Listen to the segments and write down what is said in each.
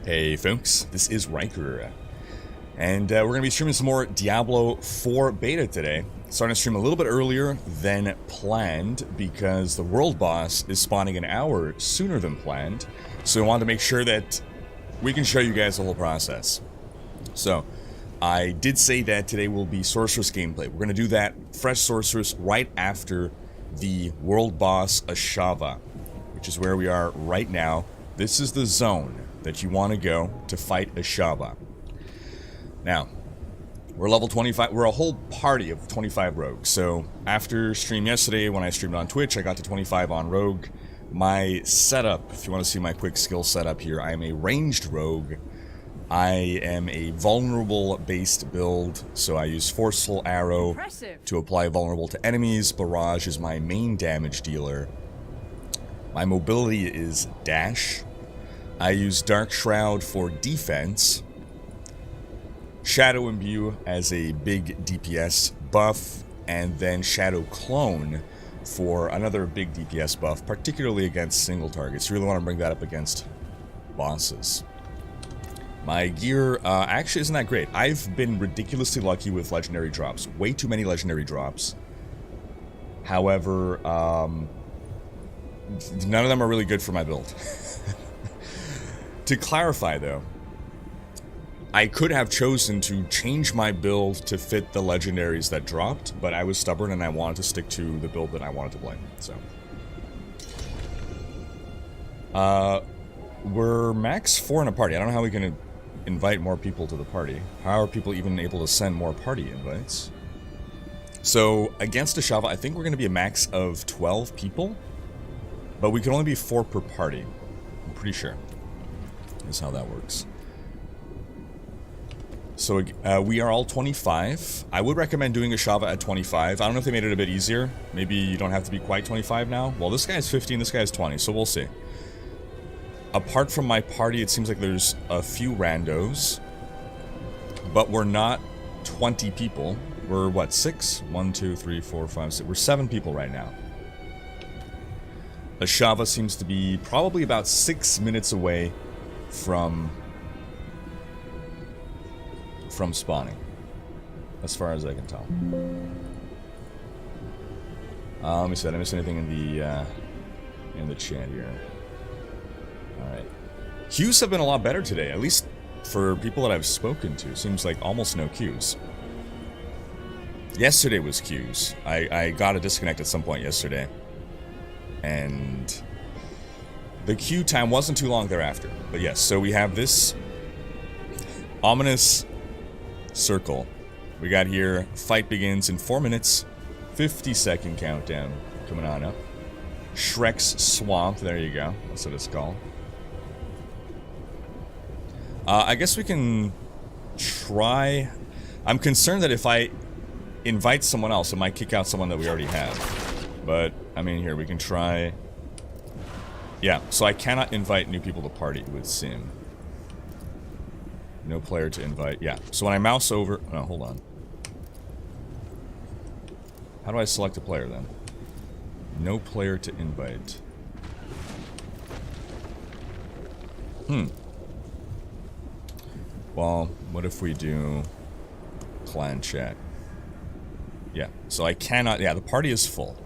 Hey folks, this is Riker, and we're going to be streaming some more Diablo 4 beta today. Starting to stream a little bit earlier than planned because the world boss is spawning an hour sooner than planned, so we wanted to make sure that we can show you guys the whole process. So, I did say that today will be Sorceress gameplay. We're going to do that fresh Sorceress right after the world boss Ashava, which is where we are right now. This is the zone that you want to go to fight Ashava. Now, we're level 25. We're a whole party of 25 rogues. So after stream yesterday, when I streamed on Twitch, I got to 25 on rogue. My setup, if you want to see my quick skill setup here, I am a ranged rogue. I am a vulnerable based build, so I use forceful arrow to apply vulnerable to enemies. Barrage is my main damage dealer. My mobility is dash. I use Dark Shroud for defense, Shadow Imbue as a big DPS buff, and then Shadow Clone for another big DPS buff, particularly against single targets. You really want to bring that up against bosses. My gear actually isn't that great. I've been ridiculously lucky with legendary drops. Way too many legendary drops. However, none of them are really good for my build. To clarify, though, I could have chosen to change my build to fit the legendaries that dropped, but I was stubborn and I wanted to stick to the build that I wanted to play, so. We're max 4 in a party. I don't know how we can invite more people to the party. How are people even able to send more party invites? So, against Ashava, I think we're going to be a max of 12 people, but we can only be 4 per party. I'm pretty sure. Is how that works. So we are all 25. I would recommend doing Ashava at 25. I don't know if they made it a bit easier. Maybe you don't have to be quite 25 now. Well, this guy's 15, this guy's 20, so we'll see. Apart from my party, it seems like there's a few randos, but we're not 20 people. We're what, 6? 1, 2, 3, 4, 5, 6. We're 7 people right now. Ashava seems to be probably about 6 minutes away from spawning, as far as I can tell. Let me see. Did I miss anything in the chat here? All right. Queues have been a lot better today, at least for people that I've spoken to. Seems like almost no queues. Yesterday was queues. I got a disconnect at some point yesterday, and the queue time wasn't too long thereafter. But yes, so we have this ominous circle. We got here, fight begins in 4 minutes, 50-second countdown coming on up. Shrek's Swamp, there you go. That's what it's called. I guess we can try. I'm concerned that if I invite someone else, it might kick out someone that we already have. But, I mean, here, we can try. Yeah, so I cannot invite new people to party, it would seem. No player to invite. Yeah, so when I mouse over... No, hold on. How do I select a player, then? No player to invite. Well, what if we do clan chat? Yeah, so I cannot... Yeah, the party is full.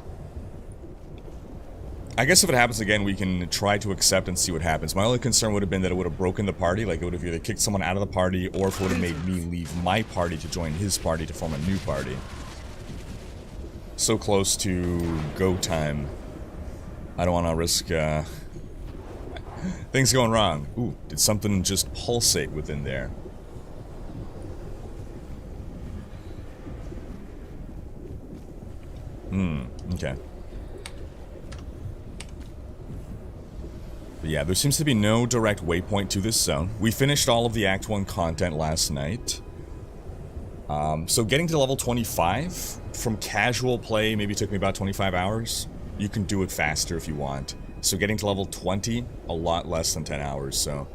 I guess if it happens again, we can try to accept and see what happens. My only concern would have been that it would have broken the party, like it would have either kicked someone out of the party, or if it would have made me leave my party to join his party to form a new party. So close to go time. I don't want to risk, things going wrong. Ooh, did something just pulsate within there? Okay. But yeah, there seems to be no direct waypoint to this zone. We finished all of the Act 1 content last night. So getting to level 25 from casual play maybe took me about 25 hours. You can do it faster if you want. So getting to level 20, a lot less than 10 hours, so...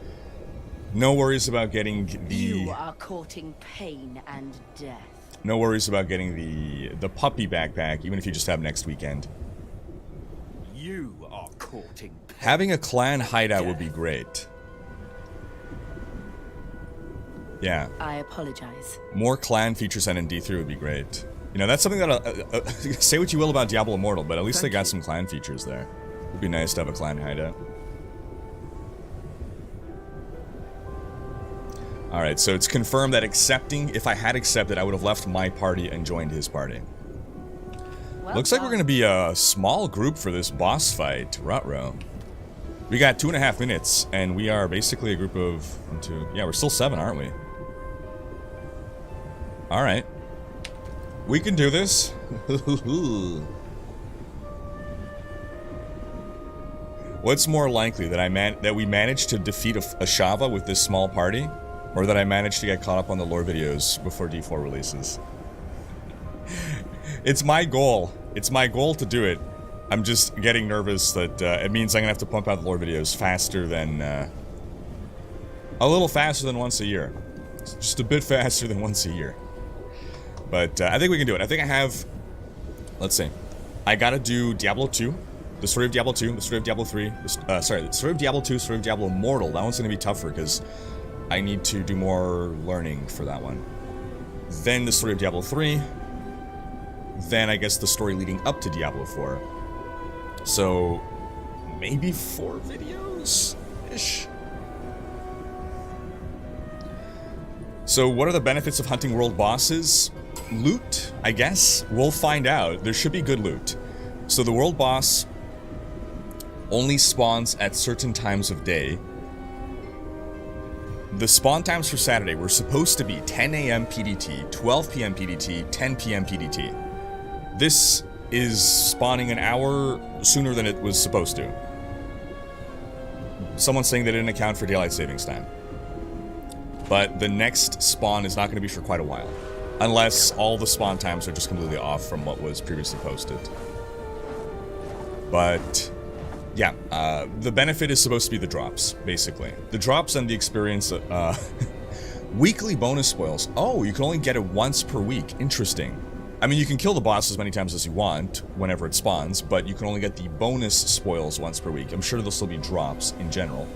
No worries about getting the... You are courting pain and death. No worries about getting the puppy backpack, even if you just have next weekend. You are courting pain. Having a clan hideout would be great. Yeah. I apologize. More clan features and in D3 would be great. You know, that's something that say what you will about Diablo Immortal, but at least they got some clan features there. It'd be nice to have a clan hideout. Alright, so it's confirmed that accepting, if I had accepted, I would have left my party and joined his party. Well Looks like we're going to be a small group for this boss fight, Rutrow. We got 2.5 minutes, and we are basically a group of 1, 2... Yeah, we're still 7, aren't we? Alright. We can do this. What's more likely, that we managed to defeat Ashava with this small party, or that I managed to get caught up on the lore videos before D4 releases? It's my goal. It's my goal to do it. I'm just getting nervous that it means I'm gonna have to pump out the lore videos faster than a little faster than once a year. Just a bit faster than once a year. But I think we can do it. I think I have... Let's see. I gotta do Diablo 2, the story of Diablo 2, the story of Diablo 3, the story of Diablo 2, the story of Diablo Immortal. That one's gonna be tougher because I need to do more learning for that one. Then the story of Diablo 3. Then I guess the story leading up to Diablo 4. So maybe 4 videos-ish? So what are the benefits of hunting world bosses? Loot, I guess? We'll find out. There should be good loot. So the world boss only spawns at certain times of day. The spawn times for Saturday were supposed to be 10 AM PDT, 12 PM PDT, 10 PM PDT. This is spawning an hour sooner than it was supposed to. Someone's saying they didn't account for daylight savings time. But the next spawn is not going to be for quite a while. Unless all the spawn times are just completely off from what was previously posted. But yeah, the benefit is supposed to be the drops, basically. The drops and the experience, weekly bonus spoils. Oh, you can only get it once per week. Interesting. I mean, you can kill the boss as many times as you want, whenever it spawns, but you can only get the bonus spoils once per week. I'm sure there'll still be drops in general.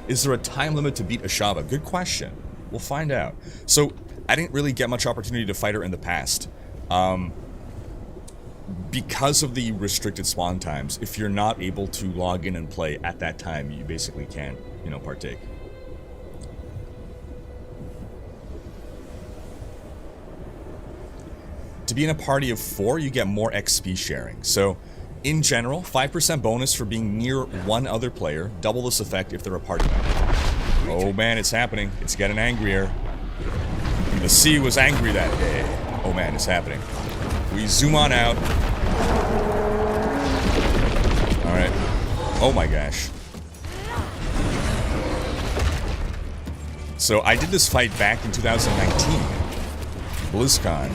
Is there a time limit to beat Ashava? Good question. We'll find out. So, I didn't really get much opportunity to fight her in the past. Because of the restricted spawn times, if you're not able to log in and play at that time, you basically can't, you know, partake. To be in a party of 4, you get more XP sharing. So, in general, 5% bonus for being near one other player, double this effect if they're a party member. Oh man, it's happening. It's getting angrier. The sea was angry that day. Oh man, it's happening. We zoom on out. Alright. Oh my gosh. So I did this fight back in 2019. BlizzCon.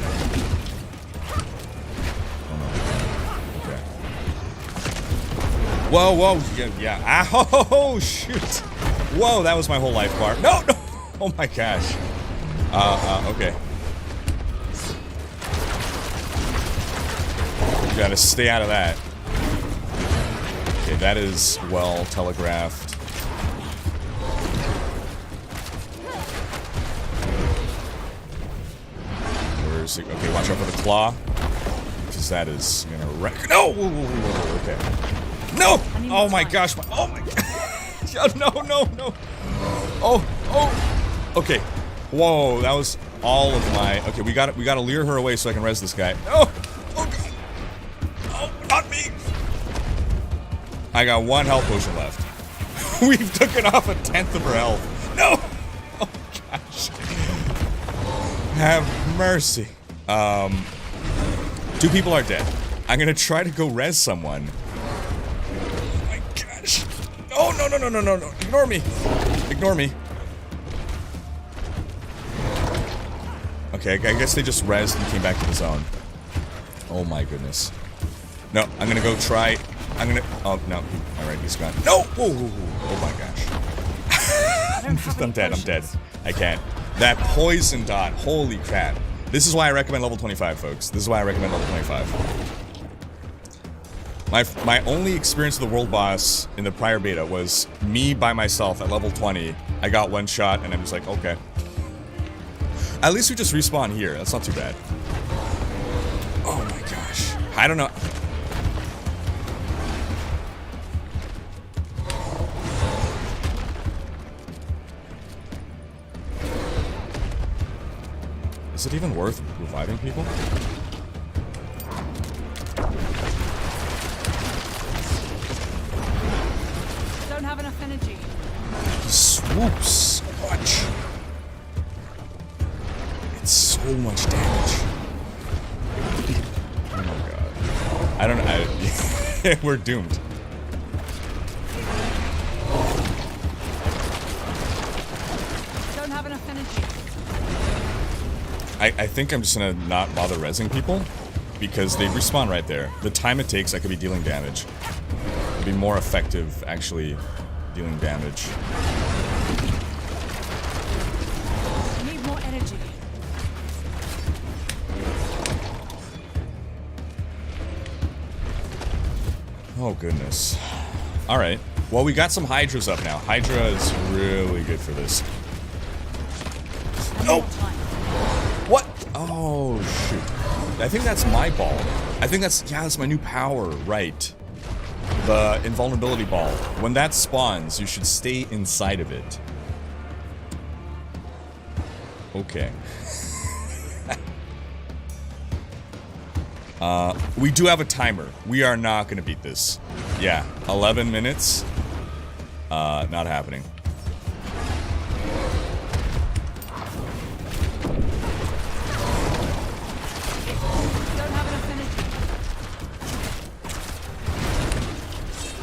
Whoa, whoa, yeah. Oh, shoot. Whoa, that was my whole life bar. No, no. Oh my gosh. Okay. You gotta stay out of that. Okay, that is well telegraphed. Where is it? Okay, watch out for the claw. Because that is gonna wreck. No! Whoa, whoa, whoa, okay. No! Oh my gosh! Oh my! No! No! No! Oh! Oh! Okay. Whoa! That was all of my. Okay, we gotta lure her away so I can res this guy. No! Oh god! Oh, not me! I got 1 health potion left. We've taken off 1/10 of her health. No! Oh gosh! Have mercy. 2 people are dead. I'm gonna try to go res someone. Oh, no, no, no, no, no, no. Ignore me. Ignore me. Okay, I guess they just rezzed and came back to the zone. Oh my goodness. No, I'm gonna go try. I'm gonna. Oh, no. Alright, he's gone. No! Whoa, whoa, whoa. Oh my gosh. I'm dead, I'm dead. I can't. That poison dot. Holy crap. This is why I recommend level 25, folks. This is why I recommend level 25. My only experience with the world boss in the prior beta was me by myself at level 20. I got 1 shot and I'm just like, okay. At least we just respawn here. That's not too bad. Oh my gosh. I don't know. Is it even worth reviving people? Don't have enough energy. He swoops so much. It's so much damage. Oh my god. I don't know. We're doomed. Don't have enough energy. I think I'm just gonna not bother rezzing people because they respawn right there. The time it takes, I could be dealing damage. It'd be more effective actually dealing damage. I need more energy. Oh goodness. Alright. Well, we got some Hydras up now. Hydra is really good for this. No! What? Oh, shoot. I think that's my ball. I think that's, yeah, that's my new power, right. The invulnerability ball. When that spawns, you should stay inside of it. Okay. We do have a timer. We are not going to beat this. Yeah, 11 minutes. Not happening.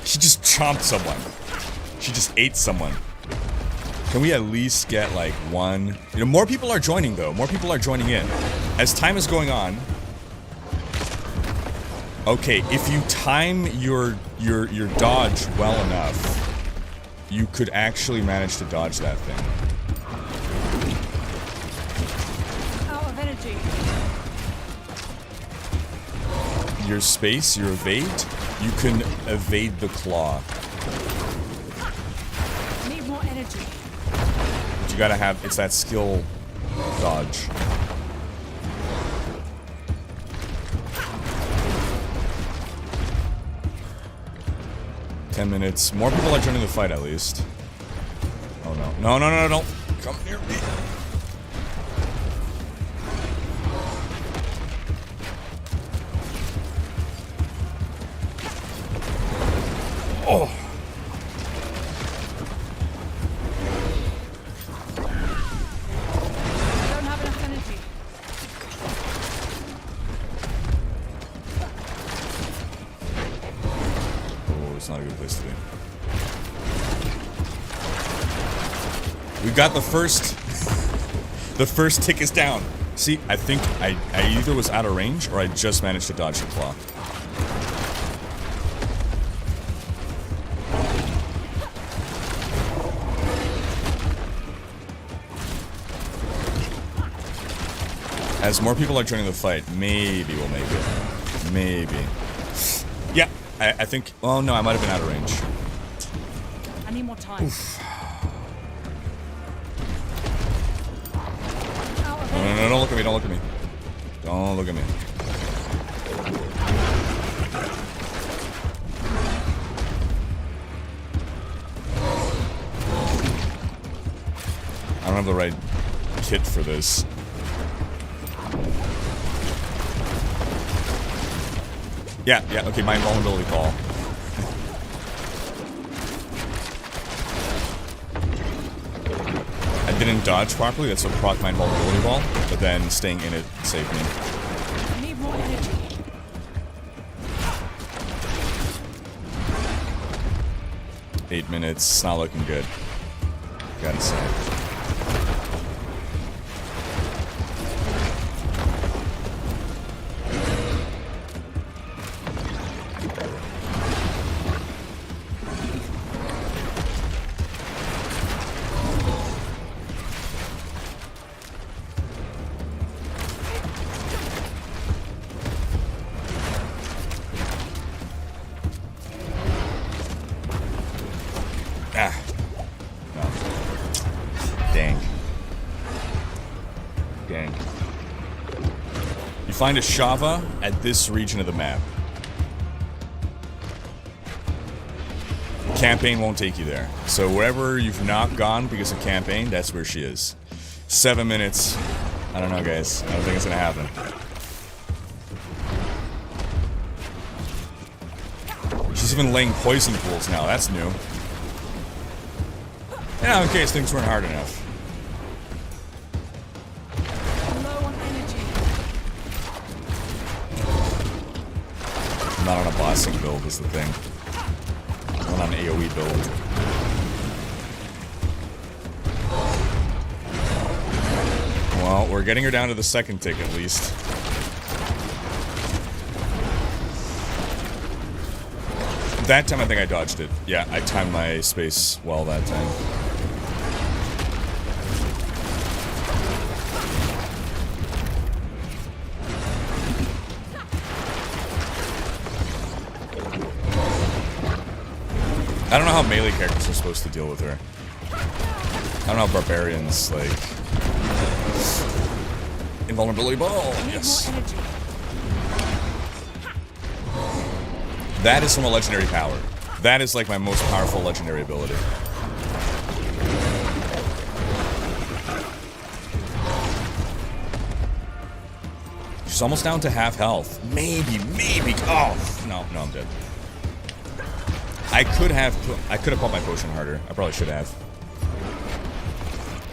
She just chomped someone. She just ate someone. Can we at least get like one? You know, more people are joining though. More people are joining in. As time is going on. Okay, if you time your dodge well enough, you could actually manage to dodge that thing. Out of energy. Your space, your evade, you can evade the claw. Need more energy. But you gotta have, it's that skill dodge. Minutes. More people are joining the fight at least. Oh no. No, no, no, no, don't come near me. Oh. Don't have enough energy. It's not a good place to be. We got the first tick is down. See, I think I either was out of range or I just managed to dodge the claw. As more people are joining the fight, maybe we'll make it. Maybe. Yeah. I think... Oh, no, I might have been out of range. I need more time. Oof. No, no, no, don't look at me, don't look at me. Don't look at me. I don't have the right kit for this. Yeah, yeah, okay, my invulnerability ball. I didn't dodge properly, that's what proc my invulnerability ball, but then staying in it saved me. I need more energy. 8 minutes, it's not looking good. Gotta say. find Ashava at this region of the map. Campaign won't take you there. So wherever you've not gone because of campaign, that's where she is. 7 minutes. I don't know, guys. I don't think it's gonna happen. She's even laying poison pools now. That's new. Yeah, in case things weren't hard enough. I'm low on energy. I'm not on a bossing build is the thing. I'm on an AoE build. Well, we're getting her down to the second tick at least. That time I think I dodged it. Yeah, I timed my space well that time. I don't know how melee characters are supposed to deal with her. I don't know how barbarians, like... Invulnerability ball! Yes. That is from a legendary power. That is like my most powerful legendary ability. She's almost down to half health. Maybe. Oh, no, I'm dead. I could have popped my potion harder. I probably should have.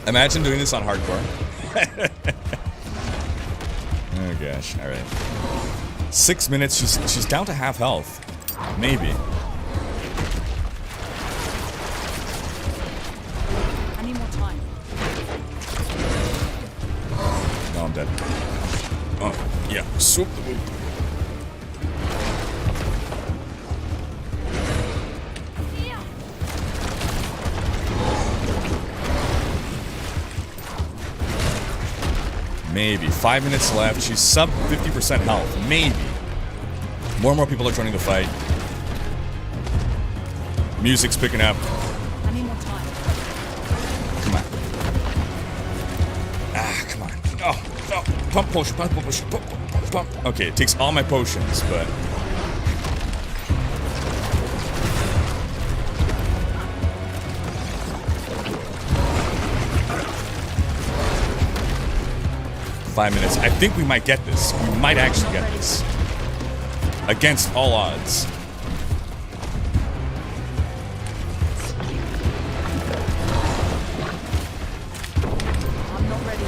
Imagine doing this on hardcore. Oh gosh, alright. 6 minutes, she's down to half health. Maybe. I need more time. No, I'm dead. Oh, yeah. Swoop the whoop. Maybe. 5 minutes left. She's sub 50% health. Maybe. More and more people are joining the fight. Music's picking up. I need more time. Come on. Ah, come on. Oh, no. Pump potion, pump potion, pump. Okay, it takes all my potions, but... ...5 minutes. I think we might get this. We might actually get this. Against all odds. I'm not ready.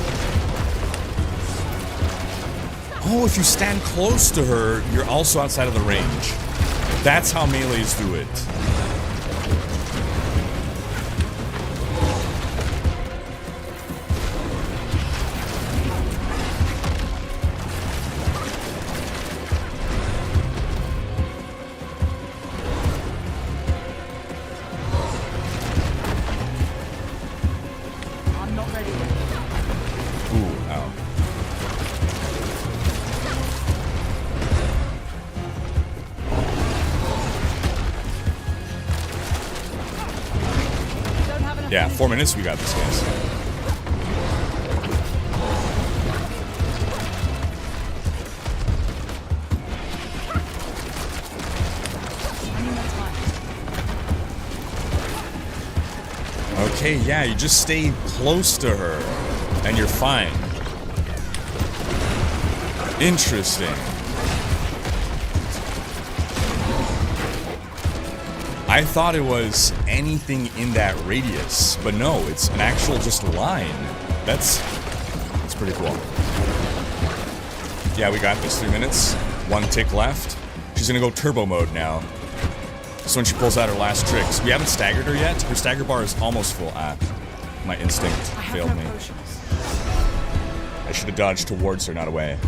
Oh, if you stand close to her, you're also outside of the range. That's how melees do it. Yeah, 4 minutes, we got this, guys. Okay, yeah, you just stay close to her, and you're fine. Interesting. I thought it was anything in that radius, but no, it's an actual just line. That's pretty cool. Yeah, we got this. 3 minutes. 1 tick left. She's gonna go turbo mode now. So when she pulls out her last tricks. We haven't staggered her yet. Her stagger bar is almost full. Ah, my instinct failed me. I should have dodged towards her, not away.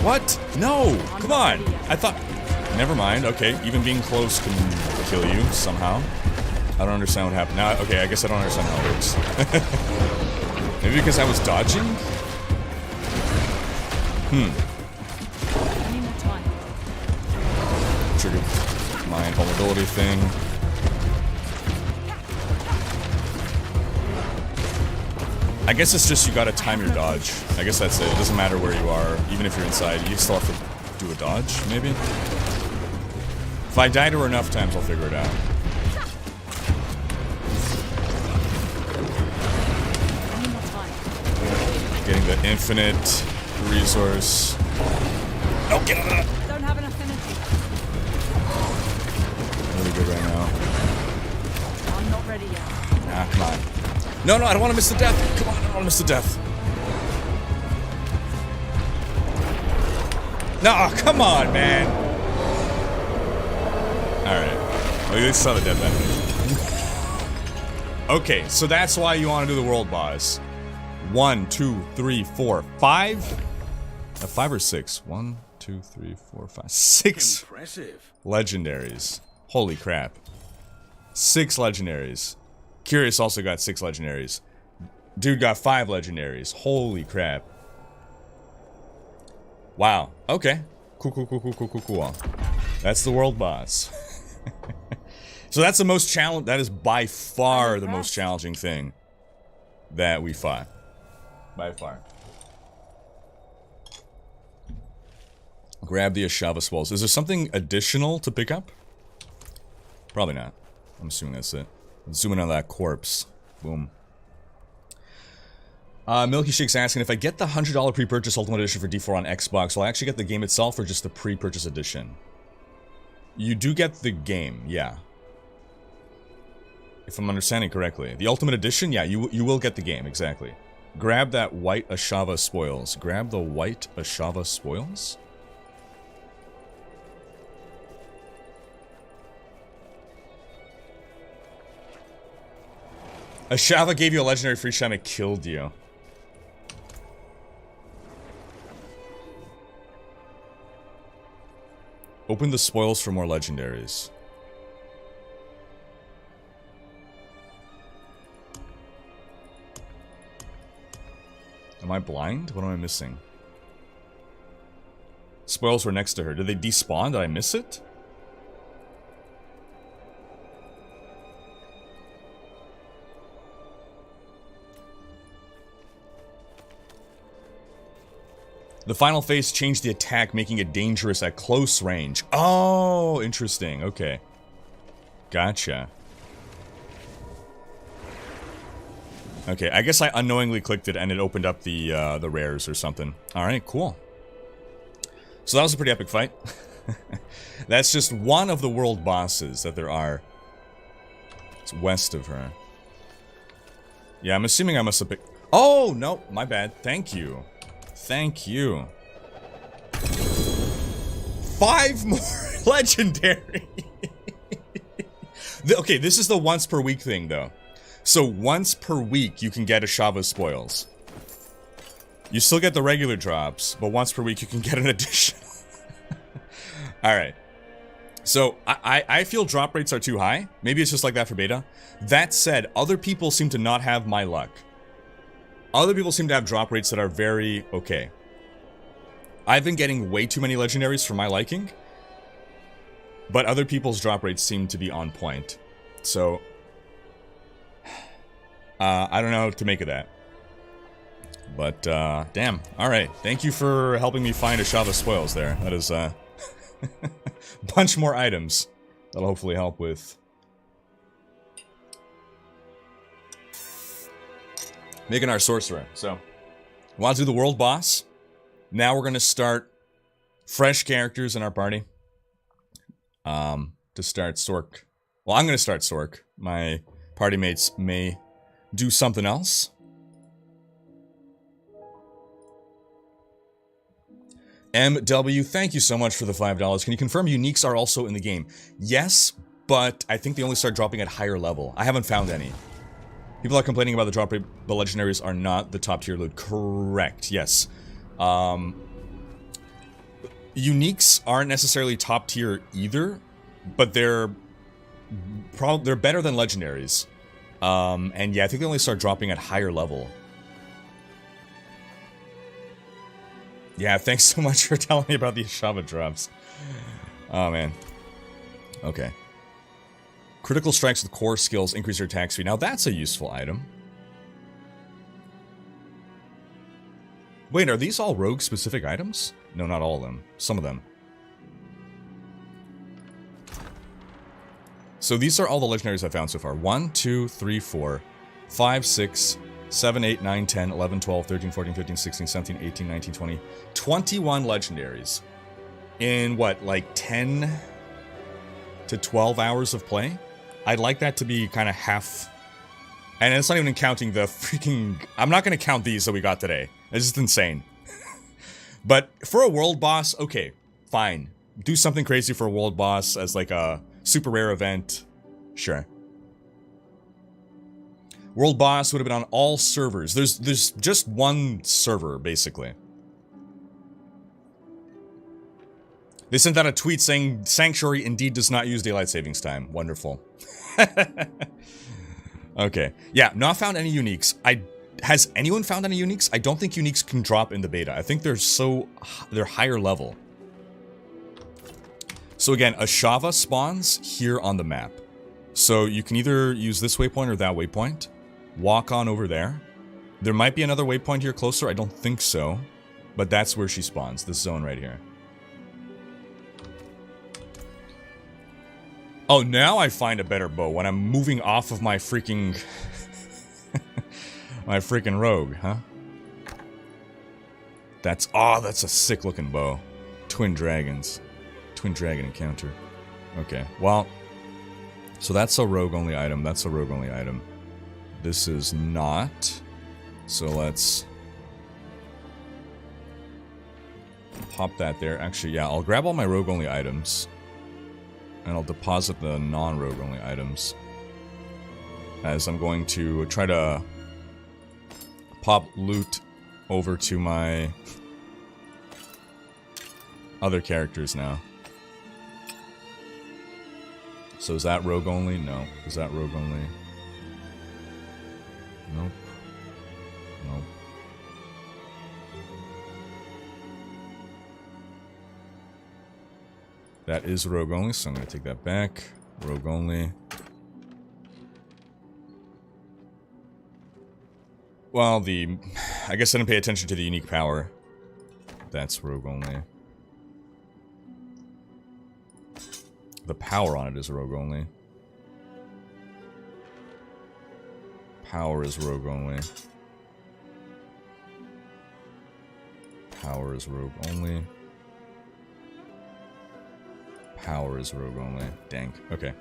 What? No! Come on! I thought... Never mind. Okay, even being close can kill you somehow. I don't understand what happened. Now, okay, I guess I don't understand how it works. Maybe because I was dodging? I need more time. Triggered my invulnerability thing. I guess it's just you gotta time your dodge. I guess that's it. It doesn't matter where you are. Even if you're inside, you still have to do a dodge, maybe? If I die to her enough times, I'll figure it out. I need more time. Getting the infinite resource. No, get out of that! Don't have enough energy. Really good right now. I'm not ready yet. Ah, come on. No, no, I don't want to miss the death. Come on, I don't want to miss the death. No, come on, man. Alright. Well, you saw the death animation. Okay, so that's why you want to do the world boss. 1, 2, 3, 4, 5? 5 or 6? 1, 2, 3, 4, 5. 6 Impressive. legendaries. Holy crap. 6 legendaries. Curious also got 6 legendaries. Dude got 5 legendaries. Holy crap. Wow. Okay. Cool. That's the world boss. So that's the most challenge. That is by far the most challenging thing that we fought. By far. Grab the Ashava spoils. Is there something additional to pick up? Probably not. I'm assuming that's it. Zoom in on that corpse. Boom. Milky Shake's asking, if I get the $100 pre-purchase Ultimate Edition for D4 on Xbox, will I actually get the game itself or just the pre-purchase edition? You do get the game, yeah. If I'm understanding correctly. The Ultimate Edition, yeah, you will get the game, exactly. Grab that white Ashava spoils. Grab the white Ashava spoils? Ashava gave you a legendary free time, it killed you. Open the spoils for more legendaries. Am I blind? What am I missing? Spoils were next to her. Did they despawn? Did I miss it? The final phase changed the attack, making it dangerous at close range. Oh, interesting. Okay. Gotcha. Okay, I guess I unknowingly clicked it and it opened up the rares or something. Alright, cool. So that was a pretty epic fight. That's just one of the world bosses that there are. It's west of her. Yeah, I'm assuming I must have picked... Oh, no, my bad. Thank you. Thank you. 5 more legendary. Okay, this is the once per week thing, though. So once per week, you can get Ashava spoils. You still get the regular drops, but once per week, you can get an additional. Alright. So, I feel drop rates are too high. Maybe it's just like that for beta. That said, other people seem to not have my luck. Other people seem to have drop rates that are very okay. I've been getting way too many legendaries for my liking. But other people's drop rates seem to be on point. So, I don't know what to make of that. But, damn. Alright. Thank you for helping me find Ashava spoils there. That is, a bunch more items that'll hopefully help with making our sorcerer. So, we want to do the world boss. Now we're going to start fresh characters in our party. To start Sork. Well, I'm going to start Sork. My party mates may do something else. MW, thank you so much for the $5. Can you confirm uniques are also in the game? Yes, but I think they only start dropping at higher level. I haven't found any. People are complaining about the drop rate, but legendaries are not the top tier loot. Correct, yes. Uniques aren't necessarily top tier either, but they're they're better than legendaries. And yeah, I think they only start dropping at higher level. Yeah, thanks so much for telling me about the Ashava drops. Oh, man. Okay. Critical strikes with core skills increase your attack speed. Now that's a useful item. Wait, are these all rogue-specific items? No, not all of them. Some of them. So these are all the legendaries I've found so far. 1, 2, 3, 4, 5, 6, 7, 8, 9, 10, 11, 12, 13, 14, 15, 16, 17, 18, 19, 20, 21 legendaries. In what, like 10 to 12 hours of play? I'd like that to be kind of half. And it's not even counting the freaking... I'm not going to count these that we got today. It's just insane. But for a world boss, okay, fine. Do something crazy for a world boss as like a super rare event. Sure. World boss would have been on all servers. There's just one server, basically. They sent out a tweet saying, Sanctuary indeed does not use daylight savings time. Wonderful. Okay. Yeah, not found any uniques. Has anyone found any uniques? I don't think uniques can drop in the beta. I think they're higher level. So again, Ashava spawns here on the map. So you can either use this waypoint or that waypoint. Walk on over there. There might be another waypoint here closer. I don't think so. But that's where she spawns. This zone right here. Oh, now I find a better bow when I'm moving off of my freaking... my freaking rogue, huh? That's a sick looking bow. Twin dragons. Twin dragon encounter. Okay, well... So that's a rogue only item. That's a rogue only item. This is not. So let's... pop that there. Actually, yeah, I'll grab all my rogue only items. And I'll deposit the non-rogue only items. As I'm going to try to pop loot over to my other characters now. So is that rogue only? No. Is that rogue only? Nope. Nope. That is rogue only, so I'm going to take that back. Rogue only. Well, I guess I didn't pay attention to the unique power. That's rogue only. The power on it is rogue only. Power is rogue only. Power is rogue only. Power is rogue only. Dang. Okay.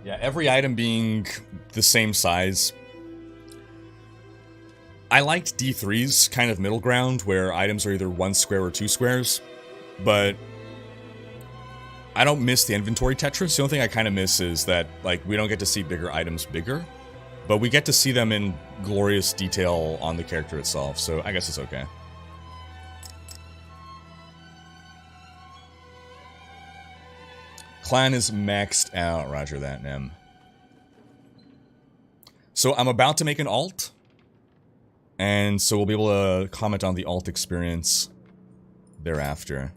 Yeah, every item being the same size. I liked D3's kind of middle ground where items are either 1 square or 2 squares, but I don't miss the inventory Tetris. The only thing I kind of miss is that, like, we don't get to see bigger items bigger. But we get to see them in glorious detail on the character itself, so I guess it's okay. Clan is maxed out. Roger that, Nem. So I'm about to make an alt. And so we'll be able to comment on the alt experience thereafter.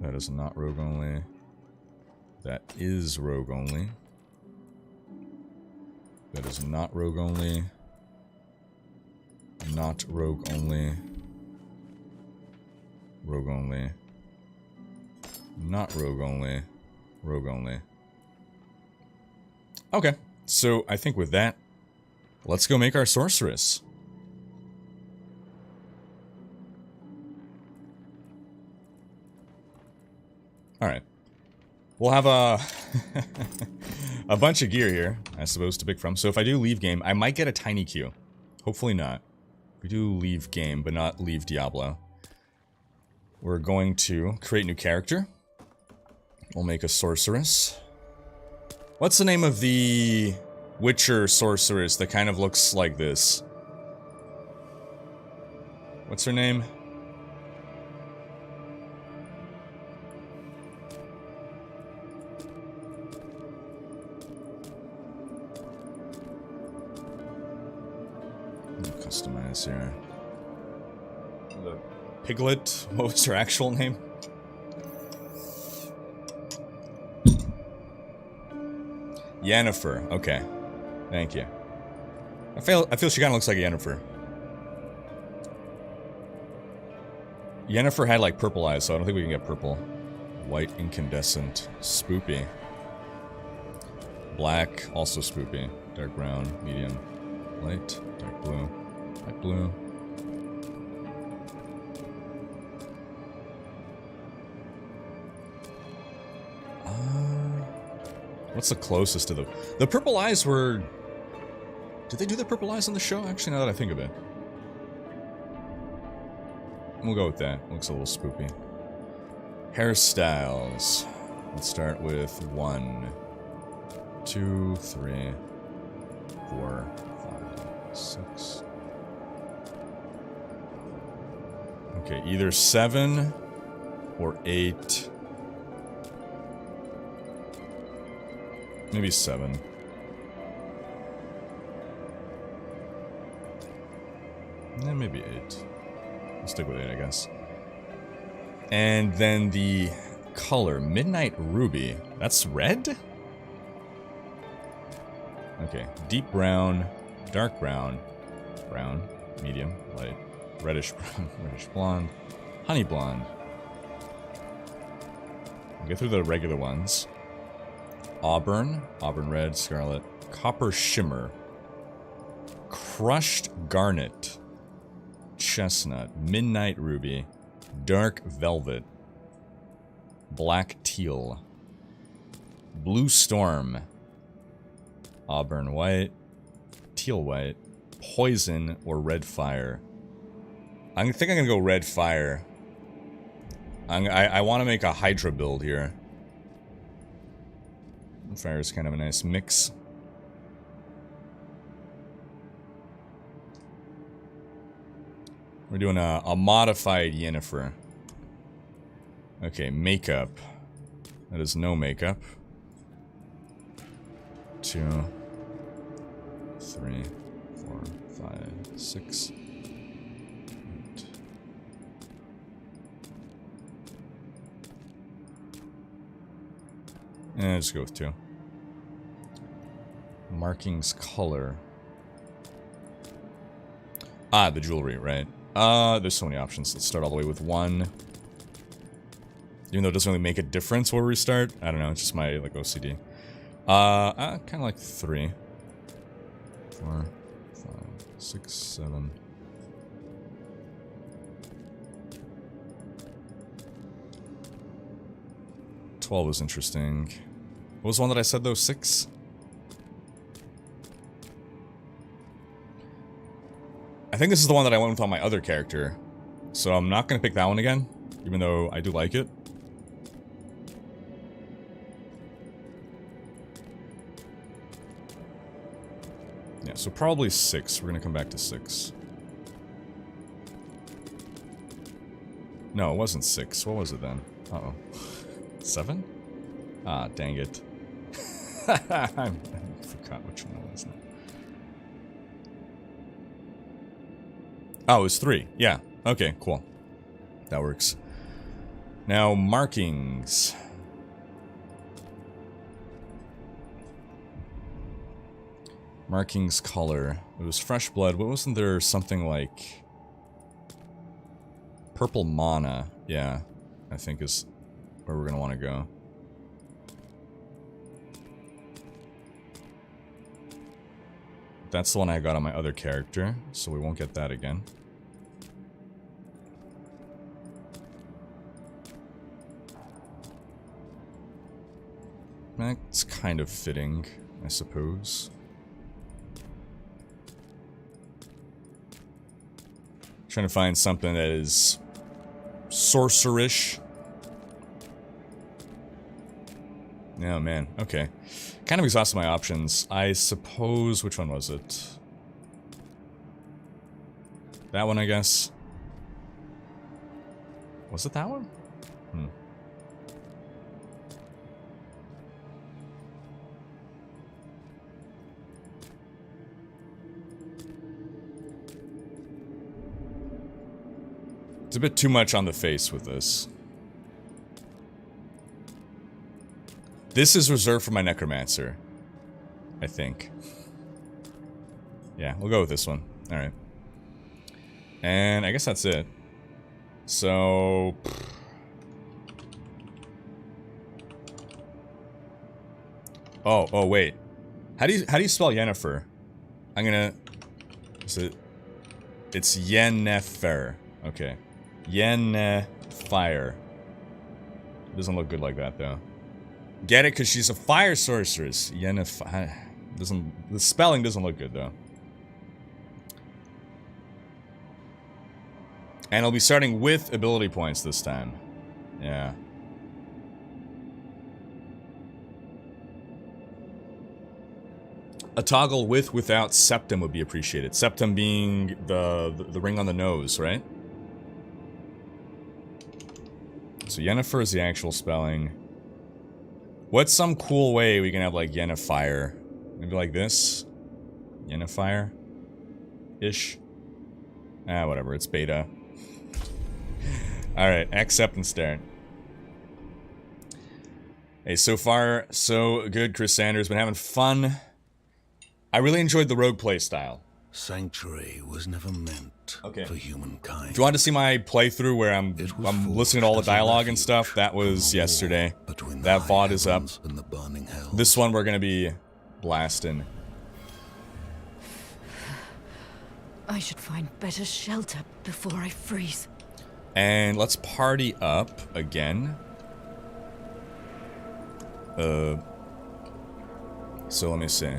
That is not rogue only. That is rogue only. That is not rogue only. Not rogue only. Rogue only. Not rogue only. Rogue only. Okay, so I think with that, let's go make our sorceress. Alright. We'll have a... a bunch of gear here, I suppose, to pick from. So if I do leave game, I might get a tiny queue. Hopefully not. We do leave game, but not leave Diablo. We're going to create new character. We'll make a sorceress. What's the name of the Witcher sorceress that kind of looks like this? What's her name? Customize here. The Piglet. What was her actual name? Yennefer. Okay. Thank you. I feel she kind of looks like Yennefer. Yennefer had like purple eyes, so I don't think we can get purple. White incandescent. Spoopy. Black, also spoopy. Dark brown, medium. Light, dark blue. Light blue. What's the closest to the purple eyes were... Did they do the purple eyes on the show? Actually, now that I think of it. We'll go with that. Looks a little spoopy. Hairstyles. Let's start with 1, 2, 3, 4, 5, 6. Okay, either 7 or 8. Maybe 7. Maybe 8. I'll stick with 8, I guess. And then the color, Midnight Ruby. That's red? Okay, deep brown, dark brown, brown, medium, light, reddish brown, reddish blonde, honey blonde. We'll get through the regular ones. Auburn, auburn red, scarlet, copper shimmer, crushed garnet, chestnut, midnight ruby, dark velvet, black teal, blue storm, auburn white, teal white, poison, or red fire. I think I'm gonna go red fire. I want to make a Hydra build here. Fire is kind of a nice mix. We're doing a modified Yennefer. Okay, makeup. That is no makeup. 2, 3, 4, 5, 6, 8. And let's go with 2. Markings color. Ah, the jewelry, right. There's so many options. Let's start all the way with 1. Even though it doesn't really make a difference where we start. I don't know, it's just my, like, OCD. Kind of like 3. 4, 5, 6, 7. $12 was interesting. What was the one that I said, though? 6? I think this is the one that I went with on my other character. So I'm not going to pick that one again, even though I do like it. Yeah, so probably 6. We're going to come back to 6. No, it wasn't 6. What was it then? Uh-oh. 7? Ah, dang it. I forgot which one it was now. Oh, it was 3. Yeah. Okay, cool. That works. Now, markings. Markings color. It was fresh blood, but wasn't there something like... Purple mana? Yeah, I think is where we're going to want to go. That's the one I got on my other character, so we won't get that again. That's kind of fitting, I suppose. Trying to find something that is sorcerish. Oh man, okay. Kind of exhausted my options. I suppose, which one was it? That one, I guess. Was it that one? Hmm. It's a bit too much on the face with this. This is reserved for my necromancer, I think. Yeah, we'll go with this one. Alright. And I guess that's it. So... Oh, wait. How do you spell Yennefer? I'm gonna... Is it... It's Yennefer. Okay. Yennefer. Doesn't look good like that, though. Get it? Because she's a fire sorceress. Yennefer. Doesn't... The spelling doesn't look good, though. And I'll be starting with ability points this time. Yeah. A toggle with without septum would be appreciated. Septum being the ring on the nose, right? So Yennefer is the actual spelling. What's some cool way we can have like Yennefer? Maybe like this? Yennefer-ish? Ah, whatever, it's beta. Alright, accept and start. Hey, so far, so good. Chris Sanders, been having fun. I really enjoyed the rogue playstyle. Sanctuary was never meant for humankind. If you wanted to see my playthrough where I'm listening to all the dialogue and stuff, that was yesterday. That VOD is up. This one we're gonna be blasting. I should find better shelter before I freeze. And let's party up again. So let me see.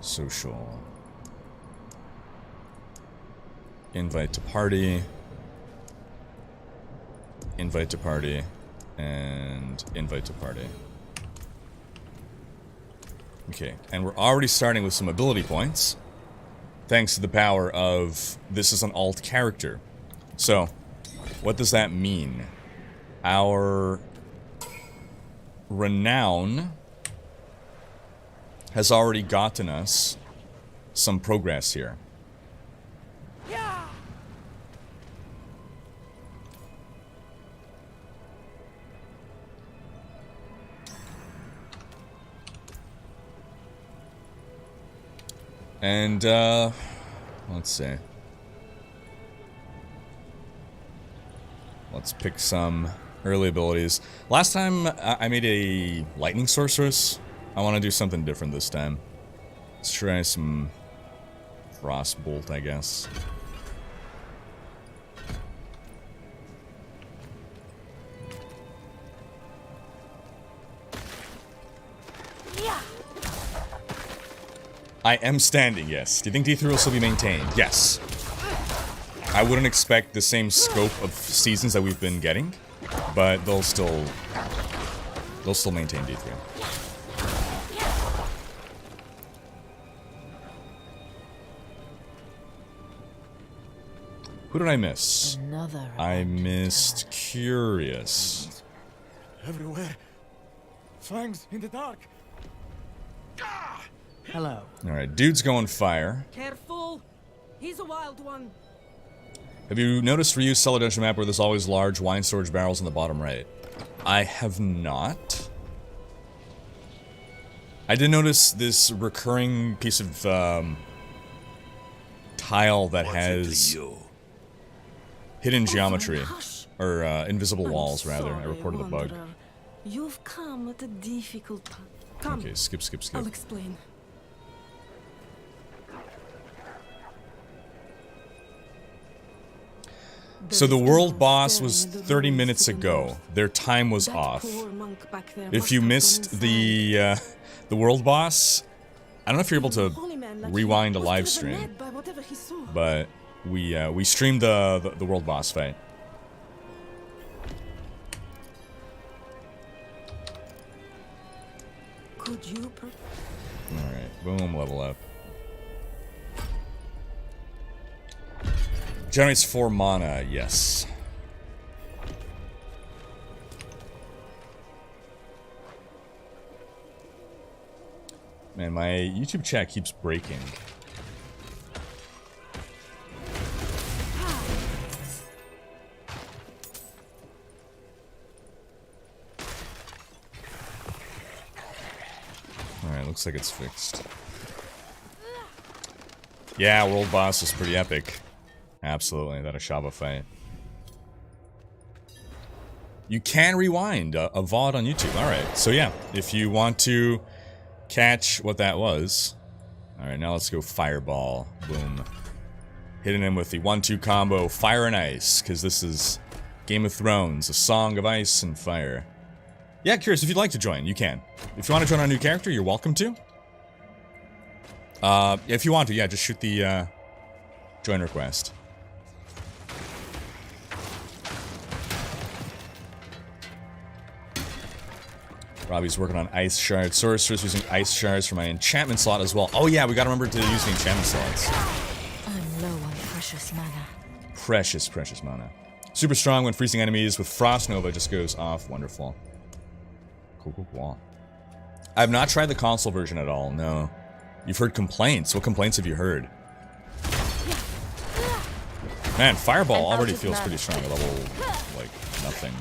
Social. Invite to party. Invite to party. And invite to party. Okay, and we're already starting with some ability points. Thanks to the power of this is an alt character. So, what does that mean? Our renown has already gotten us some progress here. And, let's see. Let's pick some early abilities. Last time I made a lightning sorceress. I want to do something different this time. Let's try some frostbolt, I guess. I am standing, yes. Do you think D3 will still be maintained? Yes. I wouldn't expect the same scope of seasons that we've been getting, but they'll still maintain D3. Who did I miss? I missed Curious. Everywhere. Fangs in the dark. Hello. Alright, dude's going fire. Careful! He's a wild one. Have you noticed Ryu's cellar dungeon map where there's always large wine storage barrels in the bottom right? I have not. I did notice this recurring piece of tile that has hidden geometry. Or invisible walls, rather. I reported the bug. You've come at a difficult time. Come. Okay, skip. I'll explain. So the world boss was 30 minutes ago. Their time was off. If you missed the world boss, I don't know if you're able to rewind a live stream, but we streamed the world boss fight. All right, boom, level up. Generates 4 mana, yes. Man, my YouTube chat keeps breaking. Alright, looks like it's fixed. Yeah, world boss is pretty epic. Absolutely, that Ashava fight. You can rewind a VOD on YouTube. Alright, so yeah, if you want to catch what that was. Alright, now let's go Fireball. Boom. Hitting him with the 1-2 combo, Fire and Ice, because this is Game of Thrones, a song of ice and fire. Yeah, curious, if you'd like to join, you can. If you want to join our new character, you're welcome to. If you want to, yeah, just shoot the join request. Robbie's working on ice shards. Sorceress using ice shards for my enchantment slot as well. Oh yeah, we gotta remember to use the enchantment slots. I'm low on precious mana. Precious mana. Super strong when freezing enemies with Frost Nova just goes off. Wonderful. Cool. I've not tried the console version at all, no. You've heard complaints. What complaints have you heard? Man, Fireball already feels pretty strong at level, like, nothing.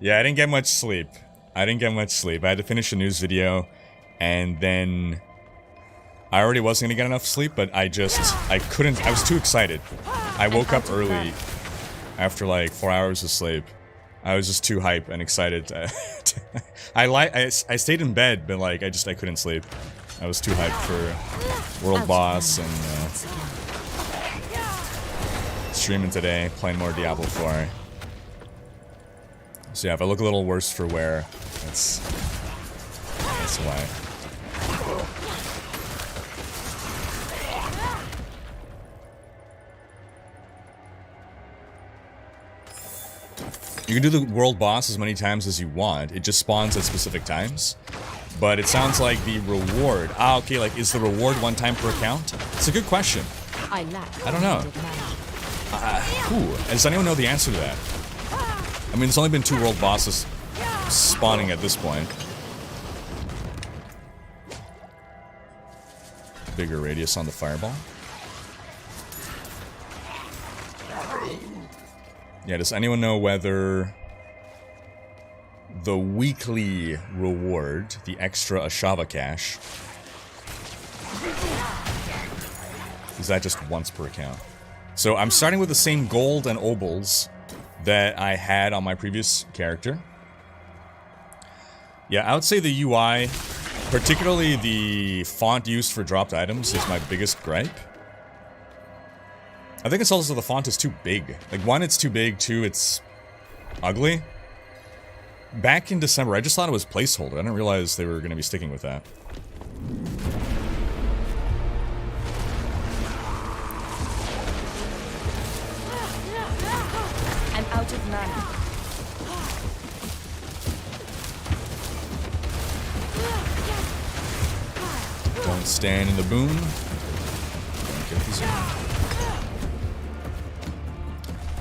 Yeah, I didn't get much sleep. I had to finish a news video, and then I already wasn't gonna get enough sleep, but I couldn't, I was too excited. I woke up early after like 4 hours of sleep. I was just too hype and excited. I stayed in bed, but like, I couldn't sleep. I was too hyped for World Boss and streaming today, playing more Diablo 4. So yeah, if I look a little worse for wear, that's why. You can do the world boss as many times as you want. It just spawns at specific times. But it sounds like the reward... Ah, okay, like, is the reward one time per account? It's a good question. I don't know. Does anyone know the answer to that? I mean, there's only been 2 world bosses spawning at this point. Bigger radius on the fireball. Yeah, does anyone know whether the weekly reward, the extra Ashava cash, is that just once per account? So I'm starting with the same gold and obols that I had on my previous character. Yeah, I would say the UI, particularly the font used for dropped items, is my biggest gripe. I think it's also the font is too big. Like, 1, it's too big, 2, it's ugly. Back in December, I just thought it was placeholder. I didn't realize they were going to be sticking with that. I'm out of mana. Don't stand in the boom. Don't get the zone.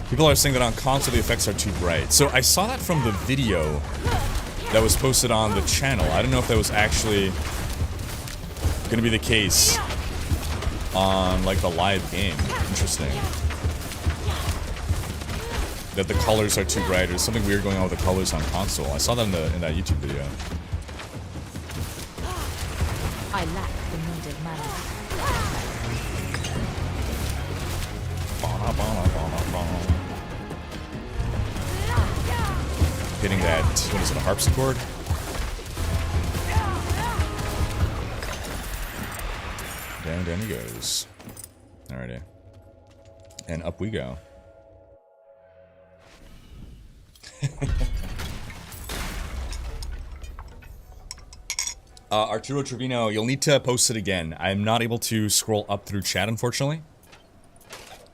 People are saying that on console the effects are too bright. So I saw that from the video that was posted on the channel. I don't know if that was actually going to be the case on like the live game. Interesting. That the colors are too bright. There's something weird going on with the colors on console. I saw that in that YouTube video. I lack the needed mana. Hitting that, what is it, a harpsichord? Down he goes. Alrighty. And up we go. Arturo Trevino, you'll need to post it again. I'm not able to scroll up through chat, unfortunately.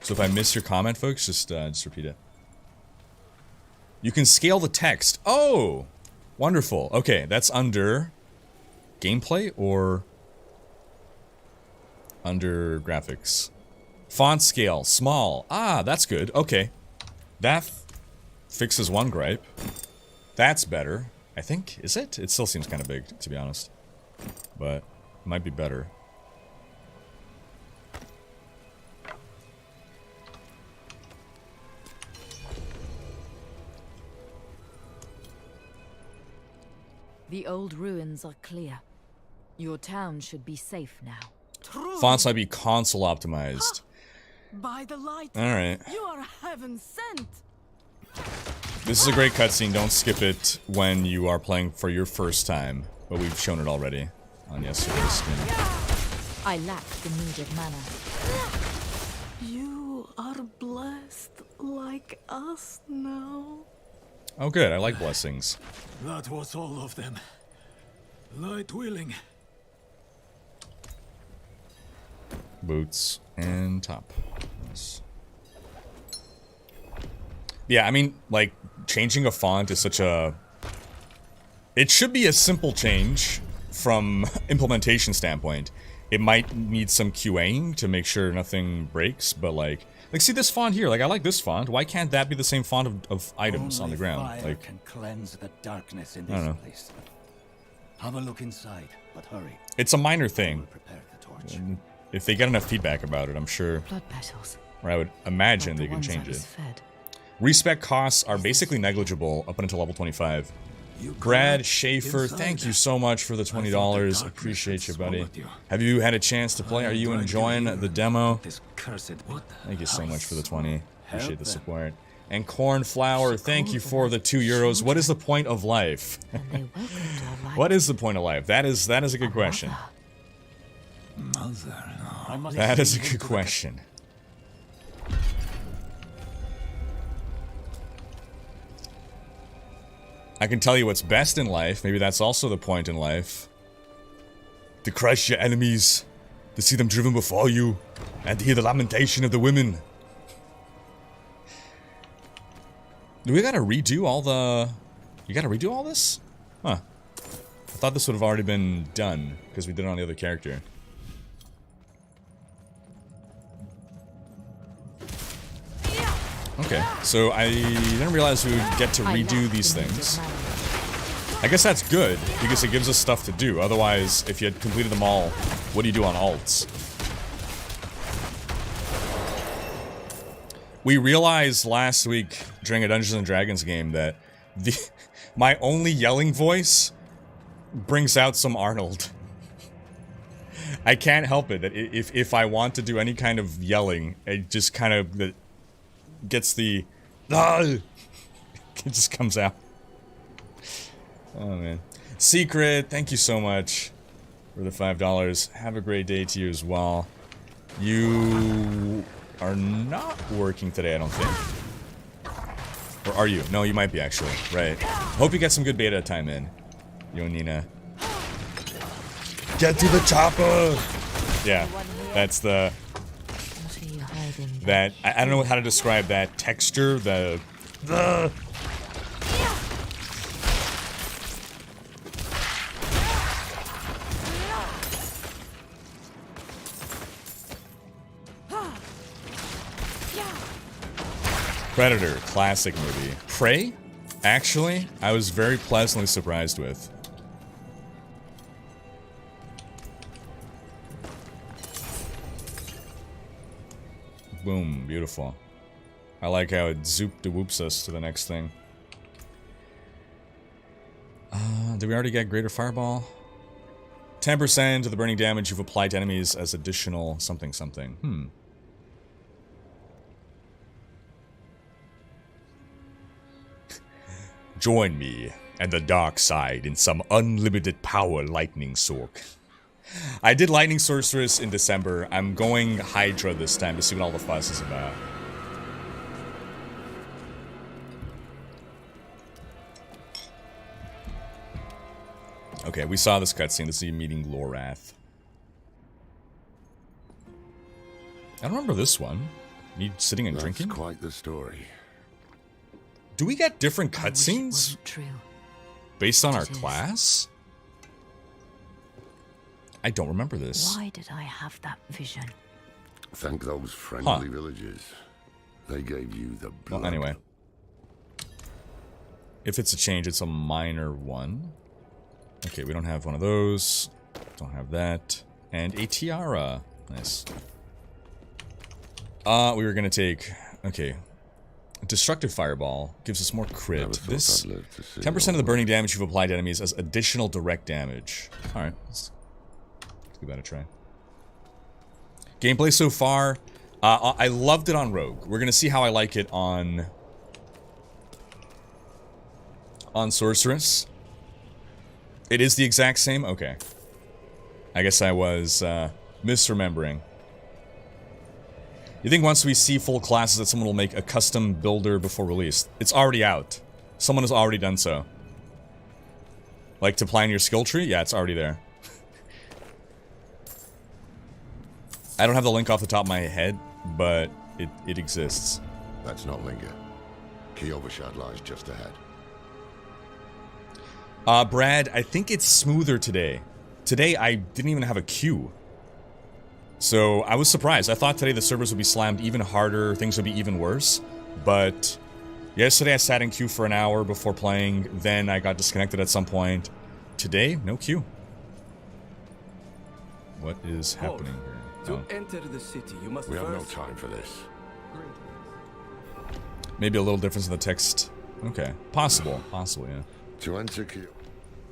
So if I miss your comment, folks, just repeat it. You can scale the text. Oh! Wonderful. Okay, that's under gameplay or under graphics. Font scale, small. Ah, that's good. Okay. That fixes one gripe. That's better. I think. Is it? It still seems kind of big, to be honest. But it might be better. The old ruins are clear. Your town should be safe now. True. Fonts might be console optimized. By the light. Alright. You are heaven sent. This is a great cutscene. Don't skip it when you are playing for your first time. But we've shown it already on yesterday's stream. I lack the needed mana. You are blessed like us now. Oh good, I like blessings. That was all of them. Light willing. Boots and top. Nice. Yeah, I mean, like, changing a font is such a... It should be a simple change from implementation standpoint. It might need some QAing to make sure nothing breaks, but like see this font here, like I like this font. Why can't that be the same font of items on the ground? Fire Like, can cleanse the darkness in I don't this know. place. Have a look inside, but hurry. It's a minor We'll thing. prepare the torch. And if they get enough feedback about it, I'm sure, Blood petals. or I would imagine Like they the can ones I change was it. fed. Respec costs are basically negligible up until level 25. You Brad correct? Schaefer, Inside. thank you so much for the $20. Appreciate you, buddy. Have you had a chance to play? Are you enjoying the demo? This cursed what? Thank you so much for the 20. Appreciate the them. support. And Cornflower, thank you for the €2. What is the point of life? And they welcomed our life. What is the point of life? That is a good question. Mother. I must That is a good question. I can tell you what's best in life. Maybe that's also the point in life. To crush your enemies, to see them driven before you, and to hear the lamentation of the women. Do we gotta redo all the... You gotta redo all this? Huh. I thought this would have already been done, because we did it on the other character. Okay, so I didn't realize we would get to redo these things. I guess that's good, because it gives us stuff to do. Otherwise, if you had completed them all, what do you do on alts? We realized last week, during a Dungeons & Dragons game, that my only yelling voice brings out some Arnold. I can't help it. If I want to do any kind of yelling, it just kind of gets the... It just comes out. Oh, man. Secret, thank you so much for the $5. Have a great day to you as well. You are not working today, I don't think. Or are you? No, you might be, actually. Right. Hope you get some good beta time in. You and Nina. Get to the chopper! Yeah, that's the... What are you hiding? That... I don't know how to describe that texture, the... Predator, classic movie. Prey? Actually, I was very pleasantly surprised with. Boom, beautiful. I like how it zoop-de-whoops us to the next thing. Did we already get Greater Fireball? 10% of the burning damage you've applied to enemies as additional something something. Join me and the dark side in some unlimited power lightning sork. I did Lightning Sorceress in December. I'm going Hydra this time to see what all the fuss is about. Okay, we saw this cutscene. This is you meeting Lorath. I don't remember this one. Me sitting and drinking? That's quite the story. Do we get different cutscenes? Wasn't true. Based on our It is. class? I don't remember this. Why did I have that vision? Thank those friendly villagers. They gave you the blood. Well, anyway. If it's a change, it's a minor one. Okay, we don't have one of those. Don't have that. And a tiara. Nice. We were gonna take... Okay. Destructive Fireball gives us more crit. This 10% of the burning damage you've applied to enemies as additional direct damage. Alright, let's give that a try. Gameplay so far, I loved it on Rogue. We're gonna see how I like it on Sorceress. It is the exact same? Okay. I guess I was misremembering. You think once we see full classes that someone will make a custom builder before release? It's already out. Someone has already done so. Like to plan your skill tree? Yeah, it's already there. I don't have the link off the top of my head, but it exists. Let's not linger. Key Overshad lies just ahead. Brad, I think it's smoother today. Today I didn't even have a queue. So I was surprised. I thought today the servers would be slammed even harder, things would be even worse. But yesterday I sat in queue for an hour before playing, then I got disconnected at some point. Today, no queue. What is happening here? To enter the city, you must We have no first... time for this. Maybe a little difference in the text. Okay. Possible, yeah. To enter Key...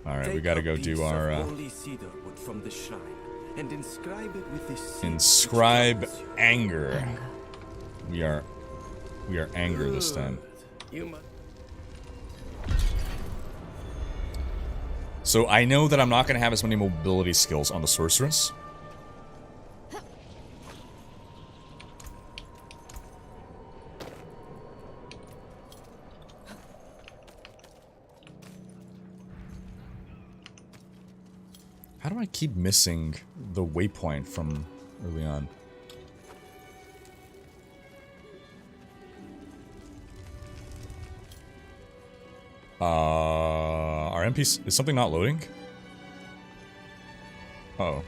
Alright, we gotta go do our, holy cedar wood from the shrine and inscribe it with this seal inscribe which governs you. anger. We are anger this time. You must... So I know that I'm not gonna have as many mobility skills on the Sorceress. How do I keep missing the waypoint from early on? Our NPC... Is something not loading? Uh-oh.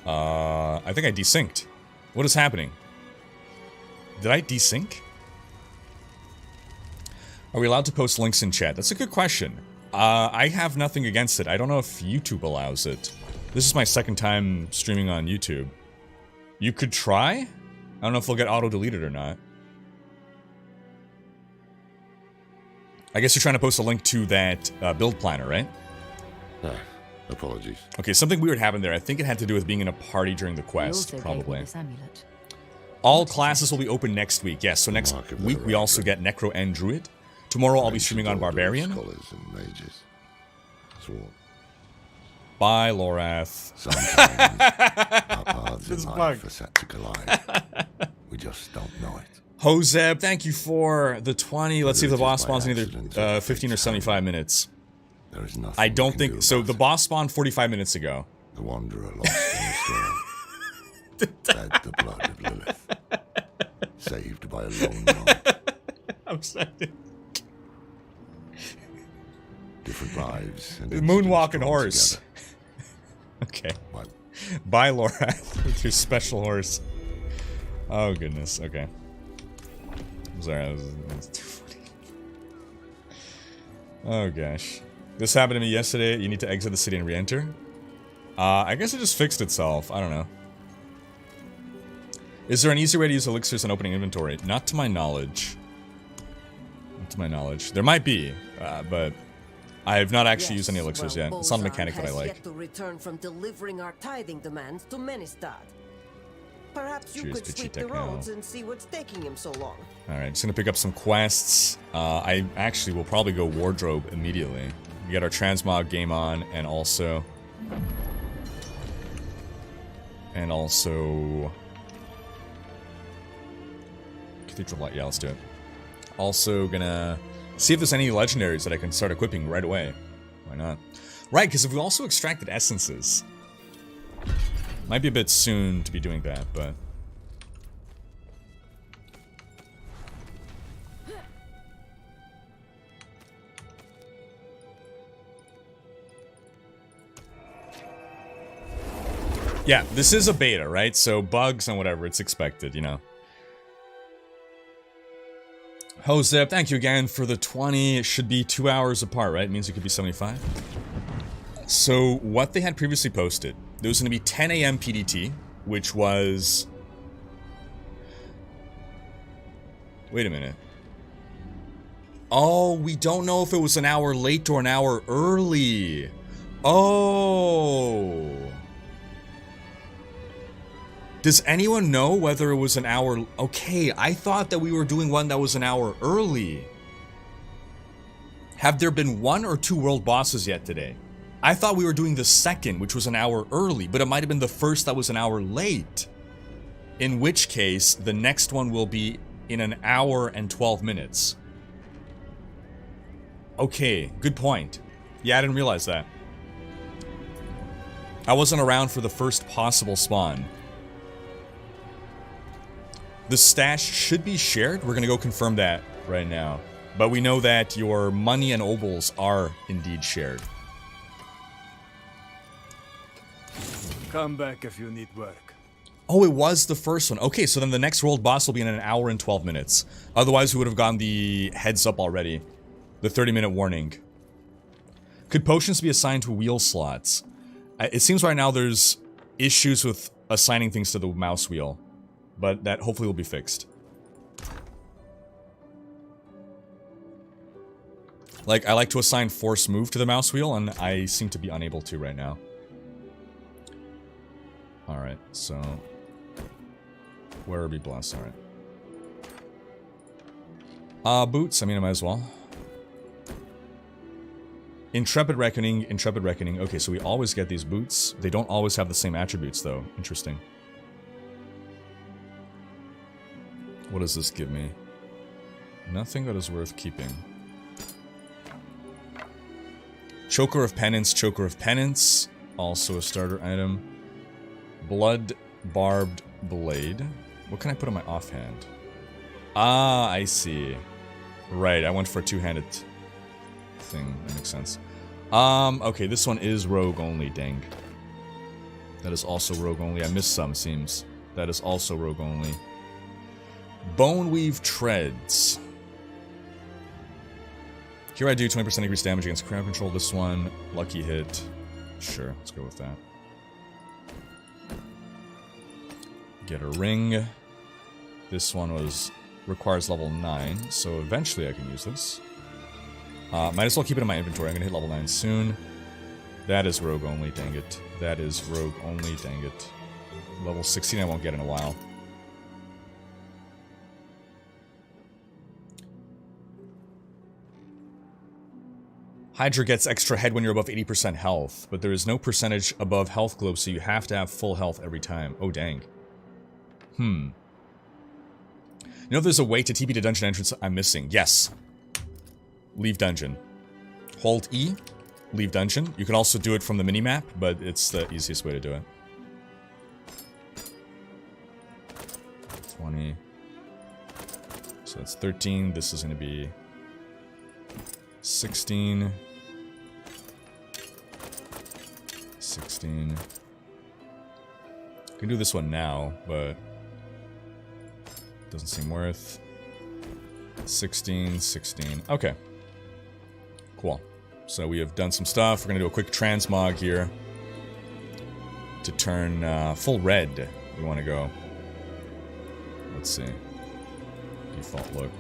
I think I desynced. What is happening? Did I desync? Are we allowed to post links in chat? That's a good question. I have nothing against it. I don't know if YouTube allows it. This is my second time streaming on YouTube. You could try? I don't know if they'll get auto-deleted or not. I guess you're trying to post a link to that build planner, right? Apologies. Okay, something weird happened there. I think it had to do with being in a party during the quest, probably. This amulet. All classes will be open next week. Yes, so next week we also get Necro and Druid. Tomorrow I'll be streaming on Barbarian. Scholars and mages. Swarm. Bye, Lorath. Sometimes our paths in life are set to collide. We just don't know it. Hozeb, thank you for the 20. Let's see if the boss spawns in either accident 15 or 75 minutes. There is nothing I don't we can think... do So about the it. boss spawned 45 minutes ago. The wanderer lost in the storm. Fed the blood of Lilith. Saved by a lone monk. I'm sorry. Different lives. And Moonwalking incidents horse. together. Okay. Why- Bye, Lorath, with your special horse. Oh, goodness. Okay. I'm sorry, that was too funny. Oh, gosh. This happened to me yesterday. You need to exit the city and re-enter. I guess it just fixed itself. I don't know. Is there an easier way to use elixirs than opening inventory? Not to my knowledge. Not to my knowledge. There might be, but I have not actually used any elixirs yet. It's not a mechanic that I like. Yet to return from delivering our tithing demands to Menestad. Perhaps you Cheers, could sweep Pichi the Techno. roads and see what's taking him so long. Alright, just gonna pick up some quests. I actually will probably go wardrobe immediately. We got our transmog game on, and also... Cathedral Light, yeah, let's do it. Also gonna see if there's any legendaries that I can start equipping right away. Why not? Right, because if we also extracted essences... Might be a bit soon to be doing that, but... Yeah, this is a beta, right? So bugs and whatever, it's expected, you know. Josep, thank you again for the 20. It should be 2 hours apart, right? It means it could be 75. So what they had previously posted, there was going to be 10 a.m. PDT, which was... Wait a minute. Oh, we don't know if it was an hour late or an hour early. Oh... Does anyone know whether it was an hour... Okay, I thought that we were doing one that was an hour early. Have there been 1 or 2 world bosses yet today? I thought we were doing the second, which was an hour early, but it might have been the first that was an hour late. In which case, the next one will be in an hour and 12 minutes. Okay, good point. Yeah, I didn't realize that. I wasn't around for the first possible spawn. The stash should be shared. We're going to go confirm that right now. But we know that your money and obols are indeed shared. Come back if you need work. Oh, it was the first one. Okay, so then the next world boss will be in an hour and 12 minutes. Otherwise, we would have gotten the heads up already. The 30-minute warning. Could potions be assigned to wheel slots? It seems right now there's issues with assigning things to the mouse wheel. But that hopefully will be fixed. Like, I like to assign force move to the mouse wheel, and I seem to be unable to right now. Alright, so... Where be blessed, alright. Boots, I mean, I might as well. Intrepid Reckoning, Intrepid Reckoning. Okay, so we always get these boots. They don't always have the same attributes, though. Interesting. What does this give me? Nothing that is worth keeping. Choker of Penance, Choker of Penance. Also a starter item. Blood Barbed Blade. What can I put on my offhand? Ah, I see. Right, I went for a two-handed thing. That makes sense. Okay, this one is rogue only, dang. That is also rogue only. I missed some, seems. That is also rogue only. Boneweave Treads. Here I do 20% increased damage against crowd control. This one, lucky hit. Sure, let's go with that. Get a ring. This one requires level 9, so eventually I can use this. Might as well keep it in my inventory. I'm gonna hit level 9 soon. That is rogue only, dang it. That is rogue only, dang it. Level 16 I won't get in a while. Hydra gets extra head when you're above 80% health, but there is no percentage above health globe, so you have to have full health every time. Oh, dang. You know if there's a way to TP to dungeon entrance I'm missing? Yes. Leave dungeon. Hold E, leave dungeon. You can also do it from the minimap, but it's the easiest way to do it. 20. So that's 13. This is going to be 16. 16. I can do this one now, but doesn't seem worth. 16, 16. Okay. Cool. So we have done some stuff. We're going to do a quick transmog here to turn full red. We want to go. Let's see. Default look.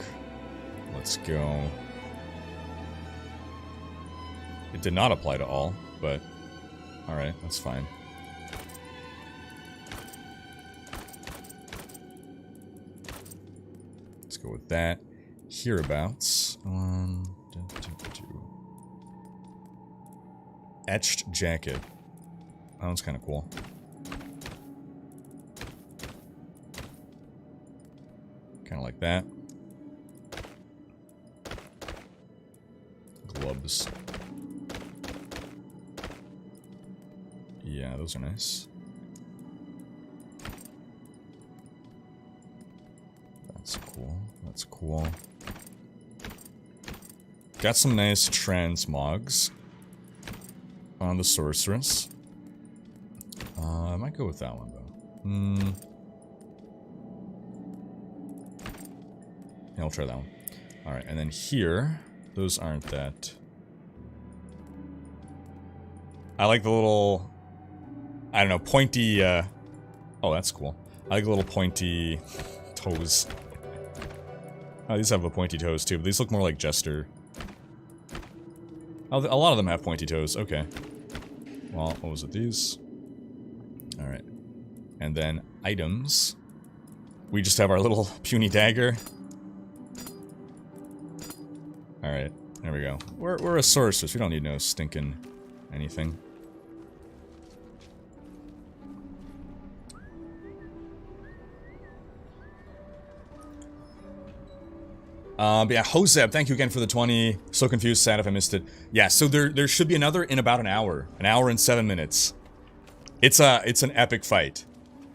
Let's go. It did not apply to all, but alright, that's fine. Let's go with that. Hereabouts. Etched jacket. That one's kind of cool. Kind of like that. Gloves. Yeah, those are nice. That's cool. That's cool. Got some nice transmogs on the Sorceress. I might go with that one, though. Yeah, I'll try that one. Alright, and then here, those aren't that... I like the little... I don't know, pointy... Oh, that's cool. I like the little pointy toes. Oh, these have the pointy toes, too, but these look more like Jester. Oh, a lot of them have pointy toes. Okay. Well, what was it? These? Alright. And then items. We just have our little puny dagger. Alright. There we go. We're a sorceress. We don't need no stinking anything. But yeah, Hoseb, thank you again for the 20. So confused, sad if I missed it. Yeah, so there should be another in about an hour. An hour and 7 minutes. It's an epic fight.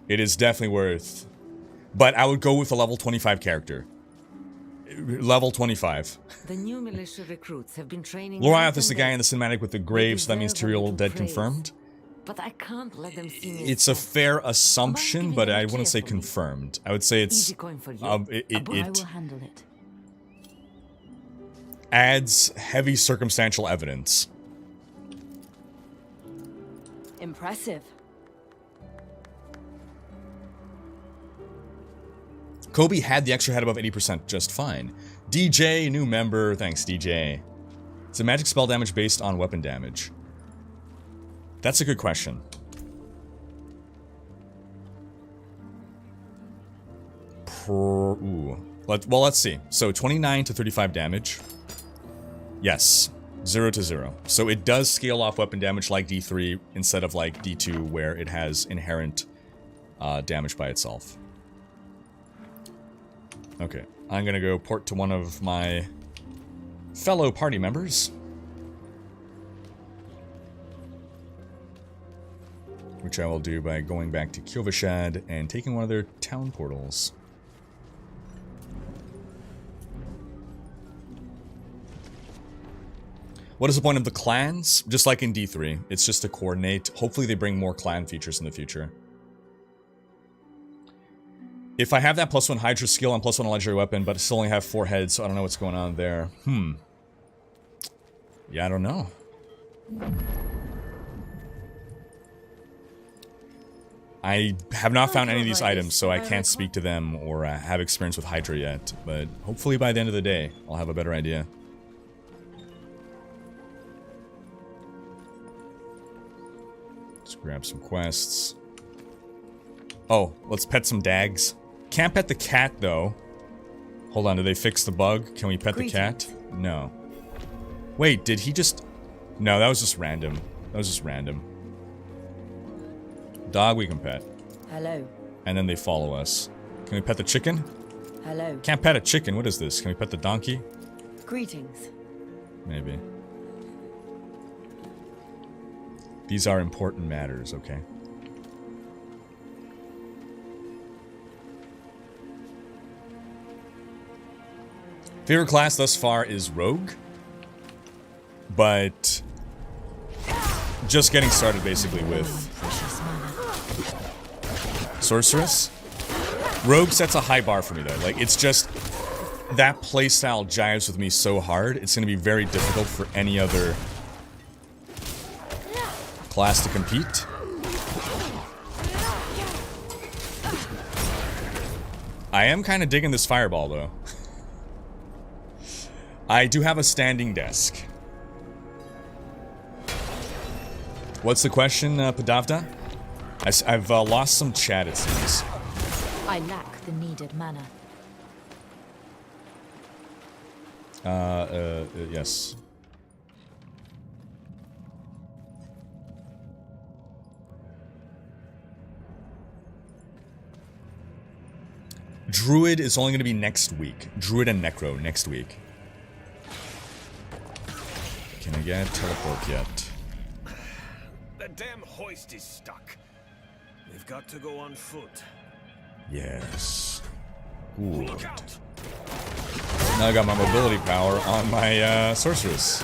It is definitely worth... But I would go with a level 25 character. Level 25. The new militia recruits have been training... Lorioth is the guy in the cinematic with the grave, so that means Tyrael dead confirmed. But I can't let them see me. It's a fair assumption, but I wouldn't say confirmed. I would say it's... Easy going for you. I will handle it. Adds heavy circumstantial evidence. Impressive. Kobe had the extra head above 80% just fine. DJ, new member. Thanks, DJ. It's a magic spell damage based on weapon damage. That's a good question. Ooh. Well, let's see. So 29 to 35 damage. Yes. 0 to 0. So it does scale off weapon damage like D3 instead of like D2 where it has inherent damage by itself. Okay. I'm gonna go port to one of my fellow party members. Which I will do by going back to Kyovashad and taking one of their town portals. What is the point of the clans? Just like in D3, it's just to coordinate. Hopefully they bring more clan features in the future. If I have that +1 Hydra skill and +1 legendary weapon, but I still only have 4 heads, so I don't know what's going on there. Yeah, I don't know. I have not found any of these items, so I can't speak to them or have experience with Hydra yet. But hopefully by the end of the day, I'll have a better idea. Let's grab some quests. Oh, let's pet some dags. Can't pet the cat, though. Hold on, did they fix the bug? Can we pet the cat? No. Wait, did he just... No, that was just random. That was just random. Dog we can pet. Hello. And then they follow us. Can we pet the chicken? Hello. Can't pet a chicken. What is this? Can we pet the donkey? Greetings. Maybe. These are important matters, okay? Favorite class thus far is Rogue. But... just getting started basically with... Sorceress. Rogue sets a high bar for me though. Like, it's just... that playstyle jives with me so hard, it's gonna be very difficult for any other... class to compete. I am kind of digging this fireball, though. I do have a standing desk. What's the question, Padavda? I've lost some chat, it seems. I lack the needed mana. Yes. Druid is only going to be next week. Druid and Necro next week. Can I get teleport yet? That damn hoist is stuck. We've got to go on foot. Yes. Ooh. Look out! Now I got my mobility power on my sorceress.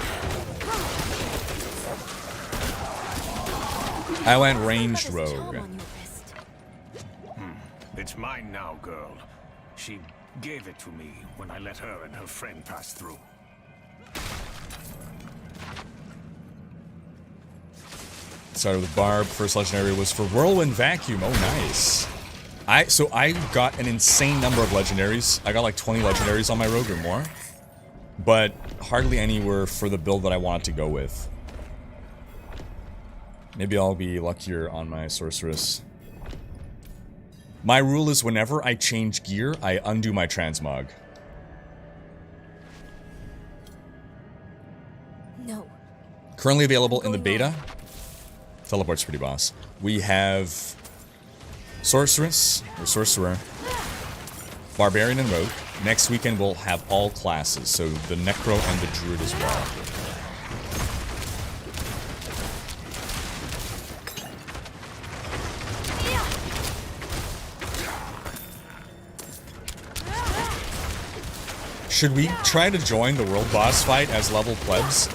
I went ranged rogue. It's mine now, girl. She gave it to me when I let her and her friend pass through. Started with Barb. First legendary was for Whirlwind Vacuum. Oh, nice. So I got an insane number of legendaries. I got like 20 legendaries on my rogue or more. But hardly any were for the build that I wanted to go with. Maybe I'll be luckier on my sorceress. My rule is whenever I change gear, I undo my transmog. No. Currently available in the beta. Teleport's pretty boss. We have Sorceress, or Sorcerer, Barbarian and Rogue. Next weekend we'll have all classes, so the Necro and the Druid as well. Should we try to join the world boss fight as level plebs?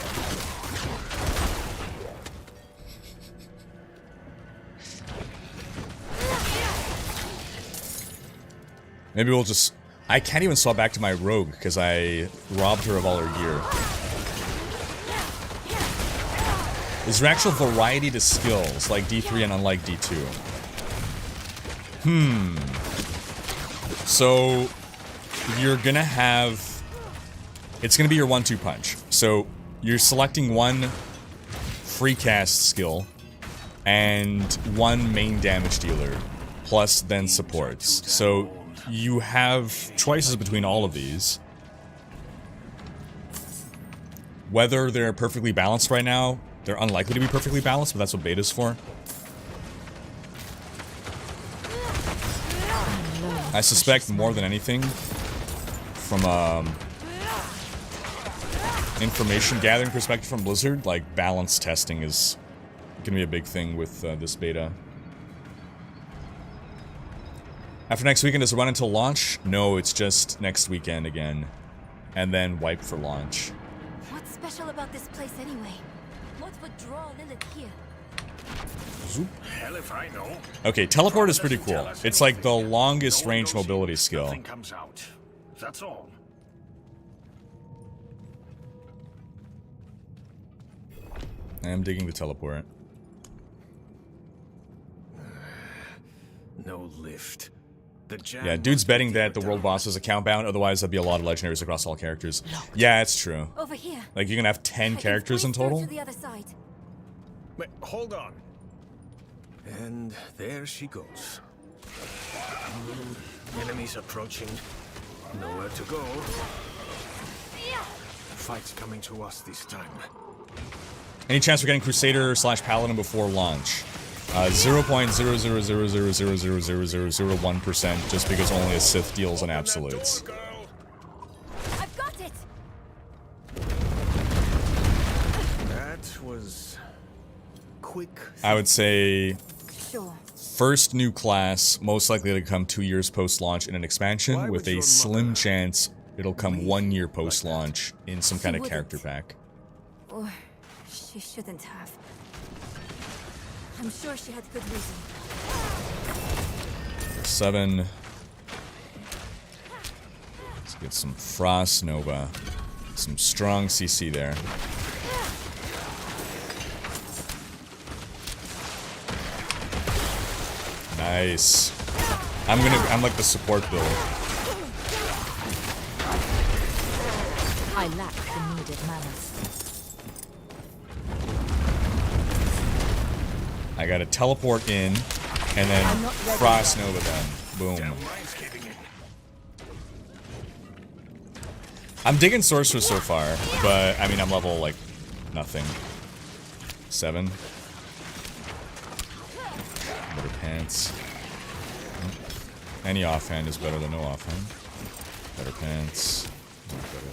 Maybe we'll just... I can't even swap back to my rogue because I robbed her of all her gear. Is there actual variety to skills, like D3 and unlike D2? So, you're gonna have... It's gonna be your 1-2 punch. So, you're selecting one free cast skill and one main damage dealer, plus then supports. So, you have choices between all of these. Whether they're perfectly balanced right now, they're unlikely to be perfectly balanced, but that's what beta's for. I suspect more than anything, from information gathering perspective from Blizzard, like balance testing is gonna be a big thing with this beta. After next weekend, does it run until launch? No, it's just next weekend again. And then wipe for launch. What's special about this place anyway? What would draw Lilith here? Zoop. Hell if I know. Okay, teleport is pretty cool. It's like the longest range mobility skill. Nothing comes out. That's all. I am digging the teleport. No lift. Yeah, dude's betting that the world boss is account bound, otherwise there'd be a lot of legendaries across all characters. Yeah, it's true. Over here. Like, you're gonna have 10 characters in total? To the other side. Wait, hold on. And there she goes. Enemies approaching. Nowhere to go. Fight's coming to us this time. Any chance we're getting Crusader / Paladin before launch? 0.000000001%, just because only a Sith deals in absolutes. I've got it. That was quick. I would say Sure. first new class, most likely to come 2 years post-launch in an expansion, with a slim chance it'll come 1 year post-launch in some kind of character pack. Or she shouldn't have. I'm sure she had good reason. 7. Let's get some Frost Nova. Some strong CC there. Nice. I'm like the support build. I lack the needed mana. I gotta teleport in, and then Frost Nova then. Boom. I'm digging Sorceress so far, but, I mean, I'm level, like, nothing. 7. Better pants. Any offhand is better than no offhand. Better pants. Better.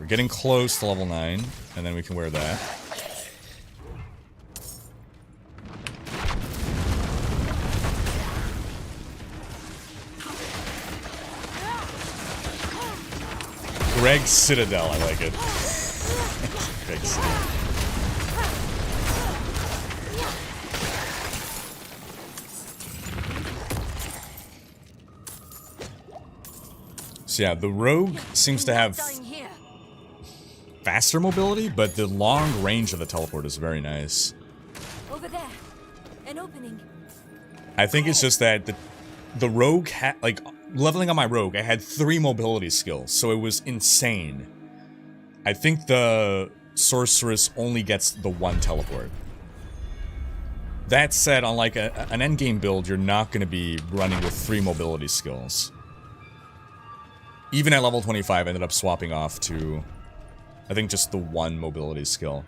We're getting close to level 9, and then we can wear that. Greg Citadel, I like it. Greg Citadel. So yeah, the rogue seems to have faster mobility, but the long range of the teleport is very nice. Over there, an opening. I think it's just that the rogue had, like, leveling on my rogue, I had 3 mobility skills, so it was insane. I think the sorceress only gets the 1 teleport. That said, on like an endgame build, you're not going to be running with 3 mobility skills. Even at level 25, I ended up swapping off to, I think, just the 1 mobility skill.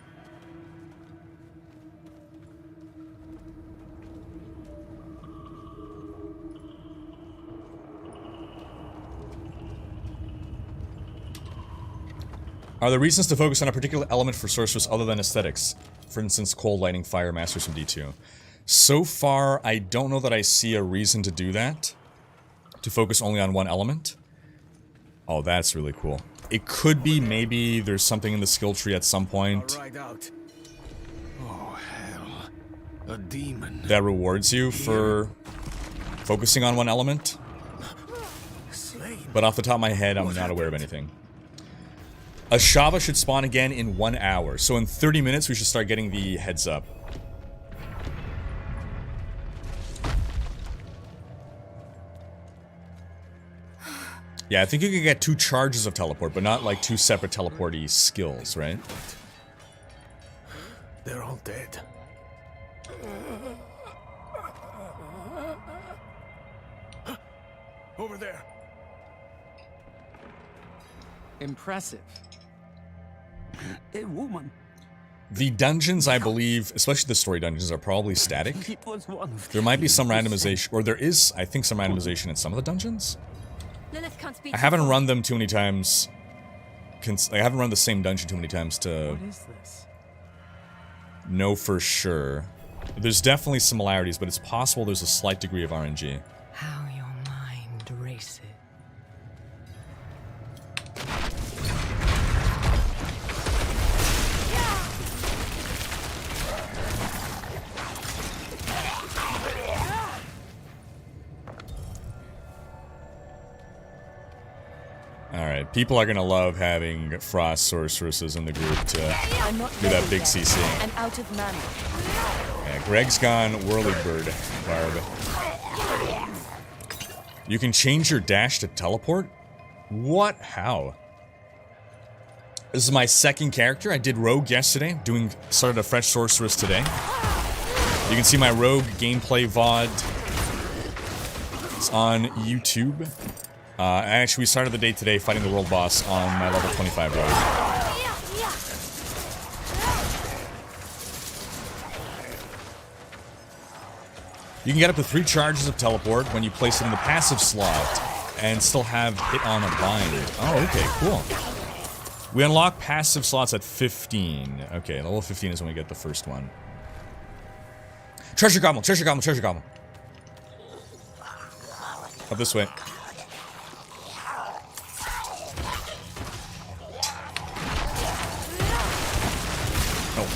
Are there reasons to focus on a particular element for Sorceress other than aesthetics? For instance, cold, lightning, fire, masters from D2. So far, I don't know that I see a reason to do that. To focus only on 1 element. Oh, that's really cool. It could be maybe there's something in the skill tree at some point Oh, hell. A demon. that rewards you for focusing on 1 element. But off the top of my head, I'm not aware of anything. Ashava should spawn again in 1 hour. So in 30 minutes, we should start getting the heads up. Yeah, I think you can get 2 charges of teleport, but not like 2 separate teleporty skills, right? They're all dead. Over there. Impressive. A woman. The dungeons, I believe, especially the story dungeons, are probably static. It was one of There might be some randomization, or there is, I think, some randomization in some of the dungeons. Lilith can't speak. I haven't run them too many times. I haven't run the same dungeon too many times to What is this? know for sure. There's definitely similarities, but it's possible there's a slight degree of RNG. How your mind races. Alright, people are gonna love having Frost Sorceresses in the group to do that big CC. And out of mana. Yeah, Greg's gone Whirlybird, Barb. You can change your dash to teleport? What? How? This is my 2nd character. I did Rogue yesterday, started a fresh Sorceress today. You can see my Rogue gameplay VOD. It's on YouTube. Actually, we started the day today fighting the world boss on my level 25 Rogue. You can get up to 3 charges of teleport when you place it in the passive slot and still have it on a bind. Oh, okay, cool. We unlock passive slots at 15. Okay, level 15 is when we get the first one. Treasure goblin, treasure goblin, treasure goblin. Up this way.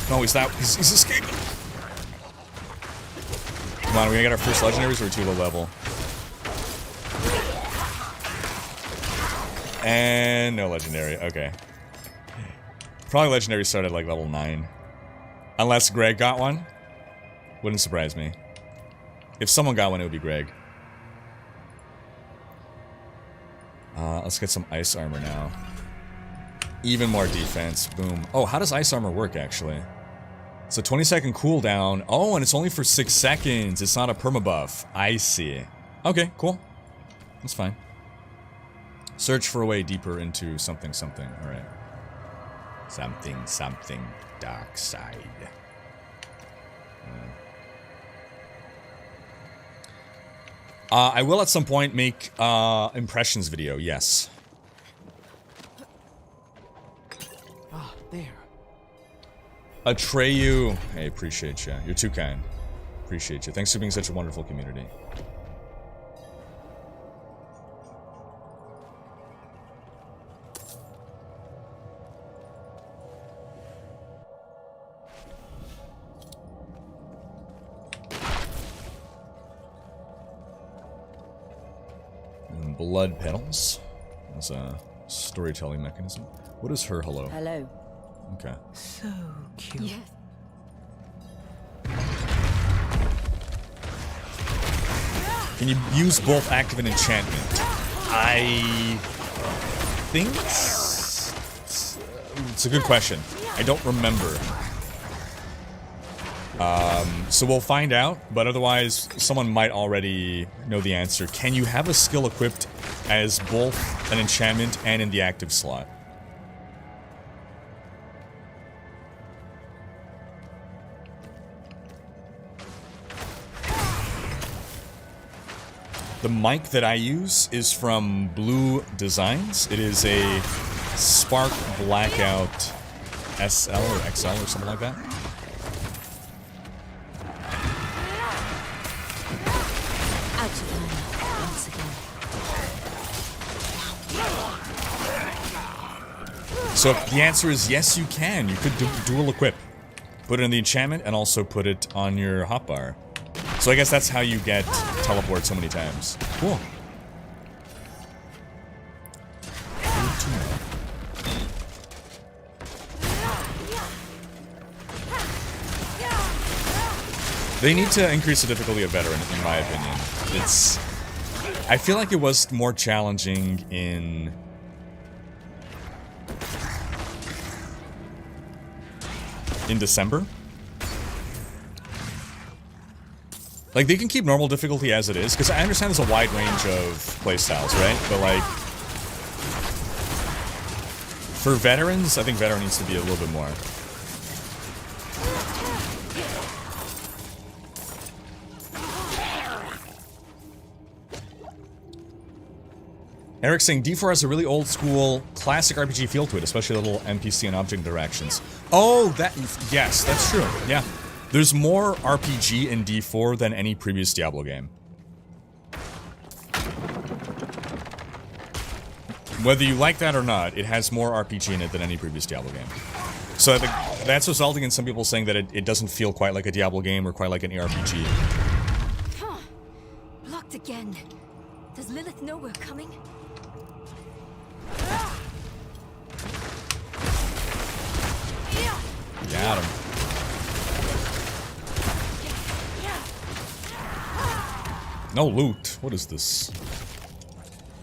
No, he's escaping. Come on, we're gonna get our first legendaries or 2 low level. And no legendary, okay. Probably legendary started like level 9. Unless Greg got one. Wouldn't surprise me. If someone got one, it would be Greg. Let's get some ice armor now. Even more defense. Boom. Oh, how does ice armor work, actually? It's a 20-second cooldown. Oh, and it's only for 6 seconds. It's not a permabuff. I see. Okay, cool. That's fine. Search for a way deeper into something. Alright. Something. Dark side. I will at some point make impressions video, yes. Ah, there. Atreyu, hey, appreciate you. You're too kind. Appreciate you. Thanks for being such a wonderful community. Blood petals. That's a storytelling mechanism. What is her hello? Hello. Okay. So cute. Yes. Can you use both active and enchantment? I think it's a good question. I don't remember. So we'll find out, but otherwise someone might already know the answer. Can you have a skill equipped as both an enchantment and in the active slot? The mic that I use is from Blue Designs. It is a Spark Blackout SL or XL or something like that. Out of line once again. So the answer is yes, you can. You could dual equip. Put it in the enchantment and also put it on your hotbar. So I guess that's how you get teleport so many times. Cool. They need to increase the difficulty of veteran, in my opinion. It's... I feel like it was more challenging in... December. Like, they can keep normal difficulty as it is, because I understand there's a wide range of playstyles, right? But, like... For veterans, I think veteran needs to be a little bit more. Eric's saying D4 has a really old school classic RPG feel to it, especially little NPC and object interactions. Oh, that... Yes, that's true. Yeah. There's more RPG in D4 than any previous Diablo game. Whether you like that or not, it has more RPG in it than any previous Diablo game. So I think that's resulting in some people saying that it doesn't feel quite like a Diablo game or quite like an ARPG. Huh. Blocked again. Does Lilith know we're coming? Got him. No loot. What is this?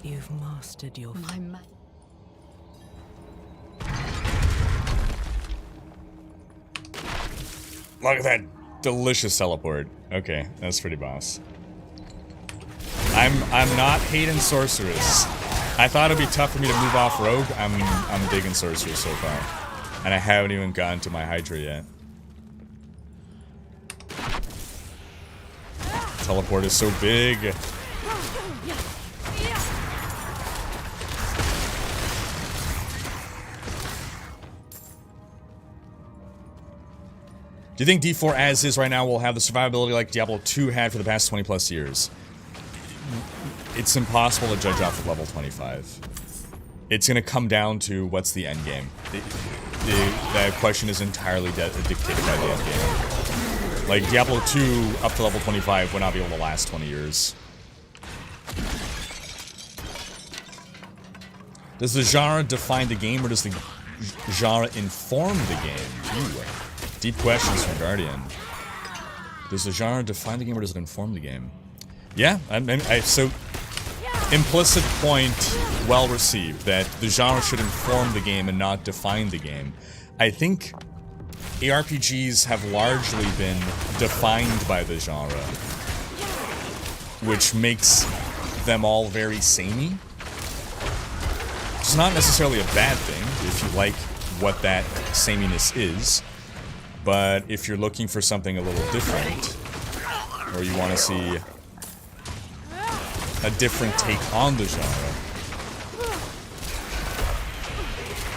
You've mastered your... My man. Look at that delicious teleport. Okay, that's pretty boss. I'm not hating Sorceress. I thought it'd be tough for me to move off Rogue. I'm digging Sorceress so far. And I haven't even gotten to my Hydra yet. Teleport is so big. Do you think D4 as is right now will have the survivability like Diablo 2 had for the past 20 plus years? It's impossible to judge off of level 25. It's going to come down to what's the end game. That question is entirely dictated by the end game. Like, Diablo 2 up to level 25 would not be able to last 20 years. Does the genre define the game, or does the genre inform the game? Ooh, deep questions from Guardian. Does the genre define the game, or does it inform the game? Yeah, so... Implicit point, well received, that the genre should inform the game and not define the game. I think ARPGs have largely been defined by the genre, which makes them all very samey. It's not necessarily a bad thing if you like what that sameness is, but if you're looking for something a little different, or you want to see a different take on the genre,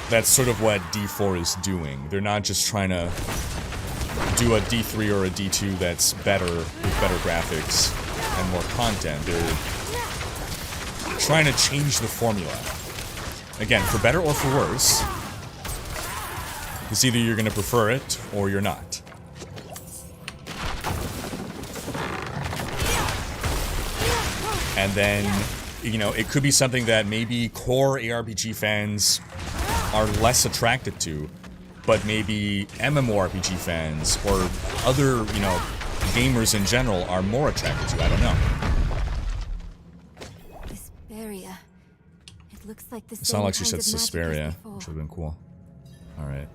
that's sort of what D4 is doing. They're not just trying to do a D3 or a D2 that's better, with better graphics and more content. They're trying to change the formula. Again, for better or for worse. It's either you're going to prefer it or you're not. And then you know, it could be something that maybe core ARPG fans are less attracted to, but maybe MMORPG fans or other, you know, gamers in general are more attracted to. I don't know. This barrier. It looks like the It's same not like she kind said of magic as Suspiria, before. which would have been cool. Alright.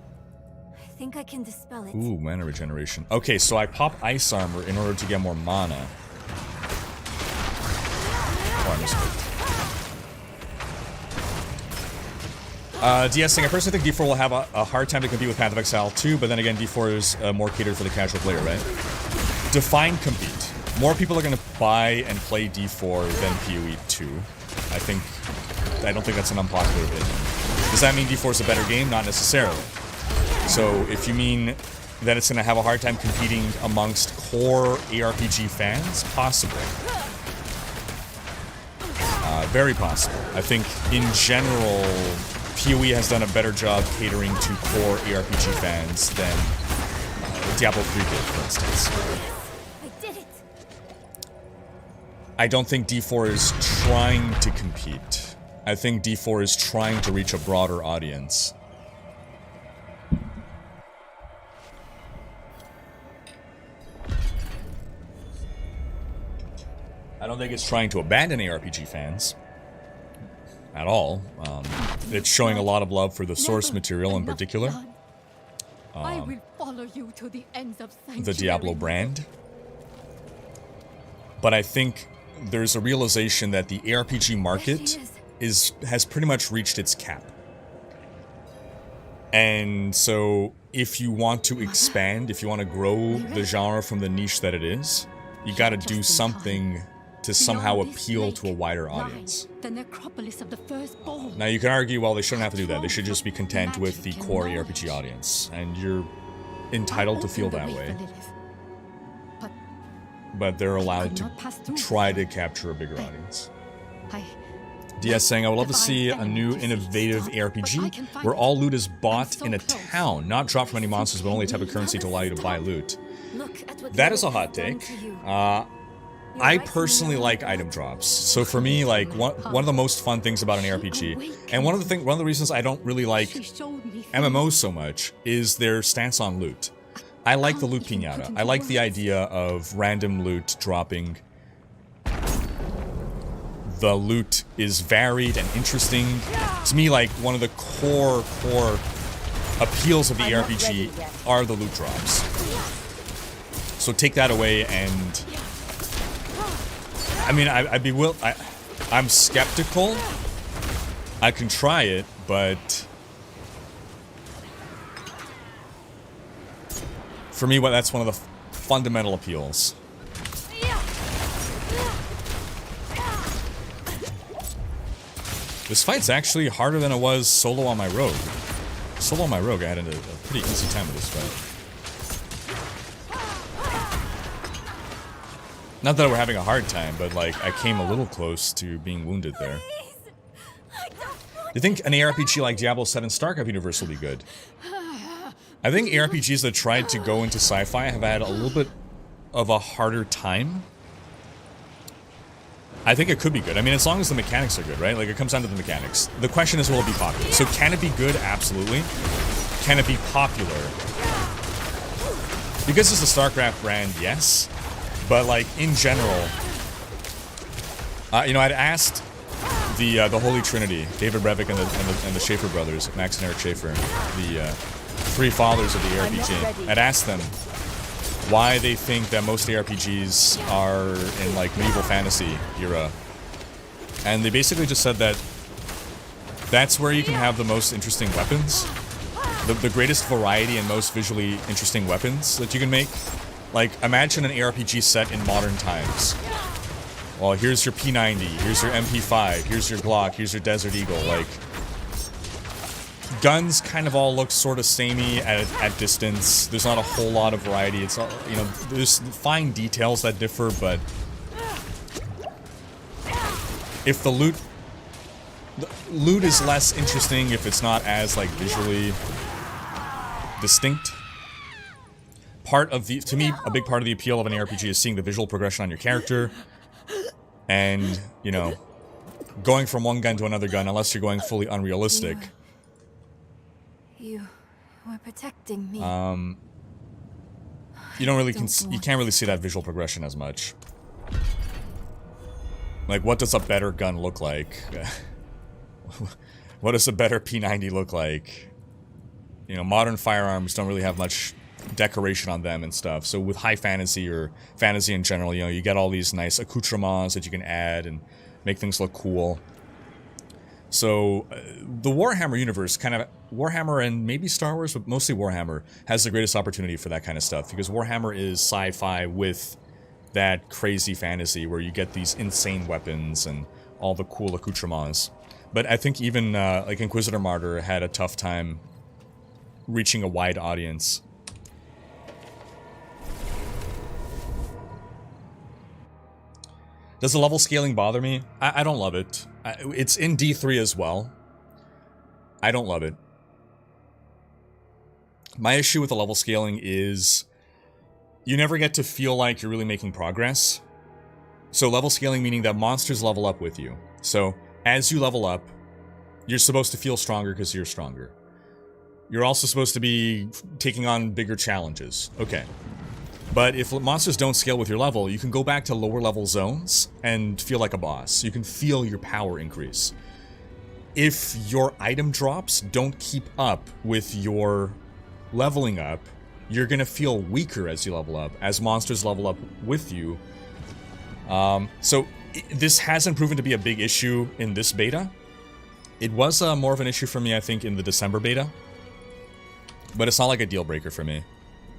I think I can dispel it. Ooh, mana regeneration. Okay, so I pop ice armor in order to get more mana. Oh, I missed DS saying, I personally think D4 will have a hard time to compete with Path of Exile 2, but then again, D4 is more catered for the casual player, right? Define compete. More people are going to buy and play D4 than PoE 2. I don't think that's an unpopular opinion. Does that mean D4 is a better game? Not necessarily. So if you mean that it's going to have a hard time competing amongst core ARPG fans, possibly. Very possible. I think in general, PoE has done a better job catering to core ARPG fans than Diablo 3 did, for instance. I did it. I don't think D4 is trying to compete. I think D4 is trying to reach a broader audience. I don't think it's trying to abandon ARPG fans at all. It's showing a lot of love for the source material in particular. I will follow you to the ends of The Diablo brand. But I think there's a realization that the ARPG market has pretty much reached its cap. And so if you want to expand, if you want to grow the genre from the niche that it is, you got to do something to somehow appeal to a wider audience. The necropolis of the firstborn. Now you can argue, well, they shouldn't have to do that. They should just be content with the core ARPG audience, and you're entitled to feel that way. But they're allowed to try to capture a bigger audience. DS saying, I would love to see a new innovative ARPG where all loot is bought in a town, not dropped from any monsters, but only a type of currency to allow you to buy loot. That is a hot take. I personally like item drops. So for me, like one of the most fun things about an ARPG, and one of the reasons I don't really like MMOs so much is their stance on loot. I like the loot piñata. I like the idea of random loot dropping. The loot is varied and interesting. To me, like one of the core appeals of the ARPG are the loot drops. So take that away and I mean, I'm skeptical. I can try it, but for me, that's one of the fundamental appeals. This fight's actually harder than it was solo on my rogue. Solo on my rogue, I had a pretty easy time with this fight. Not that we're having a hard time, but like I came a little close to being wounded there. Do you think an ARPG like Diablo 7 StarCraft universe will be good? I think ARPGs that tried to go into sci-fi have had a little bit of a harder time. I think it could be good. I mean, as long as the mechanics are good, right? Like, it comes down to the mechanics. The question is, will it be popular? So, can it be good? Absolutely. Can it be popular? Because it's the StarCraft brand, yes. But, like, in general, you know, I'd asked the Holy Trinity, David Brevik and the Schaefer brothers, Max and Eric Schaefer, the three fathers of the ARPG. I'd asked them why they think that most ARPGs are in, like, medieval fantasy era. And they basically just said that that's where you can have the most interesting weapons. The greatest variety and most visually interesting weapons that you can make. Like, imagine an ARPG set in modern times. Well, here's your P90, here's your MP5, here's your Glock, here's your Desert Eagle. Like, guns kind of all look sort of samey at distance. There's not a whole lot of variety. It's all, you know, there's fine details that differ, but if the loot is less interesting, if it's not as, like, visually distinct. To me, a big part of the appeal of an ARPG is seeing the visual progression on your character, and, you know, going from one gun to another gun unless you're going fully unrealistic. You were protecting me. You don't really you can't really see that visual progression as much. Like, what does a better gun look like? What does a better P90 look like? You know, modern firearms don't really have much decoration on them and stuff. So with high fantasy or fantasy in general, you know, you get all these nice accoutrements that you can add and make things look cool. So the Warhammer universe, kind of Warhammer and maybe Star Wars, but mostly Warhammer, has the greatest opportunity for that kind of stuff, because Warhammer is sci-fi with that crazy fantasy where you get these insane weapons and all the cool accoutrements. But I think even like Inquisitor Martyr had a tough time reaching a wide audience. Does the level scaling bother me? I don't love it. It's in D3 as well. I don't love it. My issue with the level scaling is you never get to feel like you're really making progress. So level scaling meaning that monsters level up with you. So as you level up, you're supposed to feel stronger because you're stronger. You're also supposed to be taking on bigger challenges. Okay. But if monsters don't scale with your level, you can go back to lower level zones and feel like a boss. You can feel your power increase. If your item drops don't keep up with your leveling up, you're gonna feel weaker as you level up, as monsters level up with you. So this hasn't proven to be a big issue in this beta. It was more of an issue for me, I think, in the December beta. But it's not like a deal breaker for me.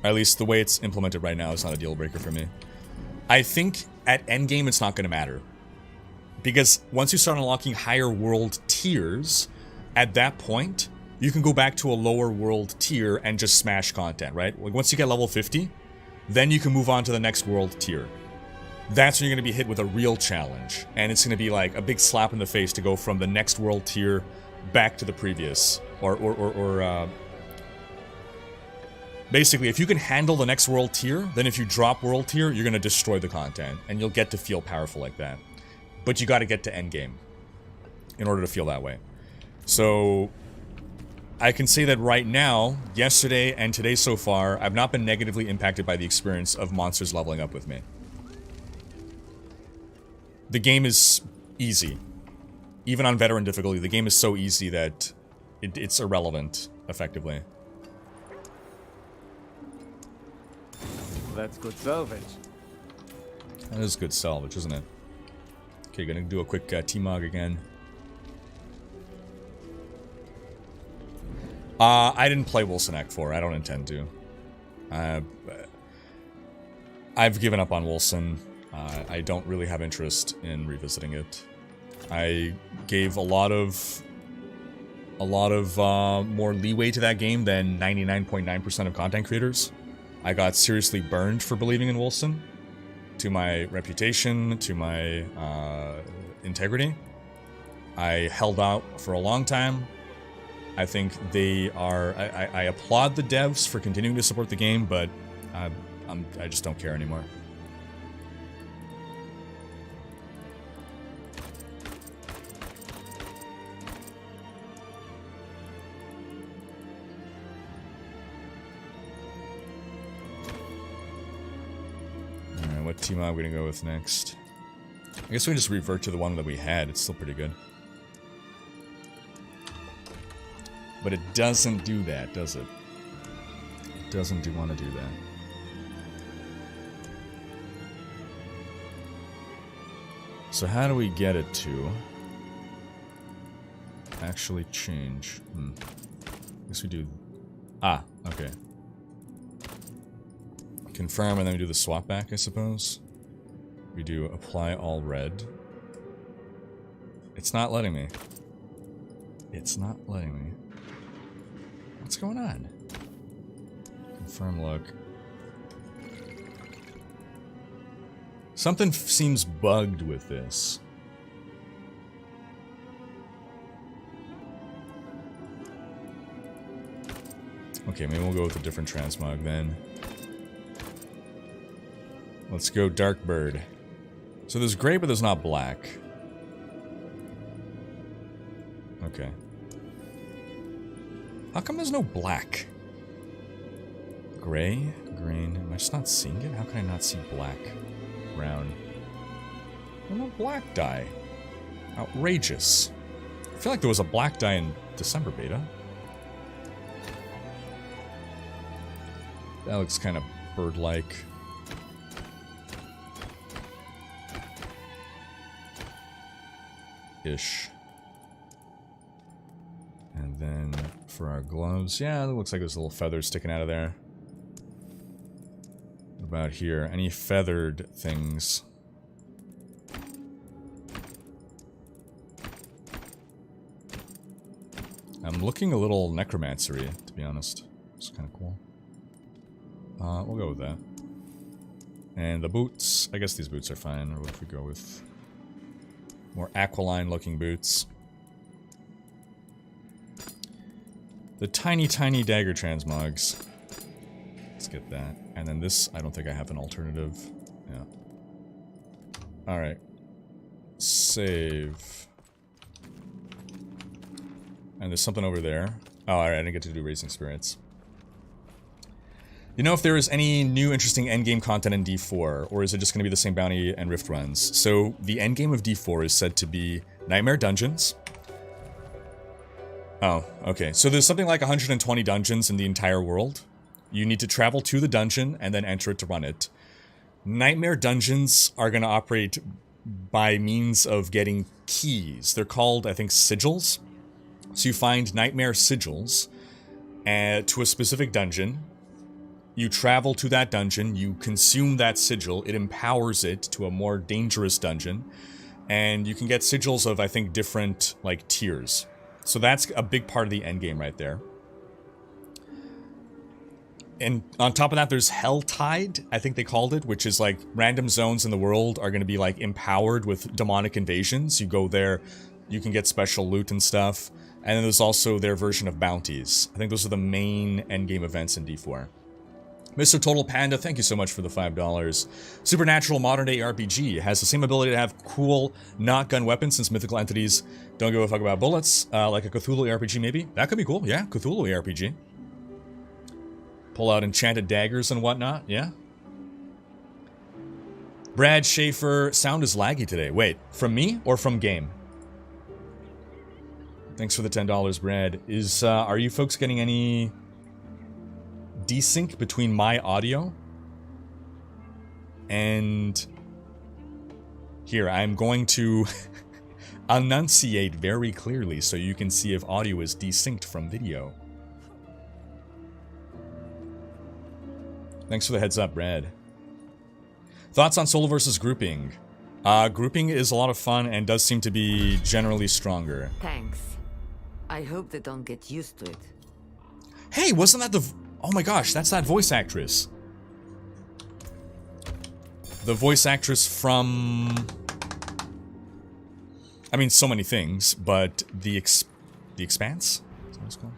Or at least the way it's implemented right now is not a deal breaker for me. I think at endgame it's not going to matter. Because once you start unlocking higher world tiers, at that point, you can go back to a lower world tier and just smash content, right? Like once you get level 50, then you can move on to the next world tier. That's when you're going to be hit with a real challenge. And it's going to be like a big slap in the face to go from the next world tier back to the previous. Basically, if you can handle the next world tier, then if you drop world tier, you're going to destroy the content, and you'll get to feel powerful like that. But you got to get to endgame in order to feel that way. So I can say that right now, yesterday and today so far, I've not been negatively impacted by the experience of monsters leveling up with me. The game is easy. Even on veteran difficulty, the game is so easy that it's irrelevant, effectively. That's good salvage. That is good salvage, isn't it? Okay, gonna do a quick T-Mog again. I didn't play Wilson Act 4. I don't intend to. I've given up on Wilson. I don't really have interest in revisiting it. I gave a lot of more leeway to that game than 99.9% of content creators. I got seriously burned for believing in Wilson, to my reputation, to my integrity. I held out for a long time. I think they are... I applaud the devs for continuing to support the game, but I just don't care anymore. What team are we gonna go with next? I guess we can just revert to the one that we had. It's still pretty good. But it doesn't do that, does it? It doesn't want to do that. So how do we get it to actually change? I guess we do... Ah, okay. Confirm, and then we do the swap back, I suppose. We do apply all red. It's not letting me. It's not letting me. What's going on? Confirm look. Something seems bugged with this. Okay, maybe we'll go with a different transmog then. Let's go Dark Bird. So there's gray, but there's not black. Okay. How come there's no black? Gray? Green? Am I just not seeing it? How can I not see black? Brown. No black dye. Outrageous. I feel like there was a black dye in December beta. That looks kind of bird-like. Ish. And then for our gloves, yeah, it looks like there's a little feather sticking out of there. What about here? Any feathered things? I'm looking a little necromancer-y, to be honest. It's kind of cool. We'll go with that. And the boots, I guess these boots are fine, or what if we go with more aquiline-looking boots? The tiny, tiny dagger transmogs. Let's get that. And then this, I don't think I have an alternative. Yeah. Alright. Save. And there's something over there. Oh, alright, I didn't get to do Raising Spirits. You know if there is any new interesting endgame content in D4, or is it just going to be the same bounty and rift runs? So, the endgame of D4 is said to be Nightmare Dungeons. Oh, okay. So there's something like 120 dungeons in the entire world. You need to travel to the dungeon and then enter it to run it. Nightmare Dungeons are going to operate by means of getting keys. They're called, I think, sigils. So you find Nightmare sigils to a specific dungeon. You travel to that dungeon, you consume that sigil, it empowers it to a more dangerous dungeon, and you can get sigils of, I think, different, like, tiers. So that's a big part of the endgame right there. And on top of that, there's Helltide, I think they called it, which is like random zones in the world are going to be like empowered with demonic invasions. You go there, you can get special loot and stuff. And then there's also their version of bounties. I think those are the main endgame events in D4. Mr. Total Panda, thank you so much for the $5. Supernatural modern day RPG has the same ability to have cool, not gun weapons since mythical entities don't give a fuck about bullets, like a Cthulhu RPG maybe. That could be cool, yeah, Cthulhu RPG. Pull out enchanted daggers and whatnot, yeah. Brad Schaefer, sound is laggy today. Wait, from me or from game? Thanks for the $10, Brad. Are you folks getting any desync between my audio and here? I'm going to enunciate very clearly so you can see if audio is desynced from video. Thanks for the heads up, Brad. Thoughts on solo versus grouping? Grouping is a lot of fun and does seem to be generally stronger. Thanks. I hope they don't get used to it. Hey, wasn't that the... Oh my gosh, that's that voice actress. The voice actress from... I mean, so many things, but The Expanse? Is that what it's called?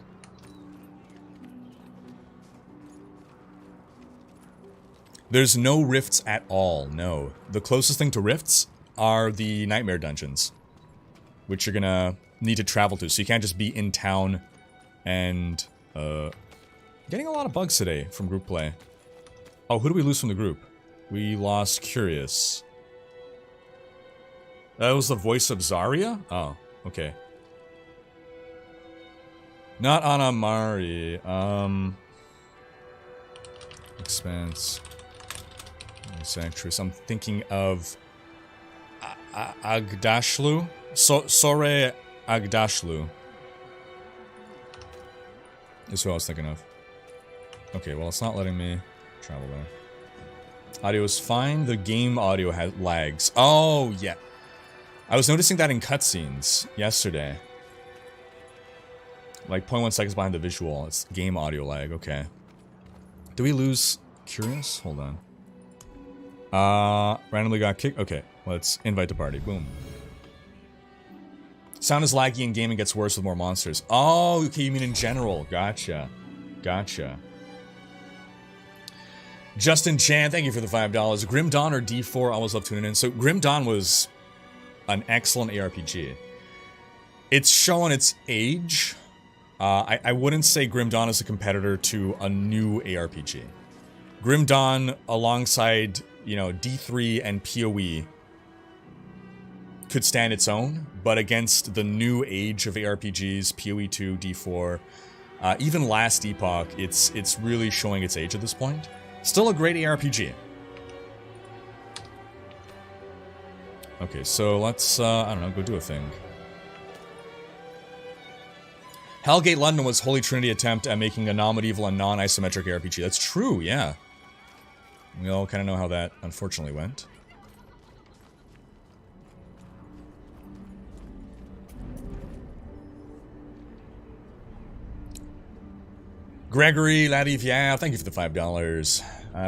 There's no rifts at all, no. The closest thing to rifts are the Nightmare Dungeons, which you're gonna need to travel to, so you can't just be in town and, getting a lot of bugs today from group play. Oh, who do we lose from the group? We lost Curious. That was the voice of Zarya? Oh, okay. Not Anamari. Expanse. Voice actress. I'm thinking of Agdashlu. Sore Agdashlu. Is who I was thinking of. Okay, well, it's not letting me travel there. Audio is fine. The game audio has lags. Oh, yeah. I was noticing that in cutscenes yesterday. Like 0.1 seconds behind the visual. It's game audio lag. Okay. Do we lose Curious? Hold on. Randomly got kicked. Okay, let's invite to party. Boom. Sound is laggy in game and gets worse with more monsters. Oh, okay, you mean in general. Gotcha. Gotcha. Justin Chan, thank you for the $5. Grim Dawn or D4? I always love tuning in. So Grim Dawn was an excellent ARPG. It's showing its age. I wouldn't say Grim Dawn is a competitor to a new ARPG. Grim Dawn, alongside, you know, D3 and PoE, could stand its own, but against the new age of ARPGs, PoE 2, D4, even Last Epoch, it's really showing its age at this point. Still a great ARPG. Okay, so let's, I don't know, go do a thing. Hellgate London was Holy Trinity attempt at making a non-medieval and non-isometric RPG. That's true, yeah. We all kind of know how that unfortunately went. Gregory Latif, yeah, thank you for the $5.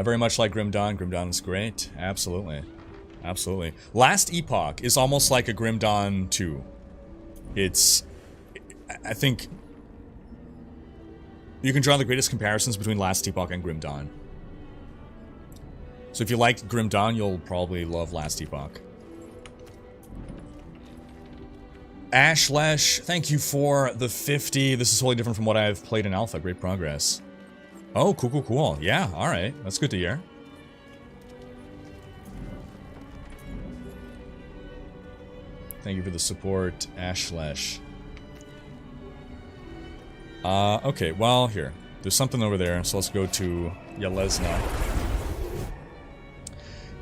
Very much like Grim Dawn. Grim Dawn is great. Absolutely. Absolutely. Last Epoch is almost like a Grim Dawn 2. It's... I think... you can draw the greatest comparisons between Last Epoch and Grim Dawn. So if you like Grim Dawn, you'll probably love Last Epoch. Ashlesh, thank you for the 50. This is totally different from what I've played in Alpha. Great progress. Oh, cool, cool, cool. Yeah, alright. That's good to hear. Thank you for the support, Ashlesh. Okay, well, here. There's something over there, so let's go to Yelesna.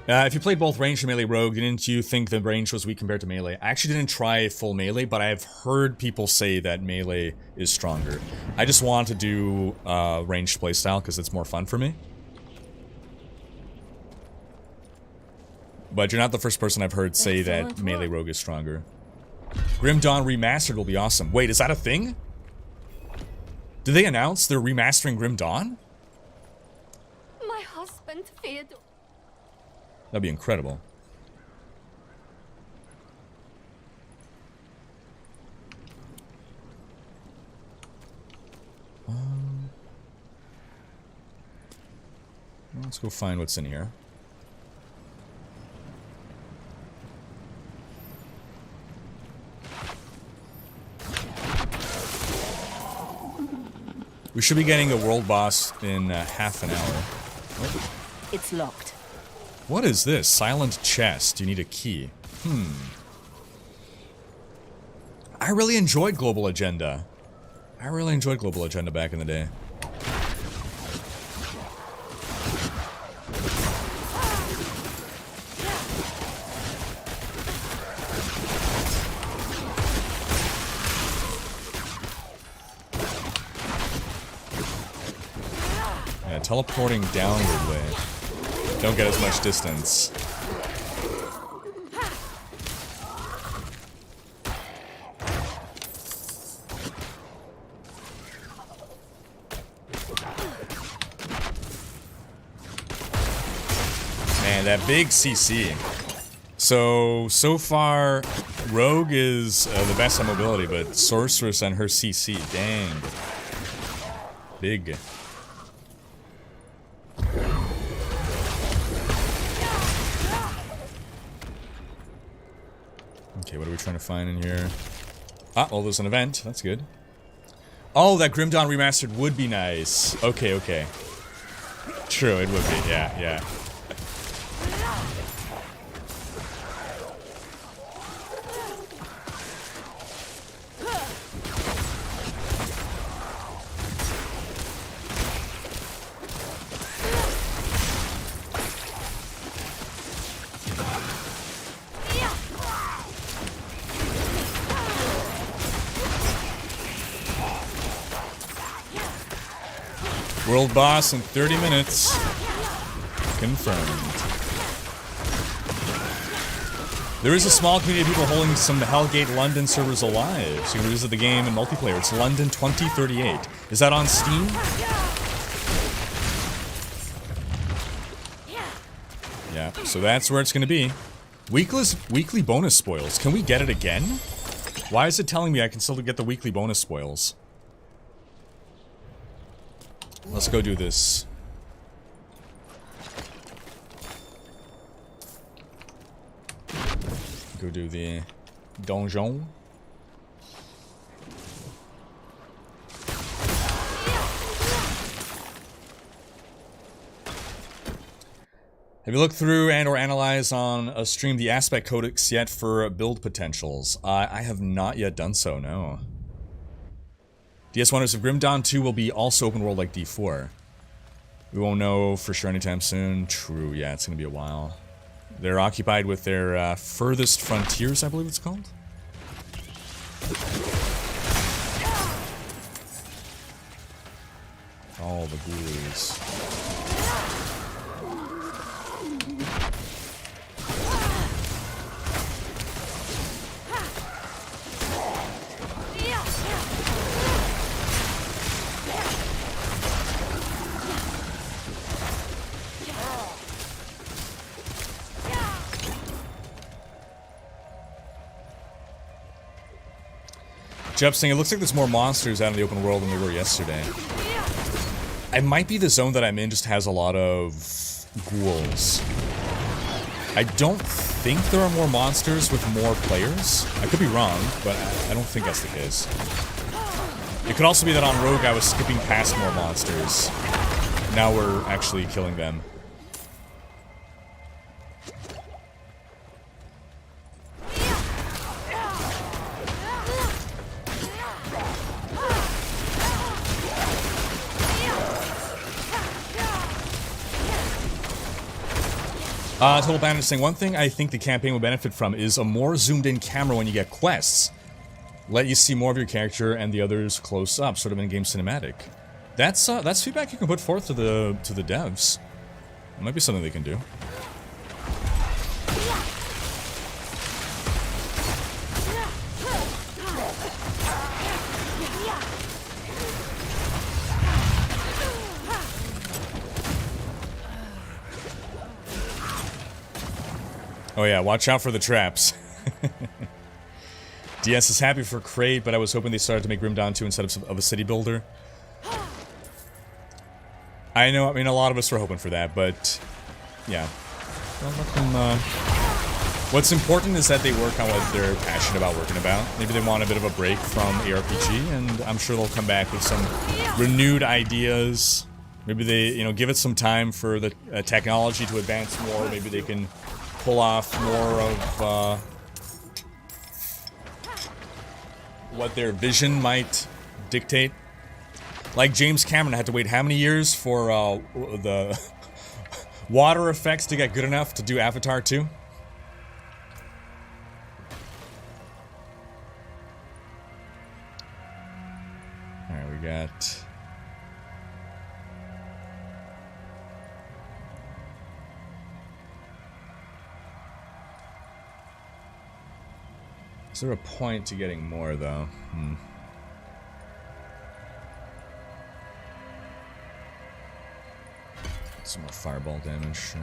If you played both ranged and melee rogue, didn't you think the range was weak compared to melee? I actually didn't try full melee, but I've heard people say that melee is stronger. I just want to do ranged playstyle because it's more fun for me. But you're not the first person I've heard say that melee rogue is stronger. Grim Dawn Remastered will be awesome. Wait, is that a thing? Did they announce they're remastering Grim Dawn? My husband feared. That'd be incredible. Let's go find what's in here. We should be getting a world boss in half an hour. It's locked. What is this? Silent chest. You need a key. I really enjoyed Global Agenda. I really enjoyed Global Agenda back in the day. Yeah, teleporting downward way. Don't get as much distance. Man, that big CC. So far, Rogue is the best on mobility, but Sorceress and her CC, dang. Big. Okay, what are we trying to find in here? Ah, well, there's an event. That's good. Oh, that Grim Dawn Remastered would be nice. Okay, okay. True, it would be. Yeah, yeah. World boss in 30 minutes. Confirmed. There is a small community of people holding some Hellgate London servers alive, so you can revisit the game in multiplayer. It's London 2038. Is that on Steam? Yeah, so that's where it's going to be. Weekly bonus spoils. Can we get it again? Why is it telling me I can still get the weekly bonus spoils? Let's go do this. Go do the donjon. Have you looked through and or analyzed on a stream the aspect codex yet for build potentials? I have not yet done so, no. DS wonders if Grim Dawn 2 will be also open world like D4. We won't know for sure anytime soon. True, yeah, it's gonna be a while. They're occupied with their furthest frontiers, I believe it's called. All the ghoulies. Jeff's saying it looks like there's more monsters out in the open world than there were yesterday. It might be the zone that I'm in just has a lot of ghouls. I don't think there are more monsters with more players. I could be wrong, but I don't think that's the case. It could also be that on Rogue I was skipping past more monsters. Now we're actually killing them. Total Bandit saying, one thing I think the campaign will benefit from is a more zoomed in camera when you get quests. Let you see more of your character and the others close up, sort of in-game cinematic. That's feedback you can put forth to the devs. It might be something they can do. Oh yeah, watch out for the traps. DS is happy for Crate, but I was hoping they started to make Grim Dawn 2 instead of a city builder. I know, I mean, a lot of us were hoping for that, but yeah. Don't let them, what's important is that they work on what they're passionate about working about. Maybe they want a bit of a break from ARPG, and I'm sure they'll come back with some renewed ideas. Maybe they, you know, give it some time for the technology to advance more. Maybe they can pull off more of what their vision might dictate. Like James Cameron had to wait how many years for the water effects to get good enough to do Avatar 2? Alright, we got... Is there a point to getting more, though? Some more fireball damage.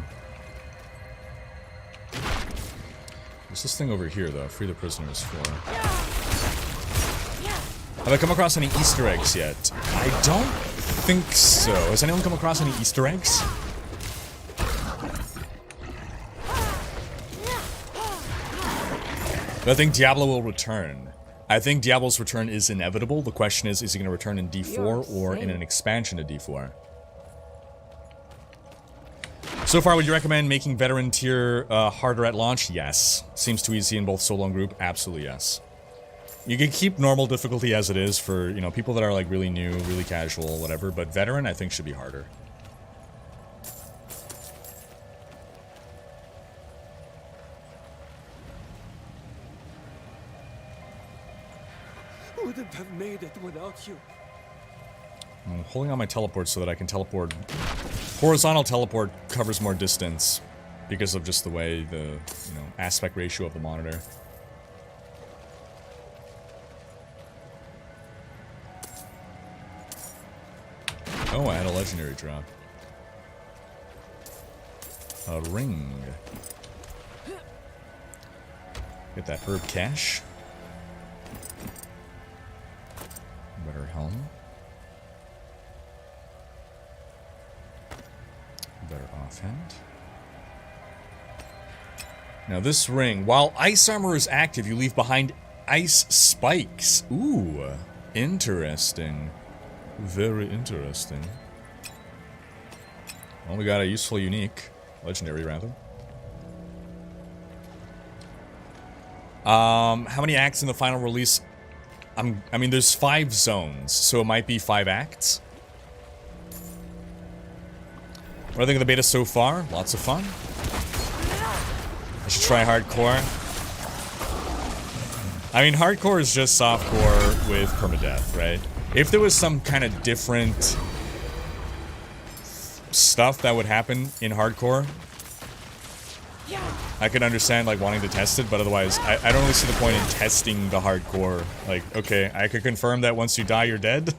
There's this thing over here, though. Free the prisoners for... Have I come across any Easter eggs yet? I don't think so. Has anyone come across any Easter eggs? But I think Diablo will return. I think Diablo's return is inevitable. The question is he going to return in D4 or in an expansion to D4? So far, would you recommend making veteran tier harder at launch? Yes. Seems too easy in both solo and group? Absolutely yes. You can keep normal difficulty as it is for, you know, people that are like really new, really casual, whatever, but veteran I think should be harder. Wouldn't have made it without you. I'm holding on my teleport so that I can teleport. Horizontal teleport covers more distance because of just the way the, you know, aspect ratio of the monitor. Oh, I had a legendary drop. A ring. Get that herb cache. Better helm. Better offhand. Now this ring, while ice armor is active, you leave behind ice spikes. Ooh, interesting. Very interesting. Well, we got a useful unique. Legendary, rather. How many acts in the final release? I mean, there's 5 zones, so it might be 5 acts. What do I think of the beta so far? Lots of fun. I should try hardcore. I mean, hardcore is just softcore with permadeath, right? If there was some kind of different stuff that would happen in hardcore, I could understand, like, wanting to test it, but otherwise, I don't really see the point in testing the hardcore. Like, okay, I could confirm that once you die, you're dead.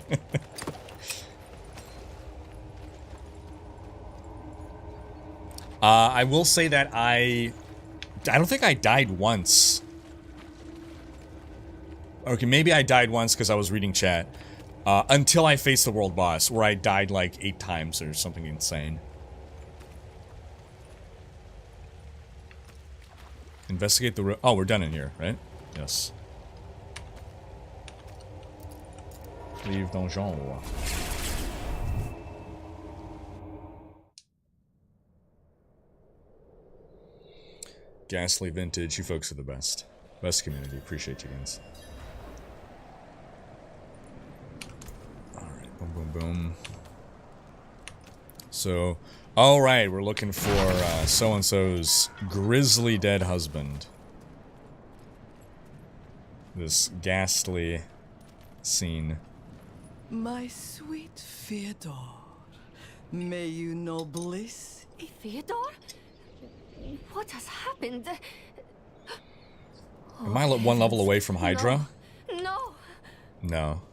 I will say that I don't think I died once. Okay, maybe I died once because I was reading chat. Until I faced the world boss, where I died like 8 times or something insane. Investigate the oh, we're done in here, right? Yes. Leave donjon. Ghastly Vintage, you folks are the best. Best community, appreciate you guys. Alright, boom, boom, boom. So, alright, we're looking for so-and-so's grisly dead husband. This ghastly scene. My sweet Fyodor, may you know bliss. Fyodor? What has happened? Am I one level away from Hydra? No. No.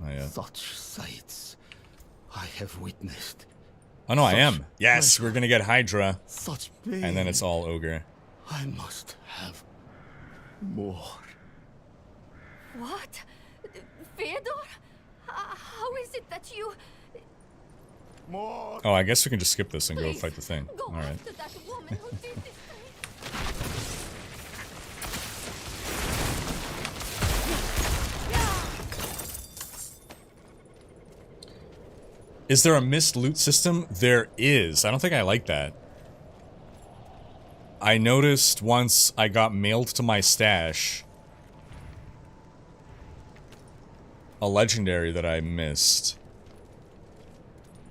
Not yet. Such sights I have witnessed. Oh no, I am. Yes, we're gonna get Hydra. Such pain. And then it's all ogre. I must have more. What? Fyodor? How is it that you... More. Oh, I guess we can just skip this and Please, go fight the thing. Go Alright. after that woman who did this to me. Is there a missed loot system? There is. I don't think I like that. I noticed once I got mailed to my stash a legendary that I missed.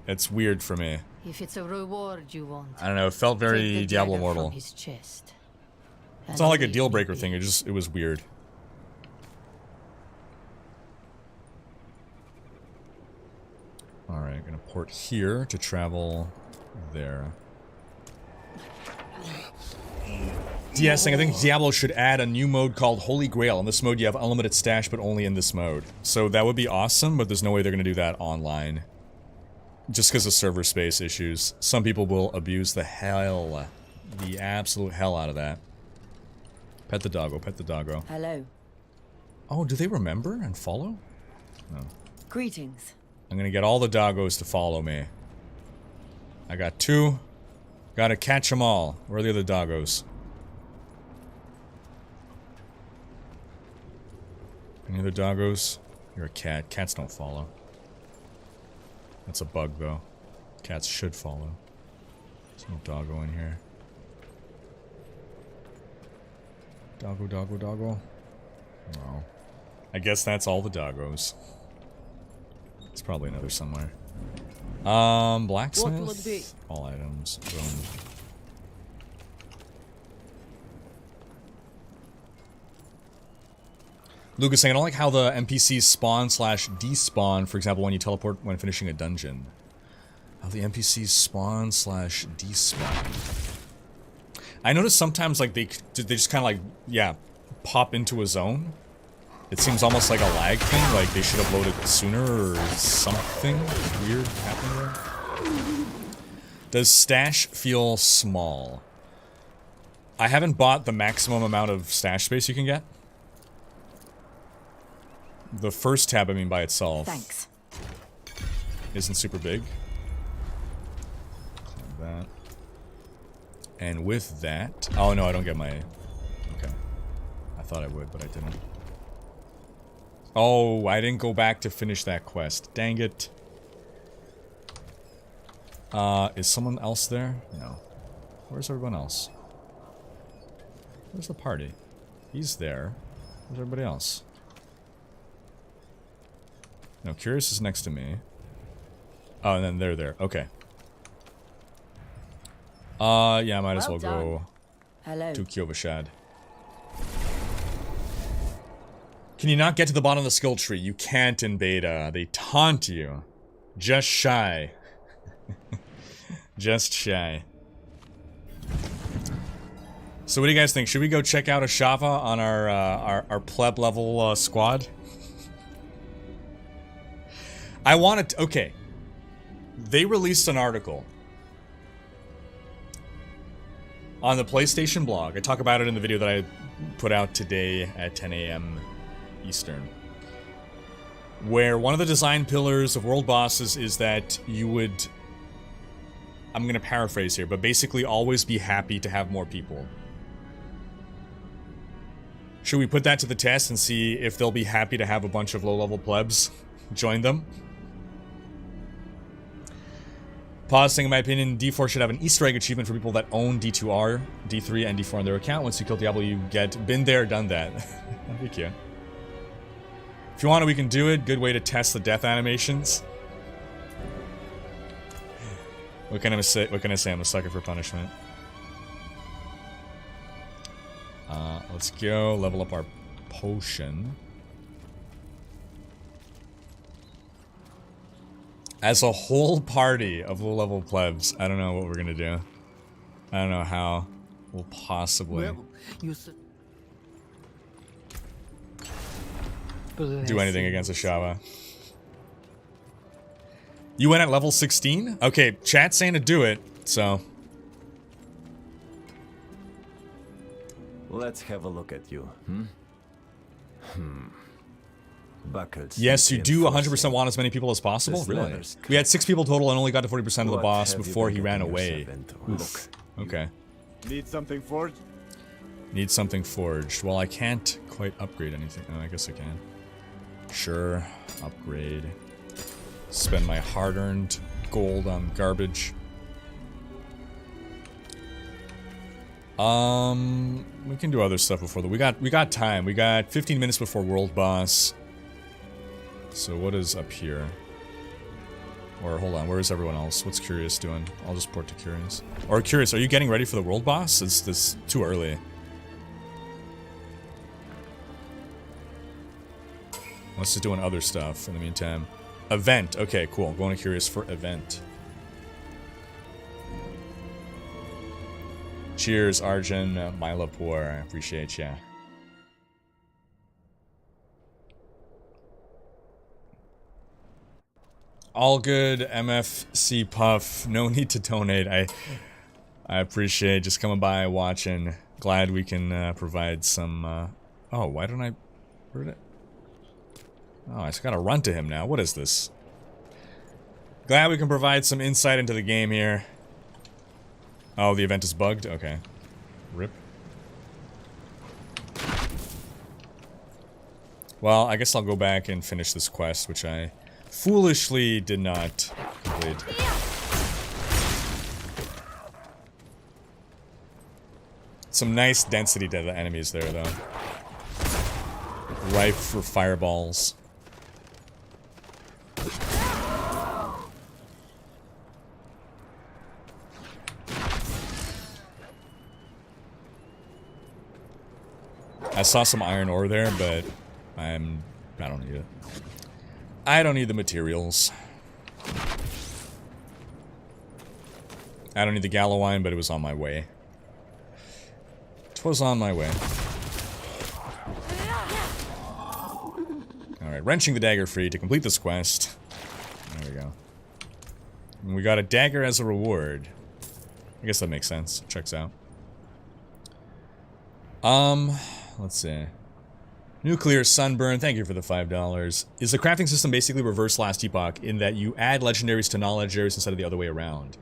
It's weird for me. If it's a reward you want, I don't know, it felt very take the Diablo dagger Immortal. from his chest. It's not like a deal breaker thing, it was weird. Alright, gonna port here to travel there. DSing, I think Diablo should add a new mode called Holy Grail. In this mode you have unlimited stash, but only in this mode. So that would be awesome, but there's no way they're gonna do that online. Just because of server space issues. Some people will abuse the absolute hell out of that. Pet the doggo, pet the doggo. Hello. Oh, do they remember and follow? No. Greetings. I'm gonna get all the doggos to follow me. I got 2. Gotta catch them all. Where are the other doggos? Any other doggos? You're a cat. Cats don't follow. That's a bug, though. Cats should follow. There's no doggo in here. Doggo, doggo, doggo. No. I guess that's all the doggos. It's probably another somewhere. Blacksmith? What will it be? All items. Boom. Lucas saying, I don't like how the NPCs spawn/despawn, for example, when you teleport when finishing a dungeon. How the NPCs spawn/despawn. I notice sometimes, like, they just kind of, like, yeah, pop into a zone. It seems almost like a lag thing, like they should have loaded sooner or something weird happening there. Does stash feel small? I haven't bought the maximum amount of stash space you can get. The first tab, I mean, by itself. Thanks. Isn't super big. Like that. And with that... Oh, no, I don't get my... Okay. I thought I would, but I didn't. Oh, I didn't go back to finish that quest. Dang it. Is someone else there? No. Where's everyone else? Where's the party? He's there. Where's everybody else? No, Curious is next to me. Oh, and then they're there. Okay. Yeah, I might as well go to Kyovashad. Can you not get to the bottom of the skill tree? You can't in beta. They taunt you. Just shy. Just shy. So what do you guys think? Should we go check out Ashava on our pleb level squad? I wanted to, okay. They released an article on the PlayStation blog. I talk about it in the video that I put out today at 10 a.m. Eastern. Where one of the design pillars of world bosses is that you would, I'm going to paraphrase here, but basically always be happy to have more people. Should we put that to the test and see if they'll be happy to have a bunch of low-level plebs join them? Pausing, in my opinion, D4 should have an Easter egg achievement for people that own D2R, D3, and D4 on their account. Once you kill Diablo, you get been there, done that. That'd be cute. If you want it, we can do it. Good way to test the death animations. What can I say? I'm a sucker for punishment. Let's go level up our potion. As a whole party of low-level plebs, I don't know what we're gonna do. I don't know how we'll possibly do anything against Ashava. You went at level 16? Okay, chat's saying to do it, so... Let's have a look at you, Buckles. Yes, you do 100% want as many people as possible? Really? We had 6 people total and only got to 40% of the boss before he ran away. Oof. Okay. Need something forged? Need something forged. Well, I can't quite upgrade anything. Oh, I guess I can. Sure. Upgrade. Spend my hard-earned gold on garbage. We can do other stuff before that. We got time. We got 15 minutes before world boss. So what is up here? Or hold on, where is everyone else? What's Curious doing? I'll just port to Curious. Or Curious, are you getting ready for the world boss? Is this too early? Let's just doing other stuff in the meantime. Event. Okay, cool. Going to Curious for event. Cheers, Arjun, Milapur. I appreciate ya. All good, MFC Puff. No need to donate. I appreciate just coming by, watching. Glad we can provide some. Oh, why don't I? Where did it? Oh, I just gotta run to him now. What is this? Glad we can provide some insight into the game here. Oh, the event is bugged? Okay. RIP. Well, I guess I'll go back and finish this quest, which I foolishly did not complete. Some nice density to the enemies there, though. Ripe for fireballs. I saw some iron ore there, but I don't need it. I don't need the materials. I don't need the Gallowine, but it was on my way. It was on my way. Alright, wrenching the dagger free to complete this quest. There we go. And we got a dagger as a reward. I guess that makes sense. Checks out. Let's see. Nuclear Sunburn, thank you for the $5. Is the crafting system basically reverse Last Epoch in that you add legendaries to non-legendaries instead of the other way around?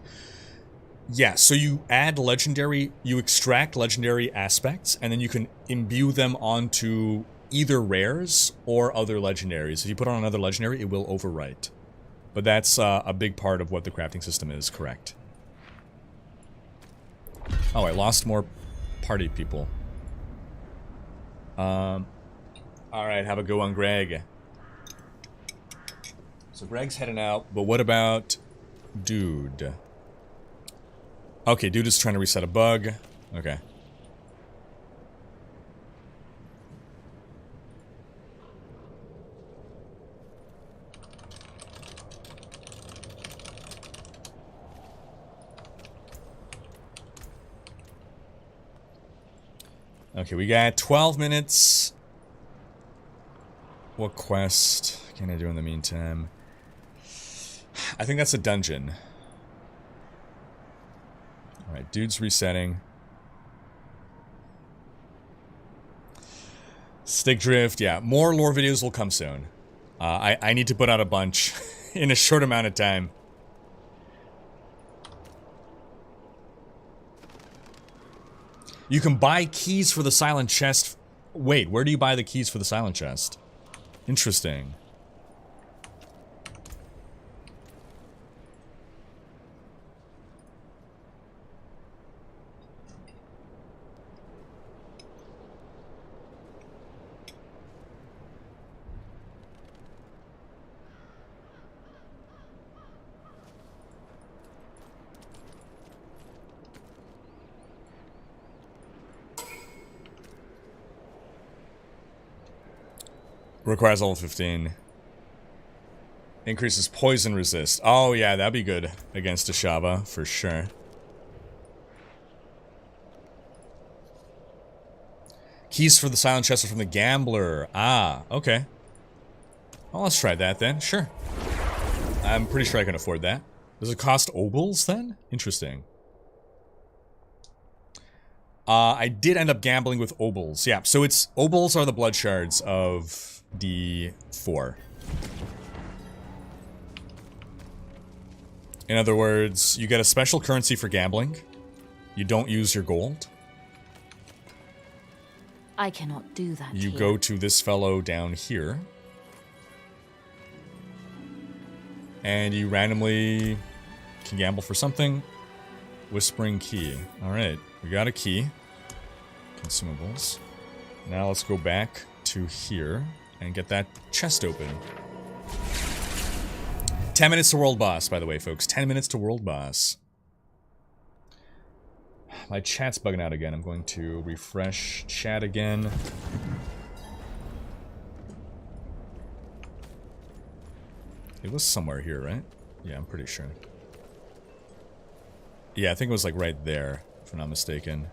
Yeah, so you add legendary, you extract legendary aspects, and then you can imbue them onto either rares or other legendaries. If you put on another legendary, it will overwrite. But that's a big part of what the crafting system is, correct. Oh, I lost more party people. Alright, have a go on Greg. So Greg's heading out, but what about Dude? Okay, Dude is trying to reset a bug. Okay. Okay, we got 12 minutes. What quest can I do in the meantime? I think that's a dungeon. Alright, Dude's resetting. Stick Drift, yeah. More lore videos will come soon. I need to put out a bunch in a short amount of time. You can buy keys for the silent chest. Wait, where do you buy the keys for the silent chest? Interesting. Requires level 15. Increases poison resist. Oh yeah, that'd be good against Ashava, for sure. Keys for the silent chest are from the gambler. Ah, okay. Well, let's try that then, sure. I'm pretty sure I can afford that. Does it cost obols then? Interesting. I did end up gambling with obols. Yeah, so it's... Obols are the blood shards of D4. In other words, you get a special currency for gambling. You don't use your gold. I cannot do that. You go to this fellow down here. And you randomly can gamble for something. Whispering key. Alright, we got a key. Consumables. Now let's go back to here and get that chest open. 10 minutes to world boss, by the way, folks. 10 minutes to world boss. My chat's bugging out again. I'm going to refresh chat again. It was somewhere here, right? Yeah, I'm pretty sure. Yeah, I think it was like right there, if I'm not mistaken.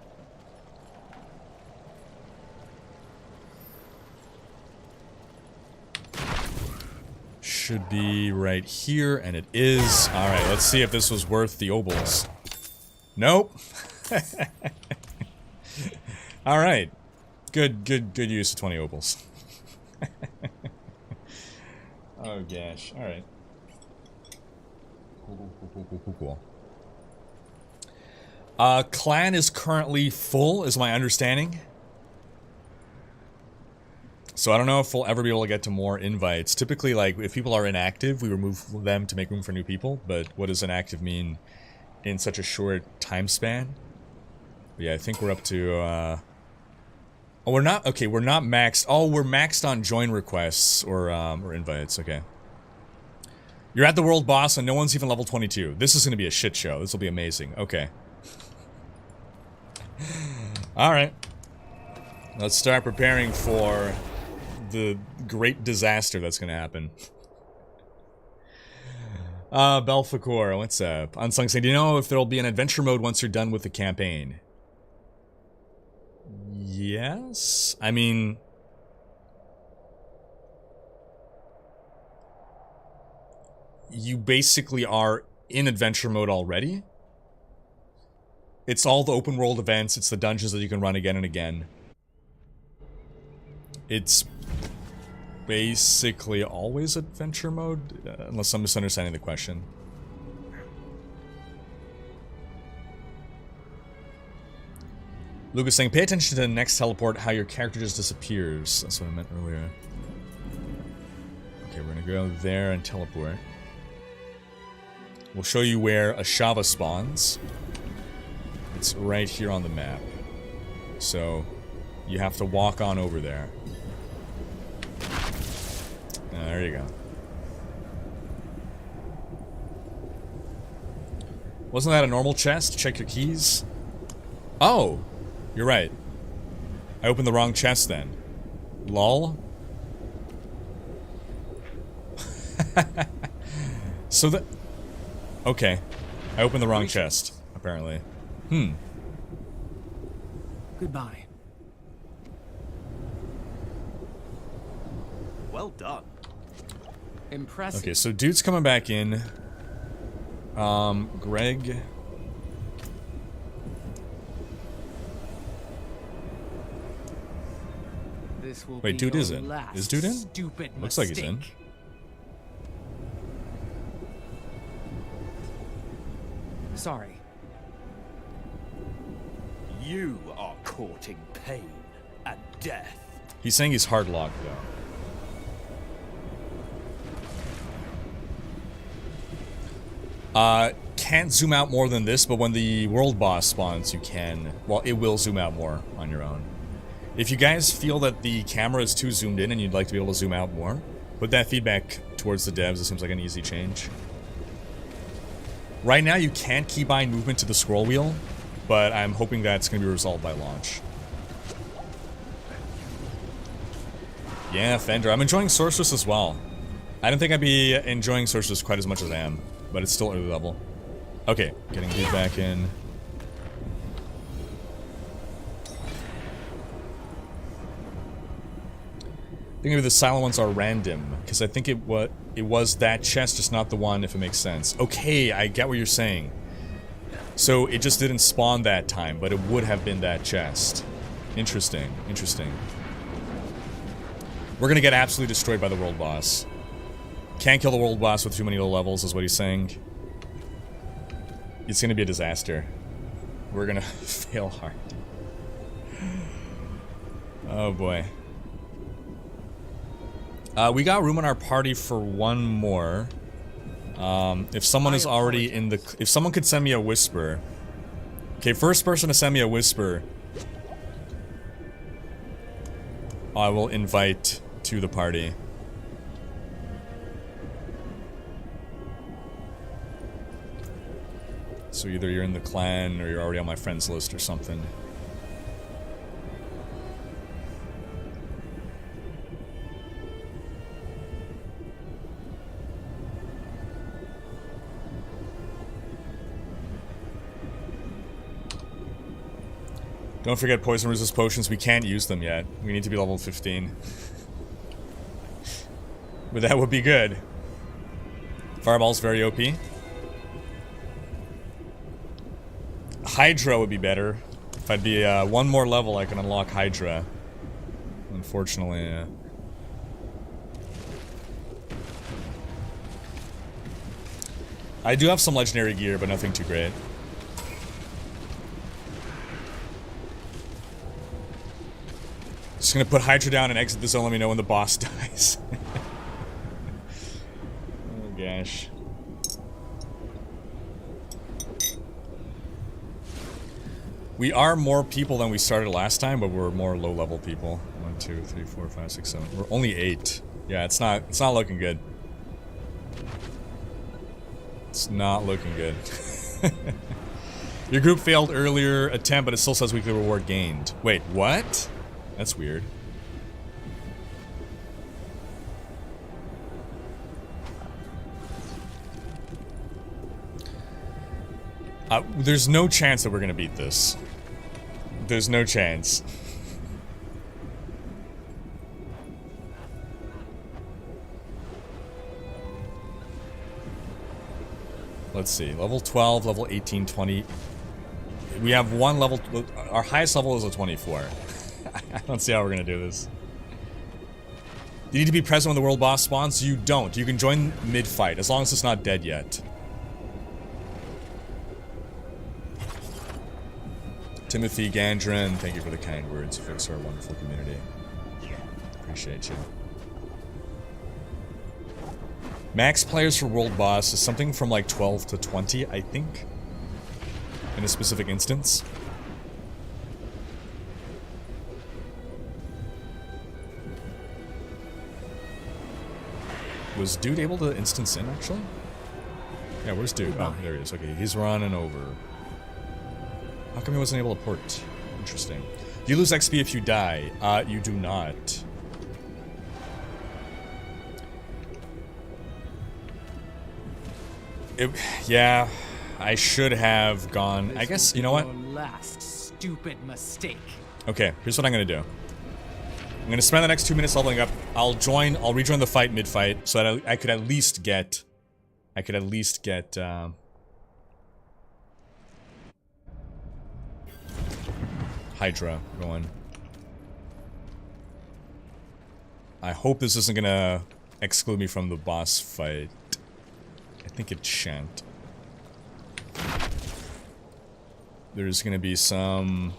Should be right here, and it is. Alright, let's see if this was worth the obols. Nope. Alright. Good use of 20 obols. Oh gosh, alright. Cool. Clan is currently full, is my understanding. So I don't know if we'll ever be able to get to more invites. Typically, like, if people are inactive, we remove them to make room for new people. But what does inactive mean in such a short time span? But yeah, I think we're up to, Oh, we're not, okay, we're not maxed. Oh, we're maxed on join requests or invites, okay. You're at the world boss and no one's even level 22. This is gonna be a shit show. This will be amazing. Okay. Alright. Let's start preparing for the great disaster that's gonna happen. Belficor, what's up? Unsung saying, do you know if there'll be an adventure mode once you're done with the campaign? Yes? I mean... You basically are in adventure mode already. It's all the open world events, it's the dungeons that you can run again and again. It's basically always adventure mode, unless I'm misunderstanding the question. Lucas saying, pay attention to the next teleport, how your character just disappears. That's what I meant earlier. Okay, we're gonna go there and teleport. We'll show you where Ashava spawns. It's It's right here on the map. So, you have to walk on over there. There you go. Wasn't that a normal chest? Check your keys. Oh! You're right. I opened the wrong chest then. Lol. So that... Okay. I opened the wrong chest, apparently. Goodbye. Well done. Impressive. Okay, so dude's coming back in. Greg... This will Wait, be dude is your in. last Is dude in? Stupid Looks like he's in. mistake. Sorry. You are courting pain and death. He's saying he's hard locked, though. Can't zoom out more than this, but when the world boss spawns, you can. Well, it will zoom out more on your own. If you guys feel that the camera is too zoomed in and you'd like to be able to zoom out more, put that feedback towards the devs. It seems like an easy change. Right now, you can't keybind movement to the scroll wheel, but I'm hoping that's going to be resolved by launch. Yeah, Fender. I'm enjoying Sorceress as well. I don't think I'd be enjoying Sorceress quite as much as I am, but it's still early level. Okay, getting dude back in. I think maybe the silent ones are random, because I think it was that chest, just not the one, if it makes sense. Okay, I get what you're saying. So it just didn't spawn that time, but it would have been that chest. Interesting, interesting. We're gonna get absolutely destroyed by the world boss. Can't kill the world boss with too many low levels, is what he's saying. It's gonna be a disaster. We're gonna fail hard. Oh boy. We got room in our party for one more. If someone is already in the... If someone could send me a whisper. Okay, first person to send me a whisper, I will invite to the party. So either you're in the clan or you're already on my friends list or something. Don't forget poison resist potions. We can't use them yet. We need to be level 15. But that would be good. Fireball's very OP. Hydra would be better. If I'd be one more level, I can unlock Hydra. Unfortunately, I do have some legendary gear, but nothing too great. Just gonna put Hydra down and exit the zone. Let me know when the boss dies. Oh gosh. We are more people than we started last time, but we're more low-level people. 1, 2, 3, 4, 5, 6, 7. We're only 8. Yeah, it's not looking good. It's not looking good. Your group failed earlier attempt, but it still says weekly reward gained. Wait, what? That's weird. There's no chance that we're gonna beat this. There's no chance. Let's see. Level 12, level 18, 20. We have one level. Our highest level is a 24. I don't see how we're gonna do this. You need to be present when the world boss spawns? You don't. You can join mid-fight, as long as it's not dead yet. Timothy Gandrin, thank you for the kind words. Fix our wonderful community. Appreciate you. Max players for world boss is something from like 12 to 20, I think. in a specific instance. Was Dude able to instance in, actually? Yeah, where's Dude? Oh, there he is. Okay, he's running over. How come he wasn't able to port? Interesting. You lose XP if you die. You do not. Yeah, I should have gone. I guess, you know what? Last stupid mistake. Okay, here's what I'm gonna do. I'm gonna spend the next 2 minutes leveling up. I'll rejoin the fight mid-fight, so that I could at least get... Hydra going. I hope this isn't gonna exclude me from the boss fight. I think it shan't. There's gonna be some...